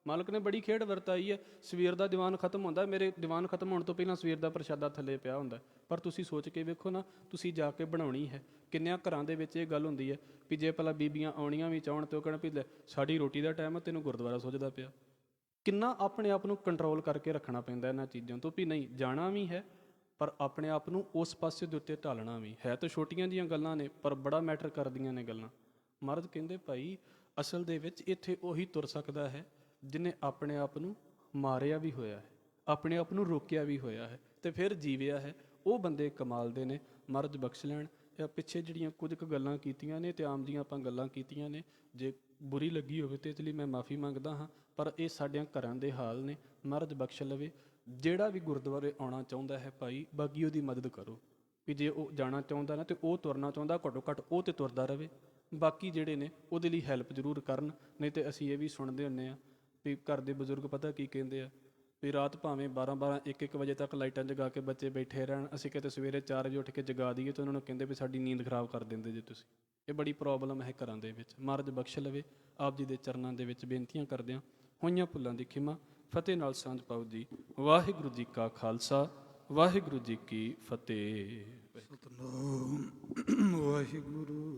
ਮਾਲਕ ਨੇ ਬੜੀ ਖੇਡ ਵਰਤਾਈ ਹੈ, ਸਵੇਰ ਦਾ ਦੀਵਾਨ ਖਤਮ ਹੁੰਦਾ, ਮੇਰੇ ਦੀਵਾਨ ਖਤਮ ਹੋਣ ਤੋਂ ਪਹਿਲਾਂ ਸਵੇਰ ਦਾ ਪ੍ਰਸ਼ਾਦਾ ਥੱਲੇ ਪਿਆ ਹੁੰਦਾ। ਪਰ ਤੁਸੀਂ ਸੋਚ ਕੇ ਵੇਖੋ ਨਾ, ਤੁਸੀਂ ਜਾ ਕੇ ਬਣਾਉਣੀ ਹੈ। ਕਿੰਨਿਆਂ ਘਰਾਂ ਦੇ ਵਿੱਚ ਇਹ ਗੱਲ ਹੁੰਦੀ ਹੈ ਵੀ ਜੇ ਭਲਾ ਬੀਬੀਆਂ ਆਉਣੀਆਂ ਵੀ ਚਾਹਣ ਤੇ ਉਹ ਕਹਿਣ ਵੀ ਲੈ ਸਾਡੀ ਰੋਟੀ ਦਾ ਟਾਈਮ ਹੈ, ਤੈਨੂੰ ਗੁਰਦੁਆਰਾ ਸੁੱਝਦਾ ਪਿਆ। ਕਿੰਨਾ ਆਪਣੇ ਆਪ ਨੂੰ ਕੰਟਰੋਲ ਕਰਕੇ ਰੱਖਣਾ ਪੈਂਦਾ ਇਹਨਾਂ ਚੀਜ਼ਾਂ ਤੋਂ, ਵੀ ਨਹੀਂ ਜਾਣਾ ਵੀ ਹੈ ਪਰ ਆਪਣੇ ਆਪ ਨੂੰ ਉਸ ਪਾਸੇ ਦੇ ਉੱਤੇ ਢਾਲਣਾ ਵੀ ਹੈ। ਤਾਂ ਛੋਟੀਆਂ ਜੀਆਂ ਗੱਲਾਂ ਨੇ ਪਰ ਬੜਾ ਮੈਟਰ ਕਰਦੀਆਂ ਨੇ ਗੱਲਾਂ। ਮਹਾਰਾਜ ਕਹਿੰਦੇ ਭਾਈ ਅਸਲ ਦੇ ਵਿੱਚ ਇੱਥੇ ਉਹੀ ਤੁਰ ਸਕਦਾ ਹੈ ਜਿਹਨੇ ਆਪਣੇ ਆਪ ਨੂੰ ਮਾਰਿਆ ਵੀ ਹੋਇਆ ਹੈ, ਆਪਣੇ ਆਪ ਨੂੰ ਰੋਕਿਆ ਵੀ ਹੋਇਆ ਹੈ ਤੇ ਫਿਰ ਜੀਵਿਆ ਹੈ। ਉਹ ਬੰਦੇ ਕਮਾਲ ਦੇ ਨੇ, ਮਹਾਰਾਜ ਬਖਸ਼ ਲੈਣ। ਜਾਂ ਪਿੱਛੇ ਜਿਹੜੀਆਂ ਕੁਝ ਕੁ ਗੱਲਾਂ ਕੀਤੀਆਂ ਨੇ ਤੇ ਆਮ ਦੀਆਂ ਆਪਾਂ ਗੱਲਾਂ ਕੀਤੀਆਂ ਨੇ, ਜੇ ਬੁਰੀ ਲੱਗੀ ਹੋਵੇ ਤੇ ਇਸ ਲਈ ਮੈਂ ਮਾਫੀ ਮੰਗਦਾ ਹਾਂ, ਪਰ ਇਹ ਸਾਡਿਆਂ ਘਰਾਂ ਦੇ ਹਾਲ ਨੇ। ਮਹਾਰਾਜ ਬਖਸ਼ ਲਵੇ। ਜਿਹੜਾ ਵੀ ਗੁਰਦੁਆਰੇ ਆਉਣਾ ਚਾਹੁੰਦਾ ਹੈ ਭਾਈ, ਬਾਕੀ ਉਹਦੀ ਮਦਦ ਕਰੋ ਵੀ ਜੇ ਉਹ ਜਾਣਾ ਚਾਹੁੰਦਾ ਨਾ ਤੇ ਉਹ ਤੁਰਨਾ ਚਾਹੁੰਦਾ, ਘੱਟੋ ਘੱਟ ਉਹ ਤੇ ਤੁਰਦਾ ਰਹੇ। ਬਾਕੀ ਜਿਹੜੇ ਨੇ ਉਹਦੇ ਲਈ ਹੈਲਪ ਜ਼ਰੂਰ ਕਰਨ। ਨਹੀਂ ਤੇ ਅਸੀਂ ਇਹ ਵੀ ਸੁਣਦੇ ਹੁੰਦੇ ਹਾਂ ਵੀ ਘਰ ਦੇ ਬਜ਼ੁਰਗ ਪਤਾ ਕੀ ਕਹਿੰਦੇ ਆ ਵੀ ਰਾਤ ਭਾਵੇਂ 12-12 1-1 ਵਜੇ ਤੱਕ ਲਾਈਟਾਂ ਜਗਾ ਕੇ ਬੱਚੇ ਬੈਠੇ ਰਹਿਣ, ਅਸੀਂ ਕਿਤੇ ਸਵੇਰੇ 4 ਵਜੇ ਉੱਠ ਕੇ ਜਗਾ ਦਈਏ ਤਾਂ ਉਹਨਾਂ ਨੂੰ ਕਹਿੰਦੇ ਵੀ ਸਾਡੀ ਨੀਂਦ ਖਰਾਬ ਕਰ ਦਿੰਦੇ ਜੇ ਤੁਸੀਂ। ਇਹ ਬੜੀ ਪ੍ਰੋਬਲਮ ਹੈ ਘਰਾਂ ਦੇ ਵਿੱਚ। ਮਹਾਰਾਜ ਬਖਸ਼ ਲਵੇ। ਆਪ ਜੀ ਦੇ ਚਰਨਾਂ ਦੇ ਵਿੱਚ ਬੇਨਤੀਆਂ ਕਰਦਿਆਂ ਹੋਈਆਂ ਭੁੱਲਾਂ ਦੀ ਖਿਮਾ, ਫਤਿਹ ਨਾਲ ਸਾਂਝ ਪਾਓ ਜੀ। ਵਾਹਿਗੁਰੂ ਜੀ ਕਾ ਖਾਲਸਾ, ਵਾਹਿਗੁਰੂ ਜੀ ਕੀ ਫਤਿਹ। ਸਤਿਨਾਮ ਵਾਹਿਗੁਰੂ।